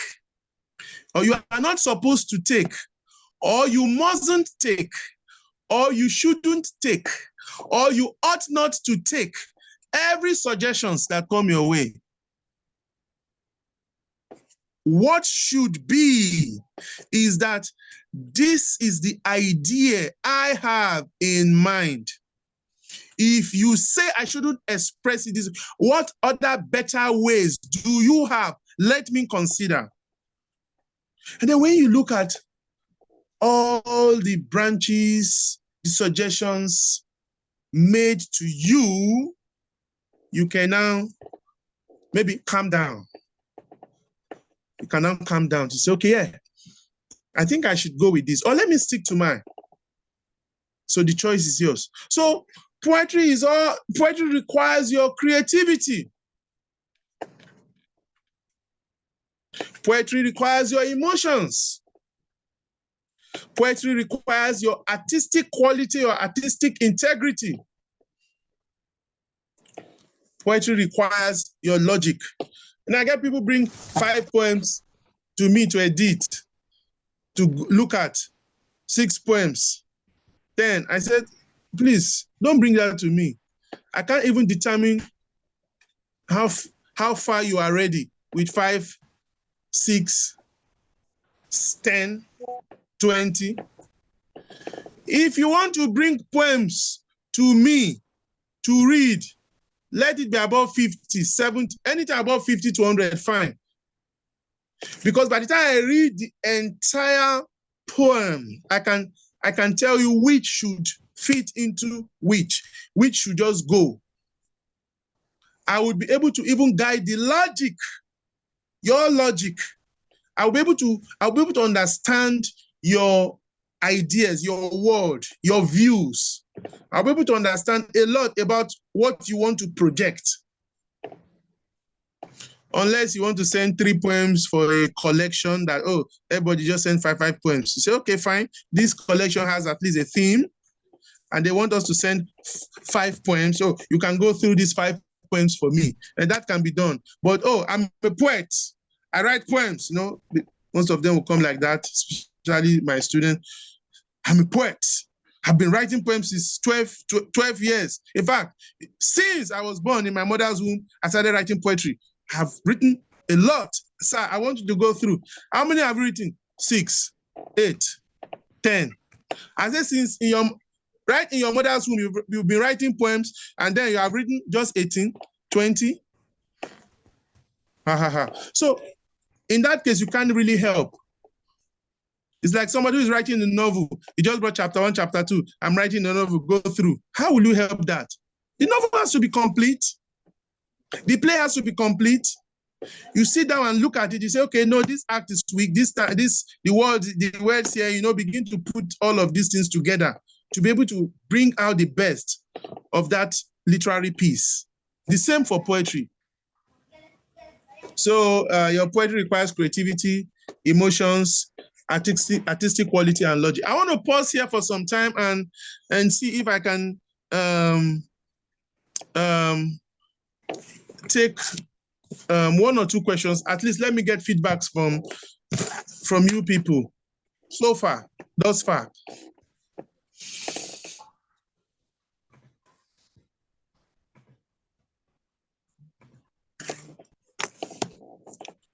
or you are not supposed to take, or you mustn't take, or you shouldn't take, or you ought not to take every suggestions that come your way. What should be is that this is the idea I have in mind. If you say I shouldn't express it, what other better ways do you have? Let me consider. And then when you look at all the branches, the suggestions made to you, you can now maybe calm down. You can now calm down to say, okay, yeah, I think I should go with this, or let me stick to mine. So the choice is yours. So poetry requires your creativity. Poetry requires your emotions. Poetry requires your artistic quality or artistic integrity. Poetry requires your logic. And I get people bring 5 poems to me to edit, to look at 6 poems. Then I said, please, don't bring that to me. I can't even determine how far you are ready with 5, 6, 10, 20. If you want to bring poems to me to read, let it be above 50, 70, anything above 50 to 100, fine. Because by the time I read the entire poem, I can tell you which should fit into which should just go. I would be able to even guide the logic, your logic. I'll be able to understand your ideas, your word, your views. I'll be able to understand a lot about what you want to project. Unless you want to send 3 poems for a collection that, oh, everybody just send 5 poems. You say, okay, fine. This collection has at least a theme, and they want us to send 5 poems. So you can go through these 5 poems for me, and that can be done. But, oh, I'm a poet. I write poems, you know. Most of them will come like that, especially my student. I'm a poet. I've been writing poems since 12 years. In fact, since I was born in my mother's womb, I started writing poetry. I've written a lot. Sir, I want you to go through. How many have you written? 6, 8, 10. I said since in your mother's womb, you've been writing poems, and then you have written just 18, 20. So in that case, you can't really help. It's like somebody who is writing a novel. You just brought chapter 1, chapter 2. I'm writing a novel, go through. How will you help that? The novel has to be complete. The play has to be complete. You sit down and look at it. You say, okay, no, this act is weak. The words here, you know, begin to put all of these things together to be able to bring out the best of that literary piece. The same for poetry. So your poetry requires creativity, emotions, artistic quality, and logic. I want to pause here for some time and see if I can take one or two questions. At least let me get feedbacks from you people so far, thus far.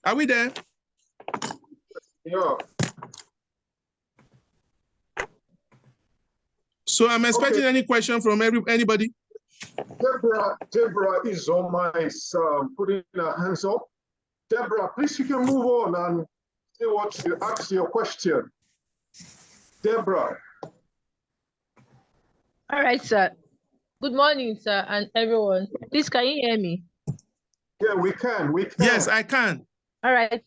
Are we there? Yeah. So I'm expecting any question from anybody. Deborah is on my putting her hands up. Deborah, please, you can move on and say what you ask your question. Deborah. All right, sir. Good morning, sir, and everyone. Please, can you hear me? Yeah, we can. Yes, I can. All right.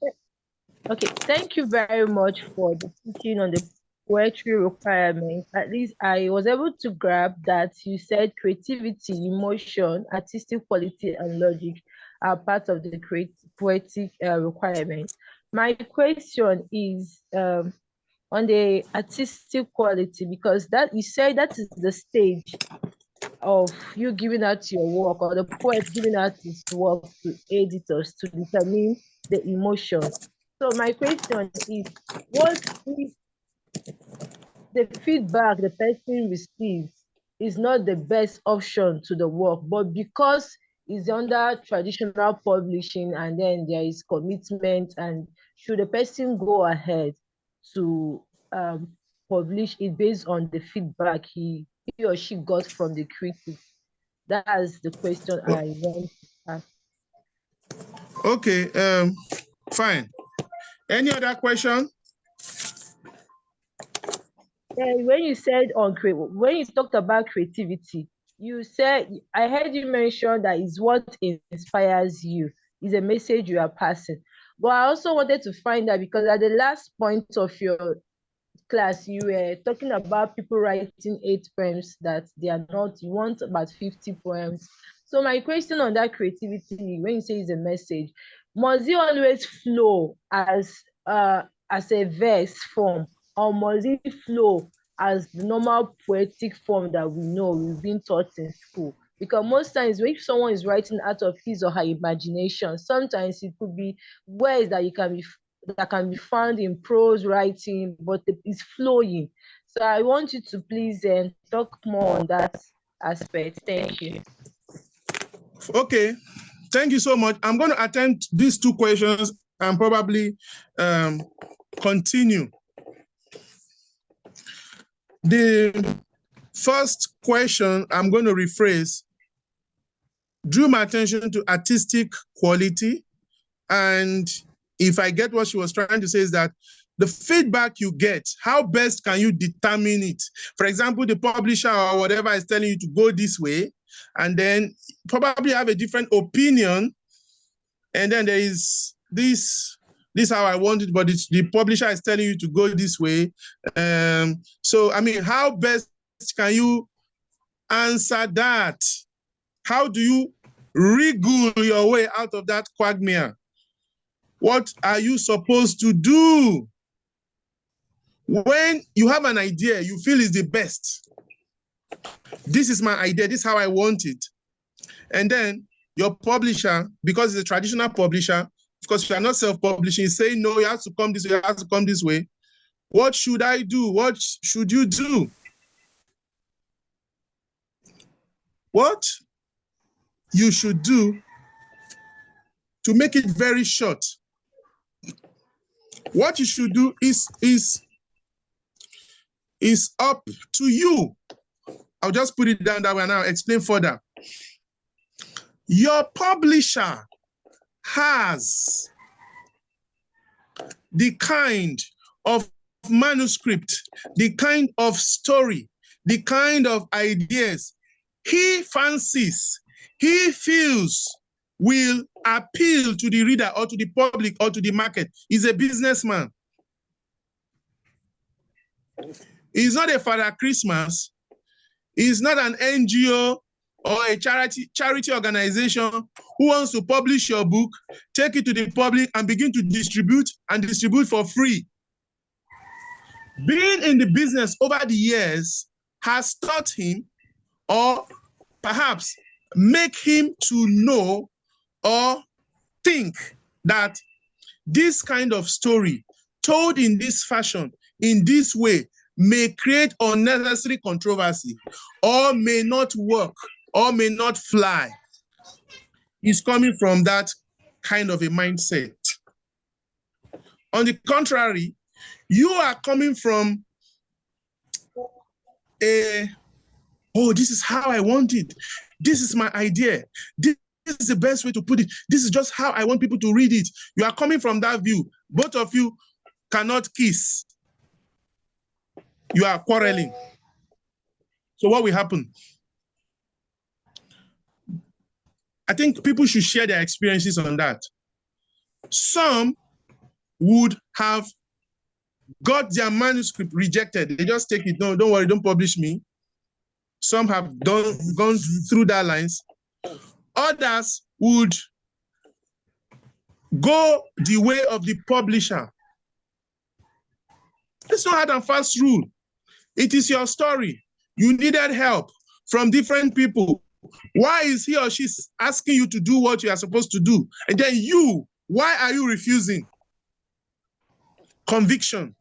Okay, thank you very much for the teaching on the poetry requirements. At least I was able to grab that you said creativity, emotion, artistic quality, and logic are part of the poetic requirements. My question is on the artistic quality, because that you said that is the stage of you giving out your work, or the poet giving out his work to editors to determine the emotion. So my question is, what if the feedback the person receives is not the best option to the work, but because it's under traditional publishing and then there is commitment, and should the person go ahead to publish it based on the feedback he or she got from the critics? That's the question I want to ask. Okay, fine. Any other question? Yeah, when you said when you talked about creativity, you said, I heard you mention that is what inspires you, is a message you are passing. But I also wanted to find out, because at the last point of your class, you were talking about people writing 8 poems that they are not, you want about 50 poems. So my question on that creativity, when you say it's a message, must it always flow as a verse form, or must it flow as the normal poetic form that we know we've been taught in school? Because most times when someone is writing out of his or her imagination, sometimes it could be words that can be found in prose writing, but it's flowing. So I want you to please talk more on that aspect. Thank you. Okay, thank you so much. I'm going to attempt these 2 questions and probably continue. The first question I'm going to rephrase drew my attention to artistic quality. And if I get what she was trying to say, is that the feedback you get, how best can you determine it? For example, the publisher or whatever is telling you to go this way, and then probably have a different opinion. And then there is this how I want it, but the publisher is telling you to go this way. So, I mean, how best can you answer that? How do you wriggle your way out of that quagmire? What are you supposed to do? When you have an idea you feel is the best, this is my idea, this is how I want it. And then your publisher, because it's a traditional publisher, of course, you are not self-publishing, say, no, you have to come this way, you have to come this way. What should I do? What should you do? What you should do, to make it very short, what you should do is up to you. I'll just put it down that way and I'll explain further. Your publisher has the kind of manuscript, the kind of story, the kind of ideas he fancies, he feels will appeal to the reader or to the public or to the market. He's a businessman. He's not a Father Christmas. He's not an NGO or a charity organization who wants to publish your book, take it to the public and begin to distribute for free. Being in the business over the years has taught him, or perhaps make him to know or think that this kind of story told in this fashion, in this way, may create unnecessary controversy or may not work or may not fly. Is coming from that kind of a mindset. On the contrary, you are coming from oh, this is how I want it. This is my idea. This is the best way to put it. This is just how I want people to read it. You are coming from that view. Both of you cannot kiss. You are quarreling. So what will happen? I think people should share their experiences on that. Some would have got their manuscript rejected. They just take it. No, don't worry, don't publish me. Some have gone through that lines. Others would go the way of the publisher. It's not hard and fast rule. It is your story. You needed help from different people. Why is he or she asking you to do what you are supposed to do? And then you, why are you refusing? Conviction.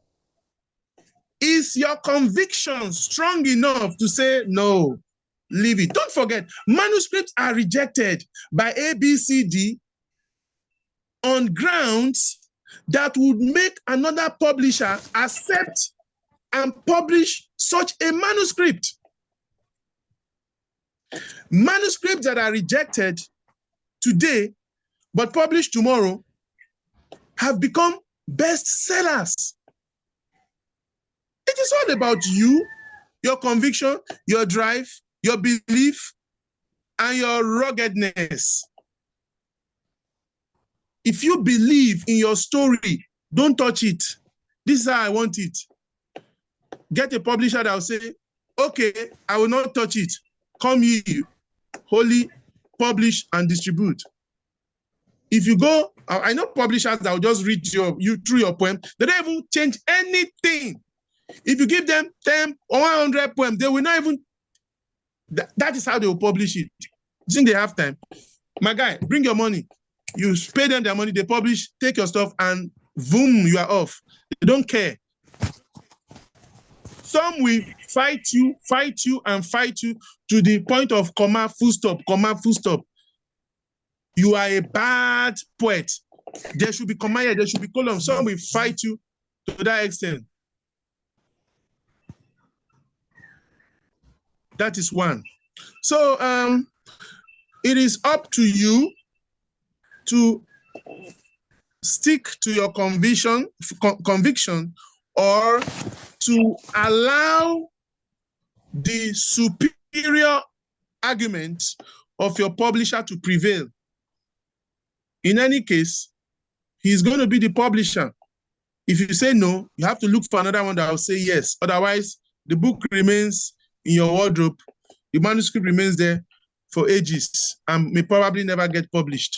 Is your conviction strong enough to say, no, leave it? Don't forget, manuscripts are rejected by ABCD on grounds that would make another publisher accept and publish such a manuscript. Manuscripts that are rejected today but published tomorrow have become bestsellers. It is all about you, your conviction, your drive, your belief, and your ruggedness. If you believe in your story, don't touch it. This is how I want it. Get a publisher that will say, okay, I will not touch it. Come ye, wholly publish and distribute. If you go, I know publishers that will just read you through your poem. They don't even change anything. If you give them 10 or 100 poems, they will not even, that is how they will publish it. You think they have time? My guy, bring your money. You pay them their money, they publish, take your stuff, and boom, you are off. They don't care. Some will fight you, and fight you to the point of comma, full stop, comma, full stop. You are a bad poet. There should be comma here, there should be colon. Some will fight you to that extent. That is one. So it is up to you to stick to your conviction or to allow the superior argument of your publisher to prevail. In any case, he's going to be the publisher. If you say no, you have to look for another one that will say yes. Otherwise, the book remains in your wardrobe. The manuscript remains there for ages and may probably never get published.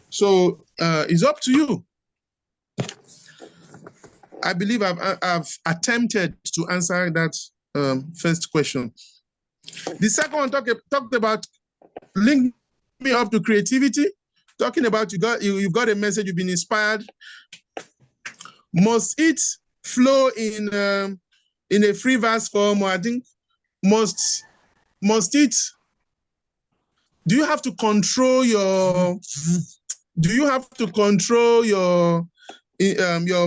So it's up to you. I believe I've attempted to answer that first question. The second one talked about link me up to creativity, talking about you've got a message, you've been inspired. Must it flow in a free verse form, or I think must it? Do you have to control your? Do you have to control your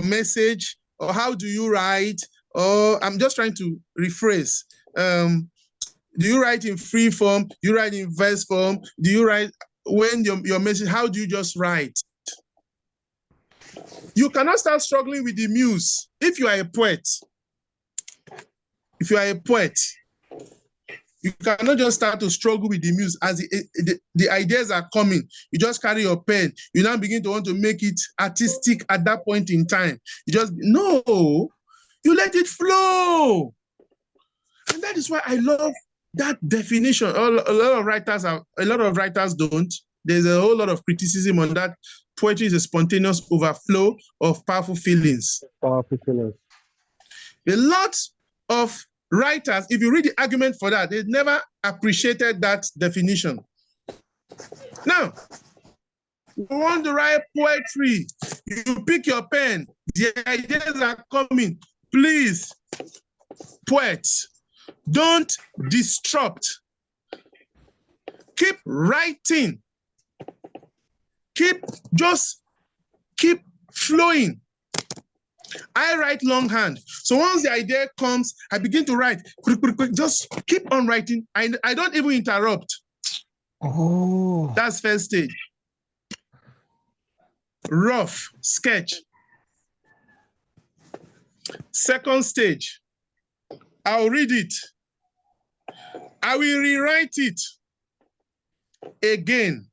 message, or how do you write? Or I'm just trying to rephrase. Do you write in free form? Do you write in verse form? Do you write when your message? How do you just write? You cannot start struggling with the muse if you are a poet. If you are a poet, you cannot just start to struggle with the muse as the ideas are coming. You just carry your pen. You now begin to want to make it artistic at that point in time. No, you let it flow. And that is why I love that definition, a lot of writers don't. There's a whole lot of criticism on that. Poetry is a spontaneous overflow of powerful feelings. Powerful feelings. A lot of writers, if you read the argument for that, they never appreciated that definition. Now, you want to write poetry, you pick your pen, the ideas are coming. Please, poets, don't disrupt. Keep writing. Just keep flowing. I write longhand. So once the idea comes, I begin to write. Just keep on writing. I don't even interrupt. Oh. That's first stage. Rough sketch. Second stage, I'll read it. I will rewrite it again.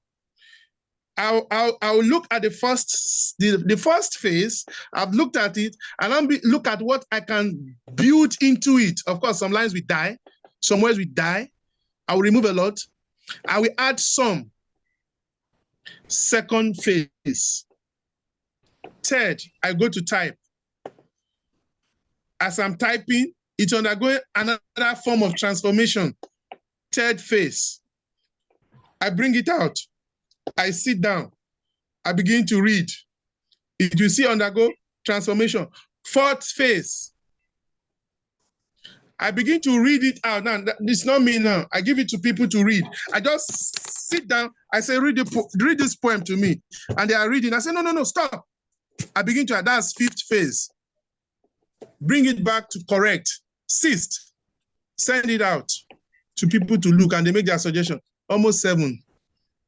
I'll look at the first phase. I've looked at it, and I'll look at what I can build into it. Of course, some lines will die, some words will die. I will remove a lot. I will add some. Second phase. Third, I go to type. As I'm typing, it's undergoing another form of transformation. Third phase. I bring it out. I sit down. I begin to read. It will see undergo transformation. Fourth phase. I begin to read it out. Now, it's not me now. I give it to people to read. I just sit down. I say, read this poem to me. And they are reading. I say, no, stop. I begin to, that's fifth phase. Bring it back to correct. Sixth, send it out to people to look, and they make their suggestion. Almost 7.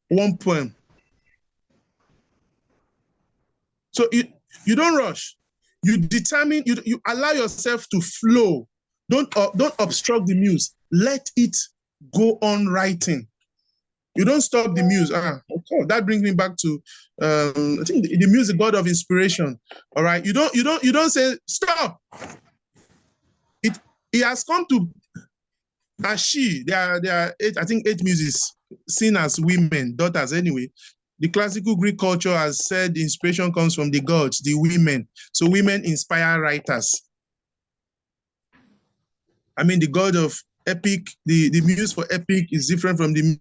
One poem. So you don't rush. You determine, you allow yourself to flow. Don't obstruct the muse. Let it go on writing. You don't stop the muse. Okay. That brings me back to I think the muse is the god of inspiration. All right. You don't say stop. It has come to there are 8, I think 8 muses seen as women, daughters anyway. The classical Greek culture has said inspiration comes from the gods, the women. So women inspire writers. I mean, the god of epic, the muse for epic is different from the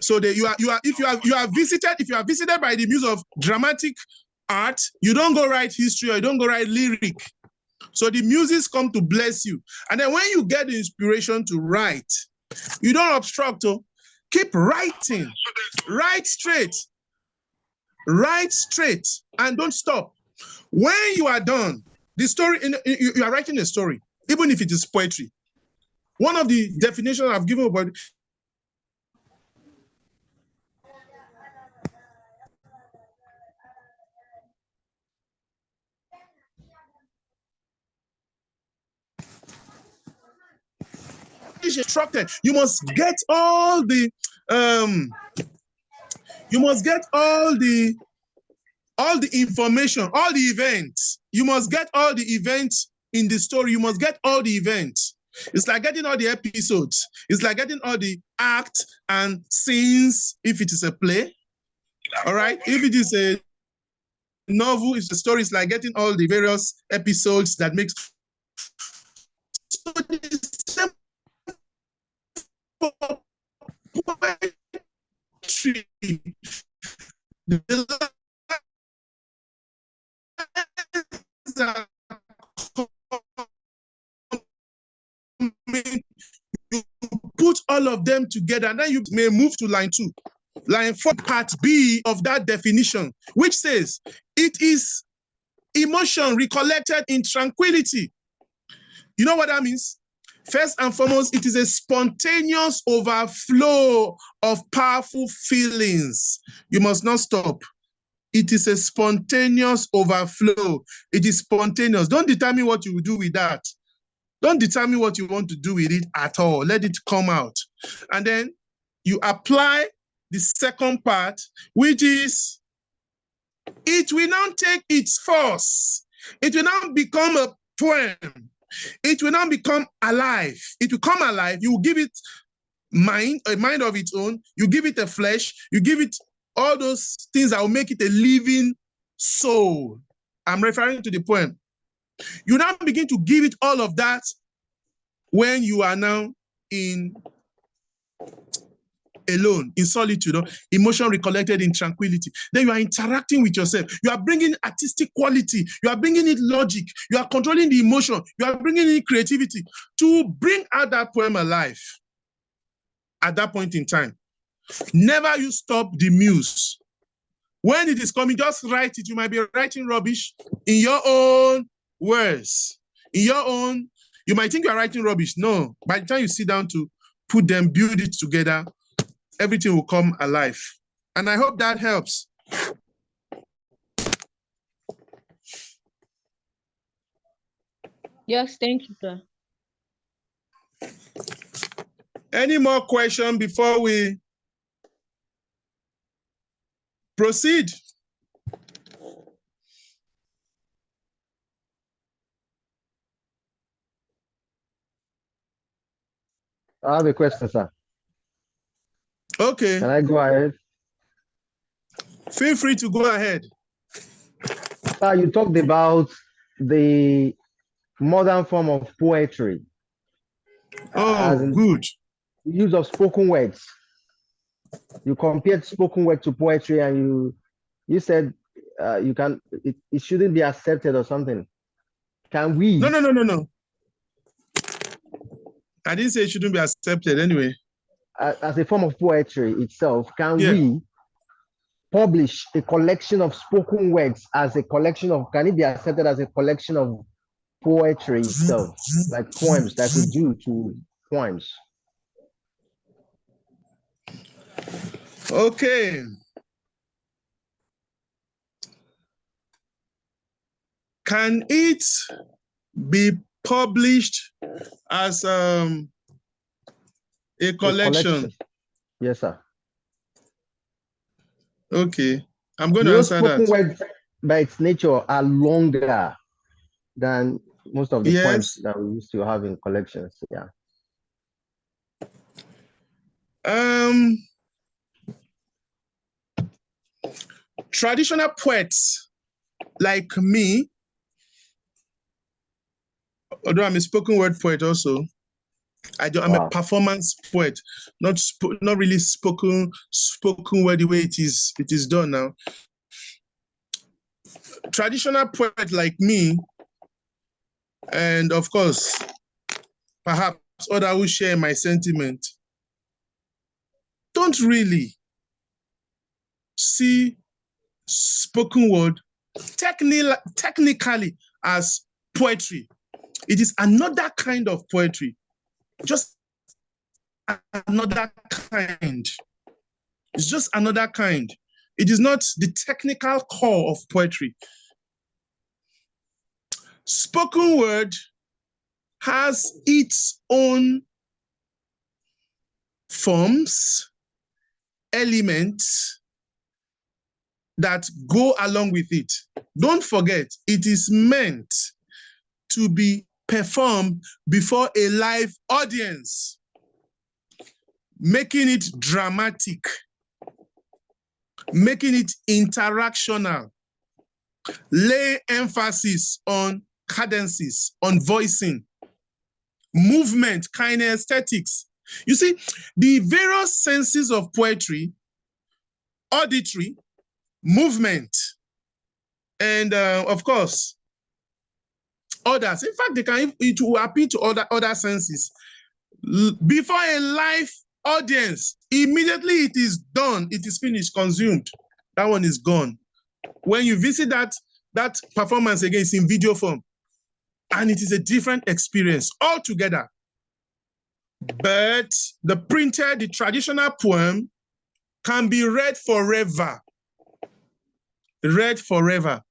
so if you are visited by the muse of dramatic art, you don't go write history or you don't go write lyric. So the muses come to bless you. And then when you get the inspiration to write, you don't obstruct. Keep writing. Write straight, and don't stop. When you are done, the story, you are writing a story, even if it is poetry. One of the definitions I've given about instructed, you must get all the information, all the events. You must get all the events in the story. You must get all the events. It's like getting all the episodes. It's like getting all the acts and scenes if it is a play. All right. If it is a novel, it's a story, it's like getting all the various episodes that makes. So poetry, you put all of them together, and then you may move to line 2. Line 4, part B of that definition, which says, it is emotion recollected in tranquility. You know what that means? First and foremost, it is a spontaneous overflow of powerful feelings. You must not stop. It is a spontaneous overflow. It is spontaneous. Don't determine what you will do with that. Don't determine what you want to do with it at all. Let it come out. And then you apply the second part, which is it will now take its force. It will now become a poem. It will now become alive. It will come alive. You will give it mind, a mind of its own. You give it a flesh. You give it all those things that will make it a living soul. I'm referring to the poem. You now begin to give it all of that when you are now alone, in solitude, or emotion recollected in tranquility. Then you are interacting with yourself. You are bringing artistic quality. You are bringing in logic. You are controlling the emotion. You are bringing in creativity to bring out that poem alive at that point in time. Never you stop the muse. When it is coming, just write it. You might be writing rubbish in your own words. In your own, you might think you are writing rubbish. No, by the time you sit down to put them, build it together, everything will come alive. And I hope that helps. Yes, thank you, sir. Any more questions before we proceed? I have a question, sir. Okay. Can I go ahead? Feel free to go ahead. Sir, you talked about the modern form of poetry. Oh, good. Use of spoken words. You compared spoken word to poetry, and you said it shouldn't be accepted or something. Can we? No. I didn't say it shouldn't be accepted anyway. As a form of poetry itself, can we publish a collection of spoken words as a collection of, can it be accepted as a collection of poetry itself, like poems, like we do to poems? Okay. Can it be published as a collection? Yes, sir. Okay, I'm going to answer that. Spoken words by its nature are longer than most of the poems that we used to have in collections. Yeah. Traditional poets like me, although I'm a spoken word poet also, I'm a performance poet, not really spoken word the way it is done now. Traditional poet like me, and of course, perhaps others who share my sentiment, don't really see spoken word technically as poetry. It is another kind of poetry, just another kind. It's just another kind. It is not the technical core of poetry. Spoken word has its own forms, elements that go along with it. Don't forget, it is meant to be performed before a live audience, making it dramatic, making it interactional, lay emphasis on cadences, on voicing, movement, kinesthetics. You see, the various senses of poetry, auditory, movement, and of course, others. In fact, it will appeal to other senses. Before a live audience, immediately it is done, it is finished, consumed. That one is gone. When you visit that performance again, it's in video form, and it is a different experience altogether. But the traditional poem can be read forever. Read forever.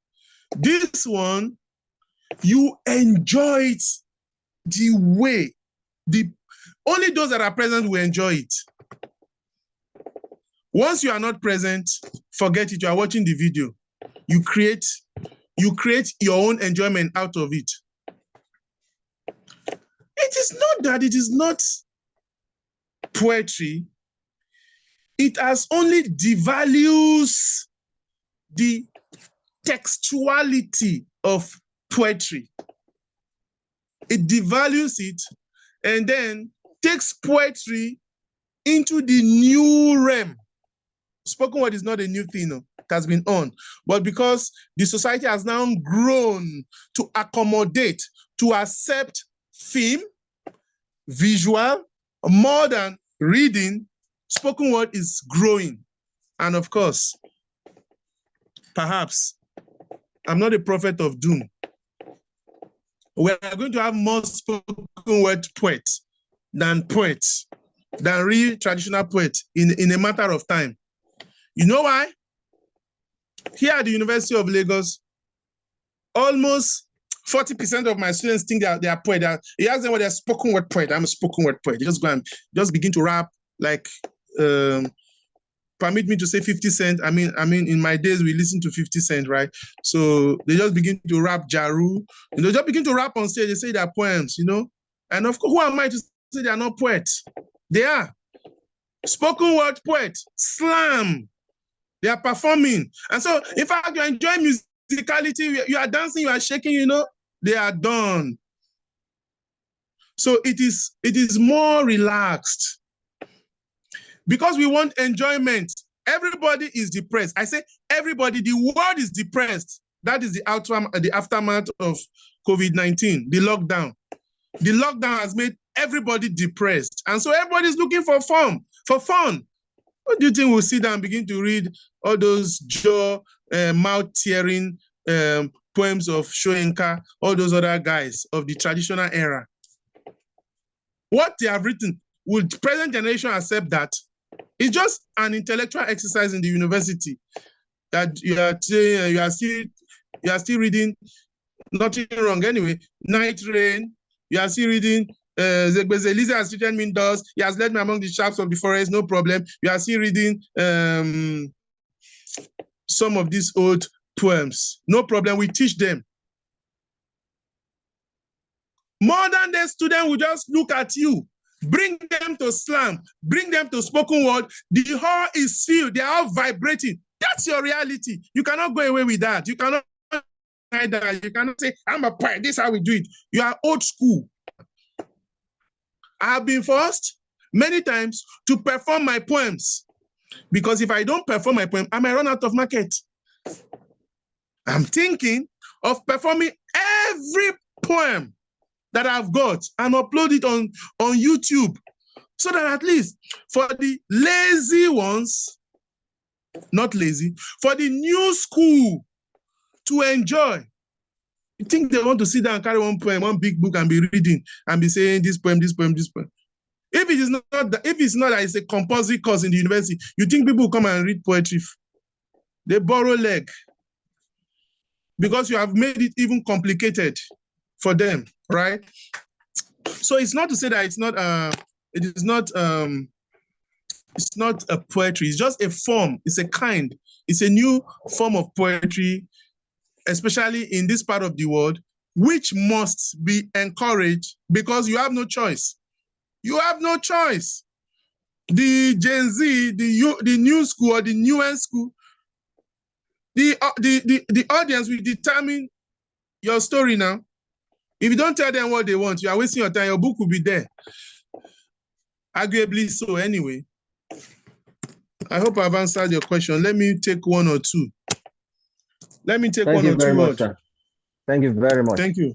This one, you enjoy it only those that are present will enjoy it. Once you are not present, forget it, you are watching the video. You create your own enjoyment out of it. It is not that it is not poetry. It has only devalues the textuality of poetry. It devalues it and then takes poetry into the new realm. Spoken word is not a new thing, no. It has been on. But because the society has now grown to accommodate, to accept theme, visual, more than reading, spoken word is growing. And of course, perhaps, I'm not a prophet of doom. We are going to have more spoken word poets than real traditional poets in a matter of time. You know why? Here at the University of Lagos, almost 40% of my students think they are poets. You ask them what they're spoken word poet. I'm a spoken word poet. They just go and just begin to rap like, permit me to say 50 Cent. I mean, in my days, we listened to 50 Cent, right? So they just begin to rap Jaru. And they just begin to rap on stage. They say they're poems, you know? And of course, who am I to say they are not poets? They are. Spoken word poet, slam. They are performing. And so, in fact, you enjoy musicality, you are dancing, you are shaking, you know, they are done. So it is more relaxed. Because we want enjoyment. Everybody is depressed. I say everybody, the world is depressed. That is the aftermath of COVID-19, the lockdown. The lockdown has made everybody depressed. And so everybody's looking for fun. What do you think we'll sit down and begin to read all those mouth-tearing poems of Shoenka, all those other guys of the traditional era? What they have written, will the present generation accept that? It's just an intellectual exercise in the university that you are still reading, nothing wrong anyway. Night Rain, you are still reading Zegbeze has treated me indoors. He has led me among the sharps of the forest, no problem. You are still reading some of these old poems. No problem, we teach them. Modern day students will just look at you, bring them to slam, bring them to spoken word. The hall is filled, they are all vibrating. That's your reality. You cannot go away with that. You cannot hide that. You cannot say, I'm a poet, this is how we do it. You are old school. I have been forced many times to perform my poems because if I don't perform my poem, I might run out of market. I'm thinking of performing every poem that I've got and upload it on YouTube so that at least for the lazy ones, not lazy, for the new school to enjoy. You think they want to sit down and carry one poem, one big book and be reading and be saying this poem, this poem, this poem. If it's not that it's a compulsory course in the university, you think people will come and read poetry? They borrow leg because you have made it even complicated for them, right? So it's not to say that it's not a poetry. It's just a form. It's a kind. It's a new form of poetry, especially in this part of the world, which must be encouraged because you have no choice. You have no choice. The Gen Z, the new school or the newest school, the audience will determine your story now. If you don't tell them what they want, you are wasting your time. Your book will be there. Arguably so anyway. I hope I've answered your question. Let me take one or two. Let me take one or two. Thank you very much, sir. Thank you very much. Thank you.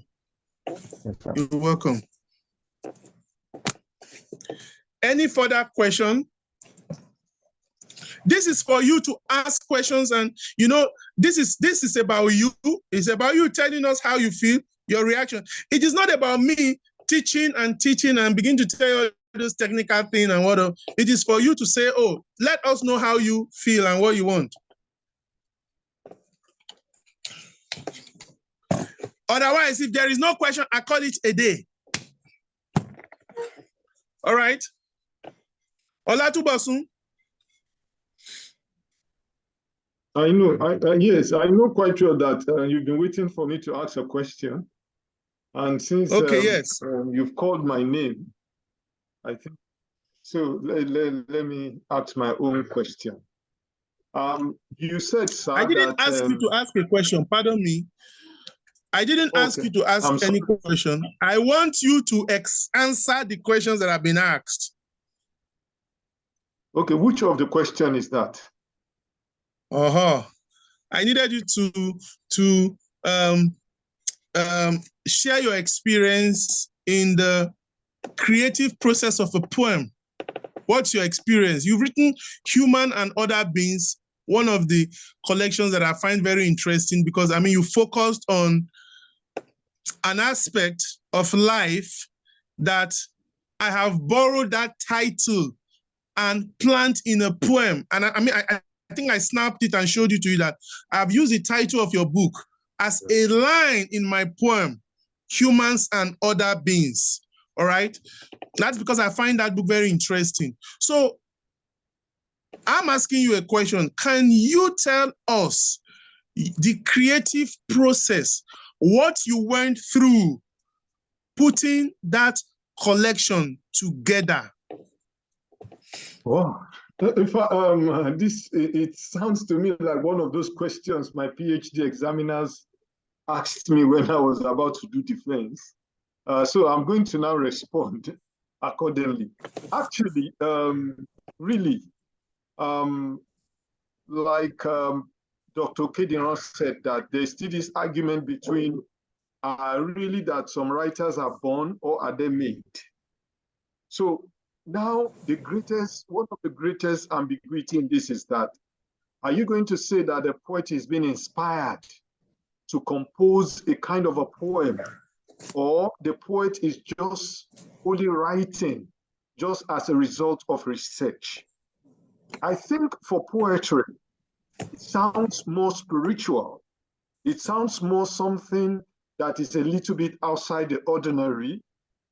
Yes, sir. You're welcome. Any further question? This is for you to ask questions, and you know, this is about you. It's about you telling us how you feel, your reaction. It is not about me teaching and begin to tell you those technical things and what. It is for you to say, oh, let us know how you feel and what you want. Otherwise, if there is no question, I call it a day. All right. Olatubosun. I know. Yes, I know quite well that you've been waiting for me to ask a question. And since yes. You've called my name, I think, so let me ask my own question. You said, sir, I didn't ask you to ask a question. Pardon me. I didn't ask you to ask any question. I want you to answer the questions that have been asked. Okay, which of the question is that? I needed you to share your experience in the creative process of a poem. What's your experience? You've written Human and Other Beings, one of the collections that I find very interesting because, I mean, you focused on an aspect of life that I have borrowed that title and plant in a poem. And I think I snapped it and showed you to you that I've used the title of your book as a line in my poem, Humans and Other Beings. All right? That's because I find that book very interesting. So I'm asking you a question. Can you tell us the creative process, what you went through putting that collection together? Wow. If it sounds to me like one of those questions my PhD examiners asked me when I was about to do defense. So I'm going to now respond accordingly. Actually, really, like Dr. Kediran said, that there's still this argument between really that some writers are born or are they made? So now one of the greatest ambiguity in this is that, are you going to say that the poet is being inspired to compose a kind of a poem, or the poet is just only writing just as a result of research? I think for poetry, it sounds more spiritual. It sounds more something that is a little bit outside the ordinary.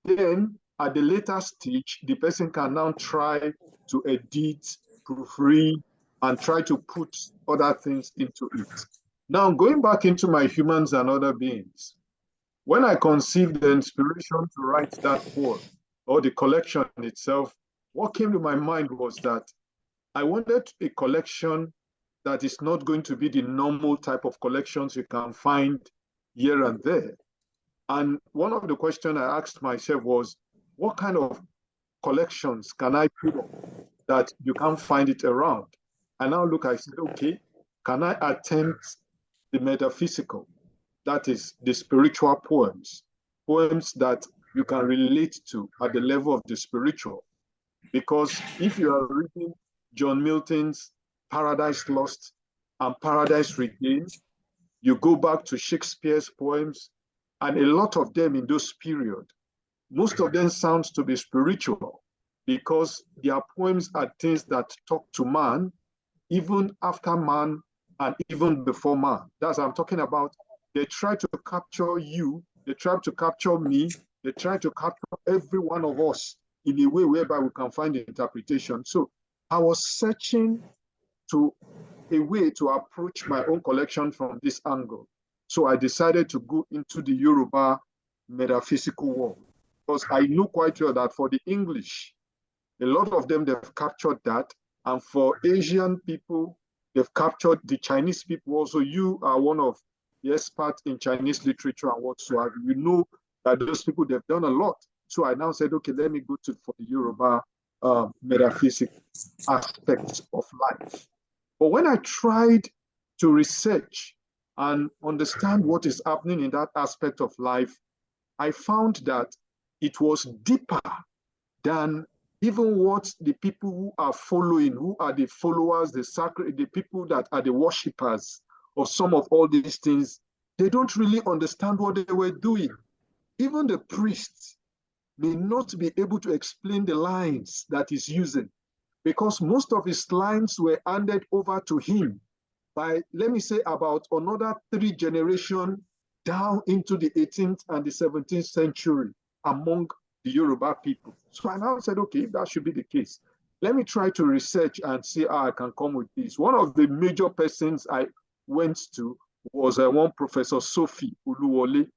Then at the later stage, the person can now try to edit, proofread, and try to put other things into it. Now, going back into my Humans and Other Beings, when I conceived the inspiration to write that poem, or the collection itself, what came to my mind was that I wanted a collection that is not going to be the normal type of collections you can find here and there. And one of the questions I asked myself was, what kind of collections can I put up that you can't find it around? And now look, I said, okay, can I attempt the metaphysical? That is the spiritual poems that you can relate to at the level of the spiritual. Because if you are reading John Milton's Paradise Lost and Paradise Regained, you go back to Shakespeare's poems, and a lot of them in those periods, most of them sound to be spiritual because their poems are things that talk to man, even after man and even before man. That's what I'm talking about. They try to capture you, they try to capture me, they try to capture every one of us in a way whereby we can find interpretation. So I was searching to a way to approach my own collection from this angle. So I decided to go into the Yoruba metaphysical world, because I know quite well that for the English, a lot of them, they've captured that. And for Asian people, they've captured the Chinese people also. You are one of the experts in Chinese literature and whatsoever. You know that those people, they've done a lot. So I now said, okay, let me go for the Yoruba metaphysics aspects of life. But when I tried to research and understand what is happening in that aspect of life, I found that it was deeper than even what the people who are following, who are the followers, the people that are the worshippers of some of all these things, they don't really understand what they were doing. Even the priests may not be able to explain the lines that he's using, because most of his lines were handed over to him by, let me say, about another 3 generations down into the 18th and the 17th century among the Yoruba people. So I now said, okay, if that should be the case, let me try to research and see how I can come with this. One of the major persons I went to was one Professor Sophie Uluwole.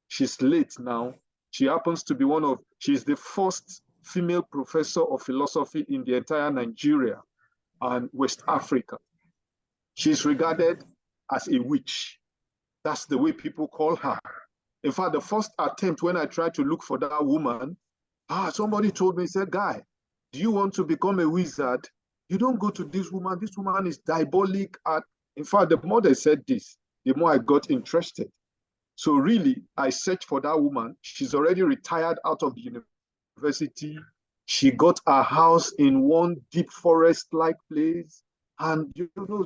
She's late now. She happens to be she's the first female professor of philosophy in the entire Nigeria and West Africa. She's regarded as a witch. That's the way people call her. In fact, the first attempt when I tried to look for that woman, somebody told me, said, "Guy, do you want to become a wizard? You don't go to this woman. This woman is diabolic." In fact, the more they said this, the more I got interested. So really, I searched for that woman. She's already retired out of the university. She got a house in one deep forest-like place. And,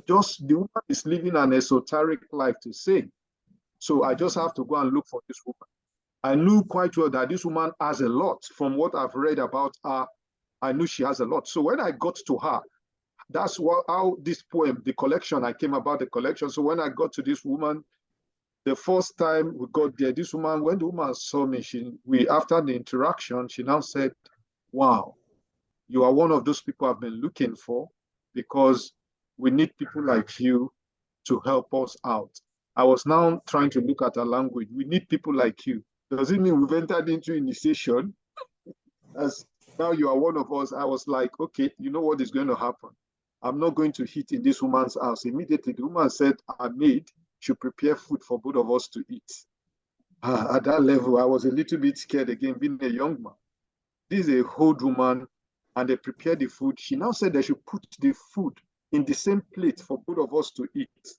just the woman is living an esoteric life to say. So I just have to go and look for this woman. I knew quite well that this woman has a lot. From what I've read about her, I knew she has a lot. So when I got to her, that's how this poem, the collection, I came about the collection. So when I got to this woman, the first time we got there, this woman, when the woman saw me, after the interaction, she now said, "Wow, you are one of those people I've been looking for, because we need people like you to help us out." I was now trying to look at her language. We need people like you. Does it mean we've entered into initiation? As now you are one of us. I was like, okay, you know what is going to happen? I'm not going to eat in this woman's house. Immediately, the woman said her maid should prepare food for both of us to eat. At that level, I was a little bit scared again, being a young man. This is a old woman, and they prepared the food. She now said they should put the food in the same plate for both of us to eat.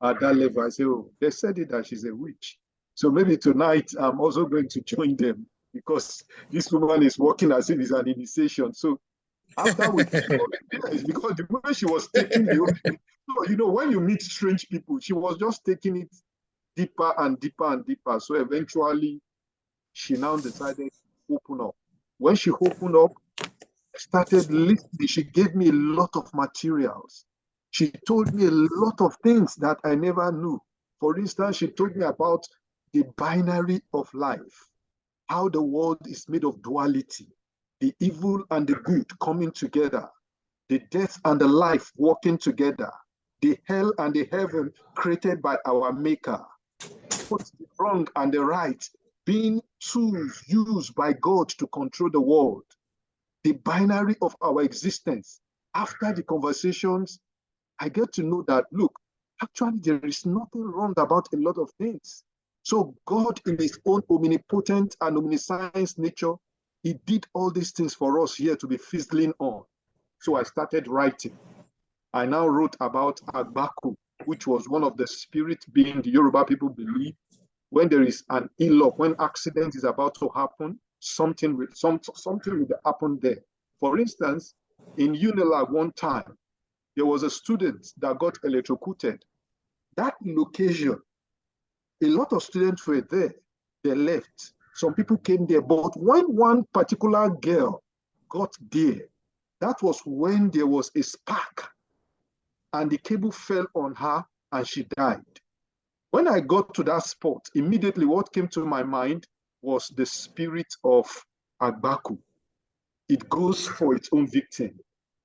At that level, I said, oh, they said it that she's a witch. So maybe tonight I'm also going to join them, because this woman is working as if it's an initiation. So after we, because the way she was taking when you meet strange people, she was just taking it deeper and deeper and deeper. So eventually, she now decided to open up. When she opened up, I started listening. She gave me a lot of materials. She told me a lot of things that I never knew. For instance, she told me about the binary of life, how the world is made of duality, the evil and the good coming together, the death and the life working together, the hell and the heaven created by our Maker, both the wrong and the right being tools used by God to control the world, the binary of our existence. After the conversations, I get to know that, look, actually there is nothing wrong about a lot of things. So God, in his own omnipotent and omniscience nature, he did all these things for us here to be fizzling on. So I started writing. I now wrote about Agbaku, which was one of the spirit beings the Yoruba people believe. When there is an ill luck, when accident is about to happen, something will happen there. For instance, in Unilag one time, there was a student that got electrocuted. That location, a lot of students were there. They left. Some people came there. But when one particular girl got there, that was when there was a spark and the cable fell on her and she died. When I got to that spot, immediately what came to my mind was the spirit of Agbaku. It goes for its own victim,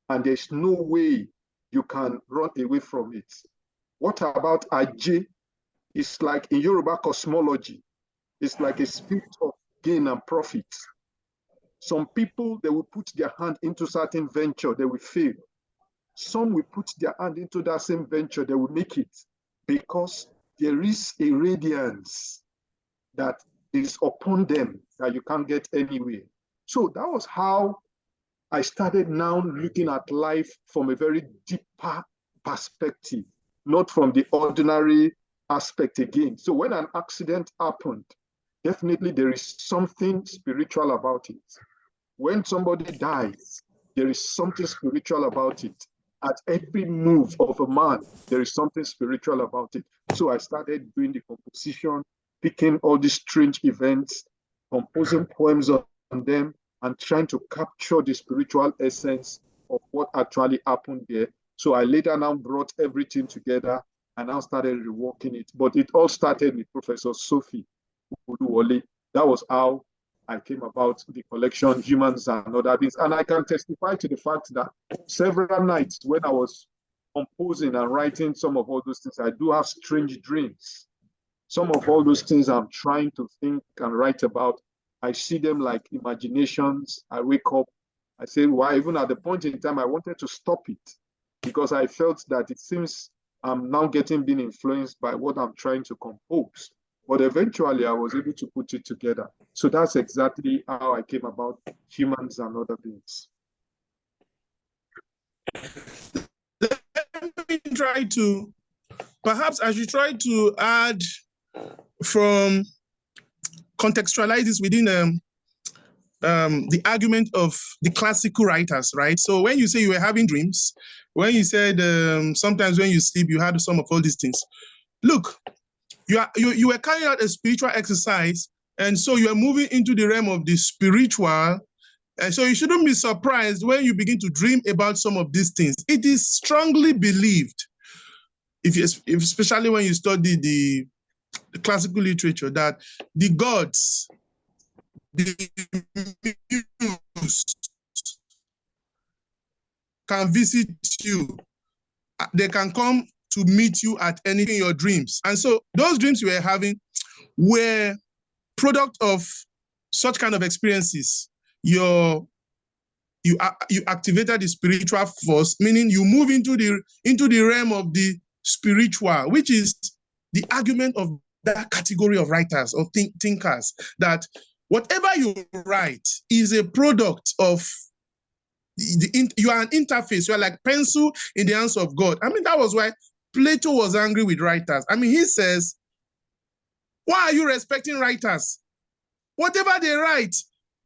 and there's no way you can run away from it. What about Ajay? It's like in Yoruba cosmology, it's like a spirit of gain and profit. Some people, they will put their hand into certain venture, they will fail. Some will put their hand into that same venture, they will make it, because there is a radiance that is upon them that you can't get anywhere. So that was how I started now looking at life from a very deeper perspective, not from the ordinary aspect again. So when an accident happened, definitely there is something spiritual about it. When somebody dies, there is something spiritual about it. At every move of a man, there is something spiritual about it. So I started doing the composition, picking all these strange events, composing poems on them, and trying to capture the spiritual essence of what actually happened there. So I later now brought everything together and now started reworking it. But it all started with Professor Sophie Uduwole. That was how I came about the collection Humans and Other Beings. And I can testify to the fact that several nights when I was composing and writing some of all those things, I do have strange dreams. Some of all those things I'm trying to think and write about, I see them like imaginations. I wake up, I say, why? Even at the point in time, I wanted to stop it because I felt that it seems I'm now being influenced by what I'm trying to compose. But eventually, I was able to put it together. So that's exactly how I came about Humans and Other Beings. Let me try to, perhaps I should try to add from contextualize this within the argument of the classical writers, right? So when you say you were having dreams, when you said sometimes when you sleep, you had some of all these things. Look, you were carrying out a spiritual exercise, and so you are moving into the realm of the spiritual. And so you shouldn't be surprised when you begin to dream about some of these things. It is strongly believed, especially when you study the classical literature, that the gods, the muse, can visit you. They can come to meet you at anything in your dreams. And so those dreams you were having were product of such kind of experiences. You activated the spiritual force, meaning you move into the realm of the spiritual, which is the argument of that category of writers or thinkers, that whatever you write is a product of you are an interface. You are like pencil in the hands of God. I mean, that was why Plato was angry with writers. I mean, he says, why are you respecting writers? Whatever they write,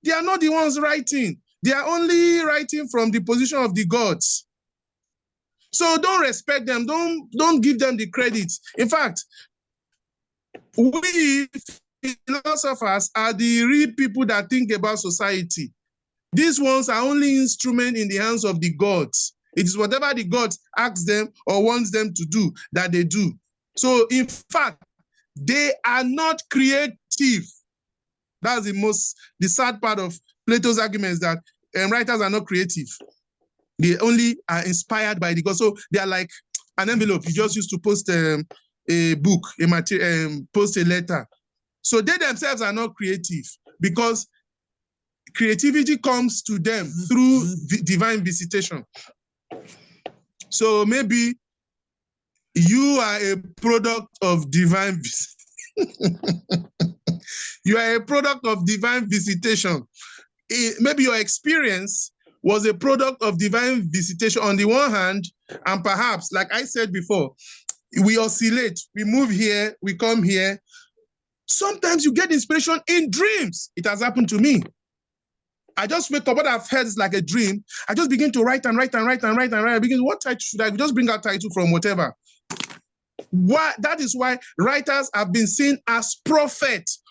they are not the ones writing. They are only writing from the position of the gods. So don't respect them. Don't give them the credit. In fact, we philosophers are the real people that think about society. These ones are only instruments in the hands of the gods. It is whatever the gods ask them or wants them to do that they do. So in fact, they are not creative. That's the sad part of Plato's argument, is that writers are not creative. They only are inspired by the gods. So they are like an envelope. You just used to post a book, post a letter. So they themselves are not creative because creativity comes to them through divine visitation. So maybe you are a product of divine you are a product of divine visitation. Maybe your experience was a product of divine visitation on the one hand, and perhaps, like I said before, we oscillate, we move here, we come here. Sometimes you get inspiration in dreams. It has happened to me. I just wake up, what I've heard is like a dream. I just begin to write and write and write and write and write. Because what title should I just bring out title from whatever? That is why writers have been seen as prophets,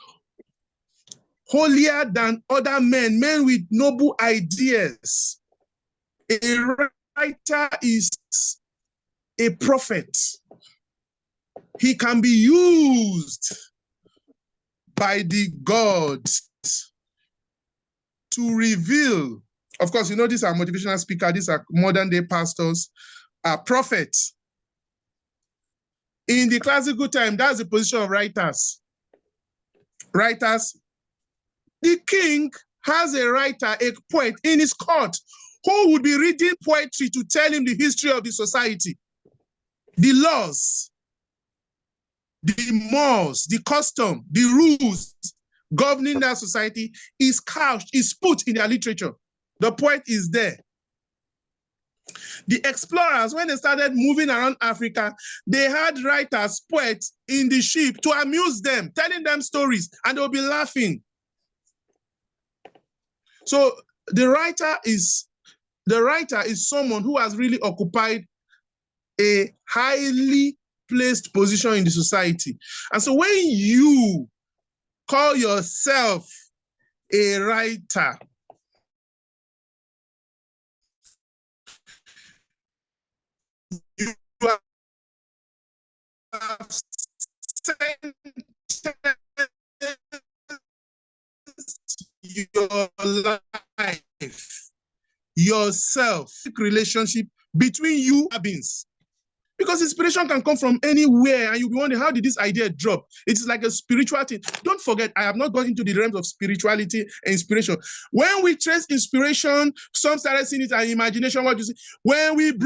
holier than other men with noble ideas. A writer is a prophet. He can be used by the gods to reveal. Of course, you know, these are motivational speakers, these are modern day pastors, are prophets. In the classical time, that's the position of writers. Writers. The king has a writer, a poet in his court who would be reading poetry to tell him the history of the society, the laws, the mores, the custom, the rules governing that society is couched, is put in their literature. The poet is there. The explorers, when they started moving around Africa, they had writers, poets in the ship to amuse them, telling them stories, and they'll be laughing. So the writer is someone who has really occupied a highly placed position in the society. And so when you call yourself a writer, you have sentenced your life, yourself, relationship between you and beings. Because inspiration can come from anywhere, and you'll be wondering, how did this idea drop? It's like a spiritual thing. Don't forget, I have not got into the realms of spirituality and inspiration. When we trace inspiration, some started seeing it as imagination. What you see? When you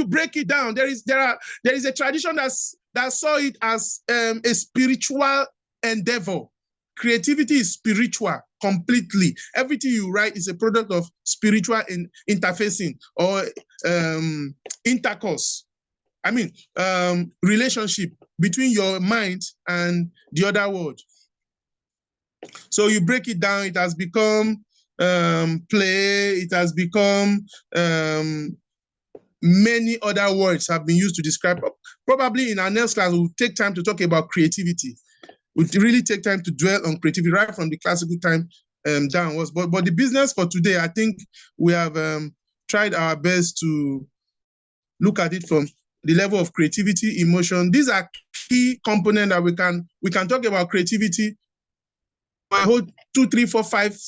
break it down, there is a tradition that saw it as a spiritual endeavor. Creativity is spiritual completely. Everything you write is a product of spiritual interfacing or intercourse. I mean, relationship between your mind and the other world. So you break it down, it has become play, it has become many other words have been used to describe. Probably in our next class, we'll take time to talk about creativity. We'll really take time to dwell on creativity right from the classical time downwards. But the business for today, I think we have tried our best to look at it from the level of creativity, emotion. These are key components that we can talk about creativity for a whole 2, 3, 4, 5,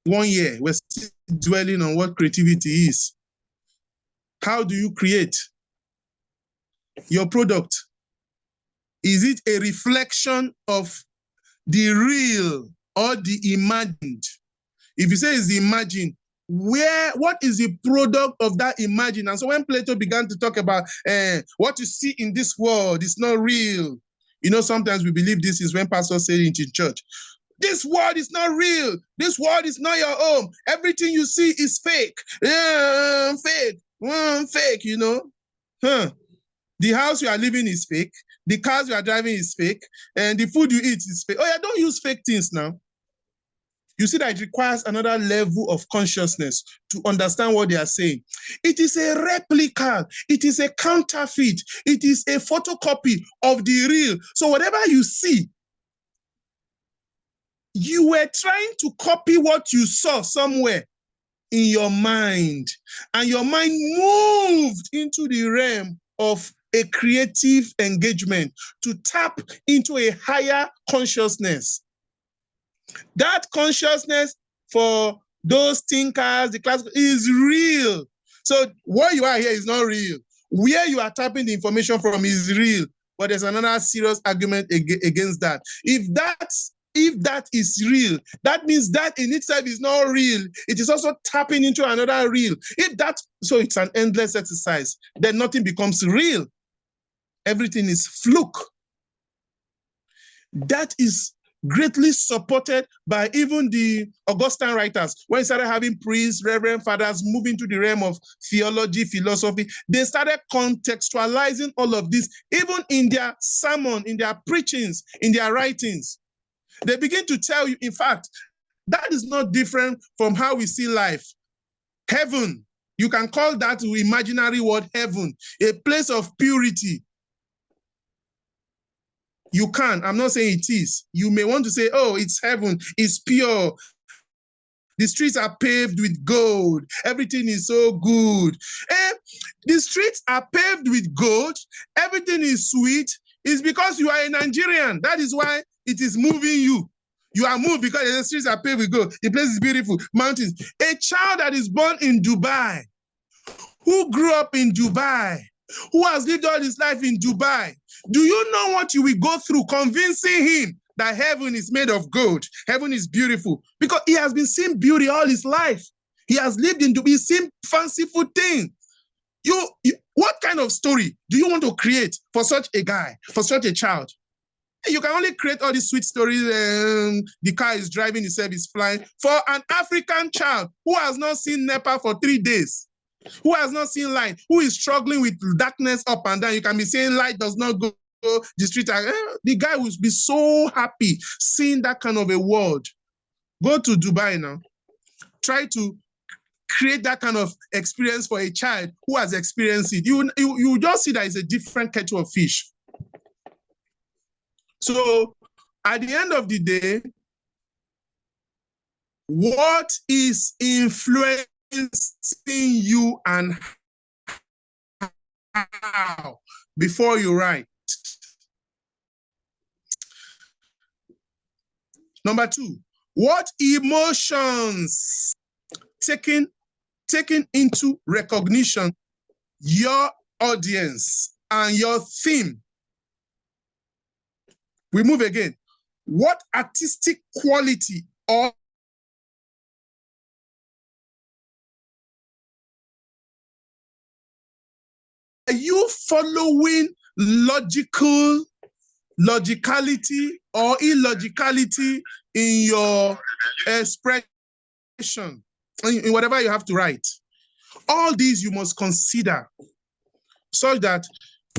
1 year. We're still dwelling on what creativity is. How do you create your product? Is it a reflection of the real or the imagined? If you say it's the imagined, what is the product of that imagine? And so when Plato began to talk about what you see in this world is not real, sometimes we believe this is when pastors say it in church. This world is not real. This world is not your home. Everything you see is fake. Fake. Fake, The house you are living is fake. The cars you are driving is fake. And the food you eat is fake. Oh yeah, don't use fake things now. You see that it requires another level of consciousness to understand what they are saying. It is a replica. It is a counterfeit. It is a photocopy of the real. So whatever you see, you were trying to copy what you saw somewhere in your mind. And your mind moved into the realm of a creative engagement to tap into a higher consciousness. That consciousness for those thinkers, the classical, is real. So where you are here is not real. Where you are tapping the information from is real. But there's another serious argument against that. If that is real, that means that in itself is not real. It is also tapping into another real. So it's an endless exercise. Then nothing becomes real. Everything is fluke. That is greatly supported by even the Augustine writers. When they started having priests, reverend fathers move into the realm of theology, philosophy, they started contextualizing all of this, even in their sermon, in their preachings, in their writings. They begin to tell you, in fact, that is not different from how we see life. Heaven, you can call that the imaginary word heaven, a place of purity. You can. I'm not saying it is. You may want to say, oh, it's heaven. It's pure. The streets are paved with gold. Everything is so good. The streets are paved with gold. Everything is sweet. It's because you are a Nigerian. That is why it is moving you. You are moved because the streets are paved with gold. The place is beautiful. Mountains. A child that is born in Dubai, who grew up in Dubai, who has lived all his life in Dubai, do you know what you will go through convincing him that heaven is made of gold? Heaven is beautiful because he has been seeing beauty all his life. He has lived in Dubai, he's seen fanciful things. What kind of story do you want to create for such a guy, for such a child? You can only create all these sweet stories. The car is driving, itself is flying. For an African child who has not seen NEPA for 3 days, who has not seen light, who is struggling with darkness up and down, you can be saying light does not go the street. The guy will be so happy seeing that kind of a world. Go to Dubai now. Try to create that kind of experience for a child who has experienced it. You just see that it's a different kettle of fish. So at the end of the day, what is influencing you and how before you write? Number 2, What emotions taking into recognition your audience and your theme? We move again. What artistic quality or are you following logicality or illogicality in your expression, in whatever you have to write? All these you must consider so that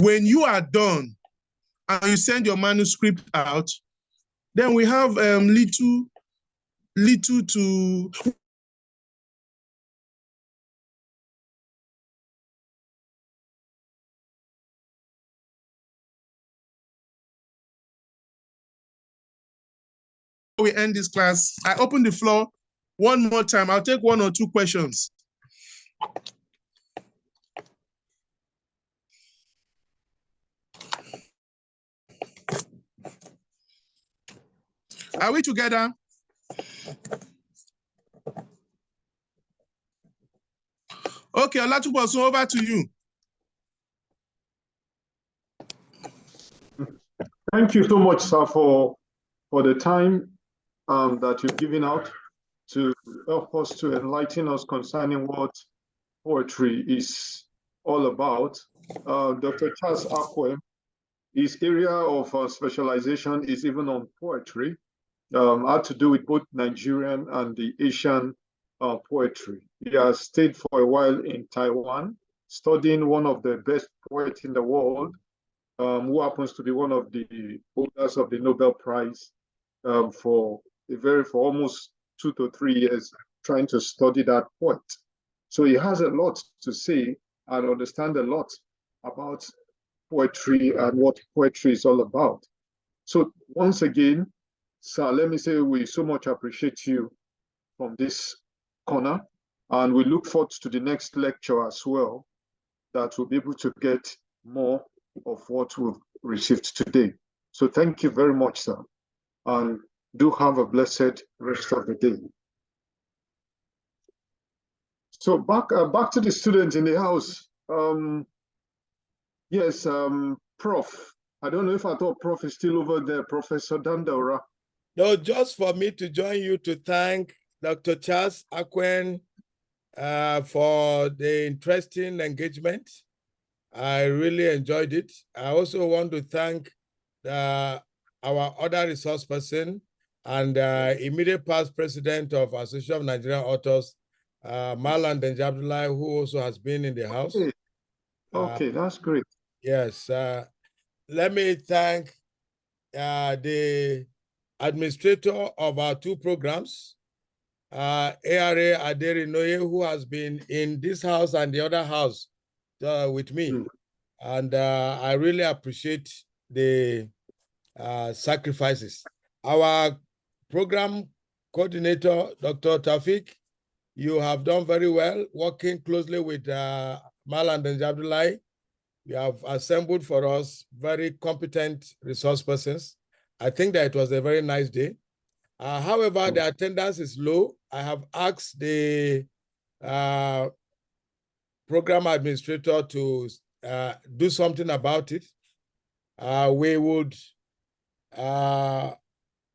when you are done and you send your manuscript out, then we have little to we end this class. I open the floor one more time. I'll take 1 or 2 questions. Are we together? Okay, Olatubosun, over to you. Thank you so much, sir, for the time that you've given out to help us, to enlighten us concerning what poetry is all about. Dr. Charles Akwe, his area of specialization is even on poetry, had to do with both Nigerian and the Asian poetry. He has stayed for a while in Taiwan, studying one of the best poets in the world, who happens to be one of the holders of the Nobel Prize for almost 2 to 3 years, trying to study that poet. So he has a lot to say and understand a lot about poetry and what poetry is all about. So once again, sir, let me say we so much appreciate you from this corner, and we look forward to the next lecture as well, that we'll be able to get more of what we've received today. So thank you very much, sir, and do have a blessed rest of the day. So back to the students in the house. Yes, Prof. I don't know if I thought Prof is still over there, Professor Dandaura. No, just for me to join you to thank Dr. Charles Akwen for the interesting engagement. I really enjoyed it. I also want to thank our other resource person and immediate past president of Association of Nigerian Authors, Malan Denjabdullah, who also has been in the house. Okay, that's great. Yes. Let me thank the administrator of our 2 programs, ARA Aderi Noye, who has been in this house and the other house with me. And I really appreciate the sacrifices. Our program coordinator, Dr. Tafik, you have done very well, working closely with Malan Denjabdullah. You have assembled for us very competent resource persons. I think that it was a very nice day. However, the attendance is low. I have asked the program administrator to do something about it. We would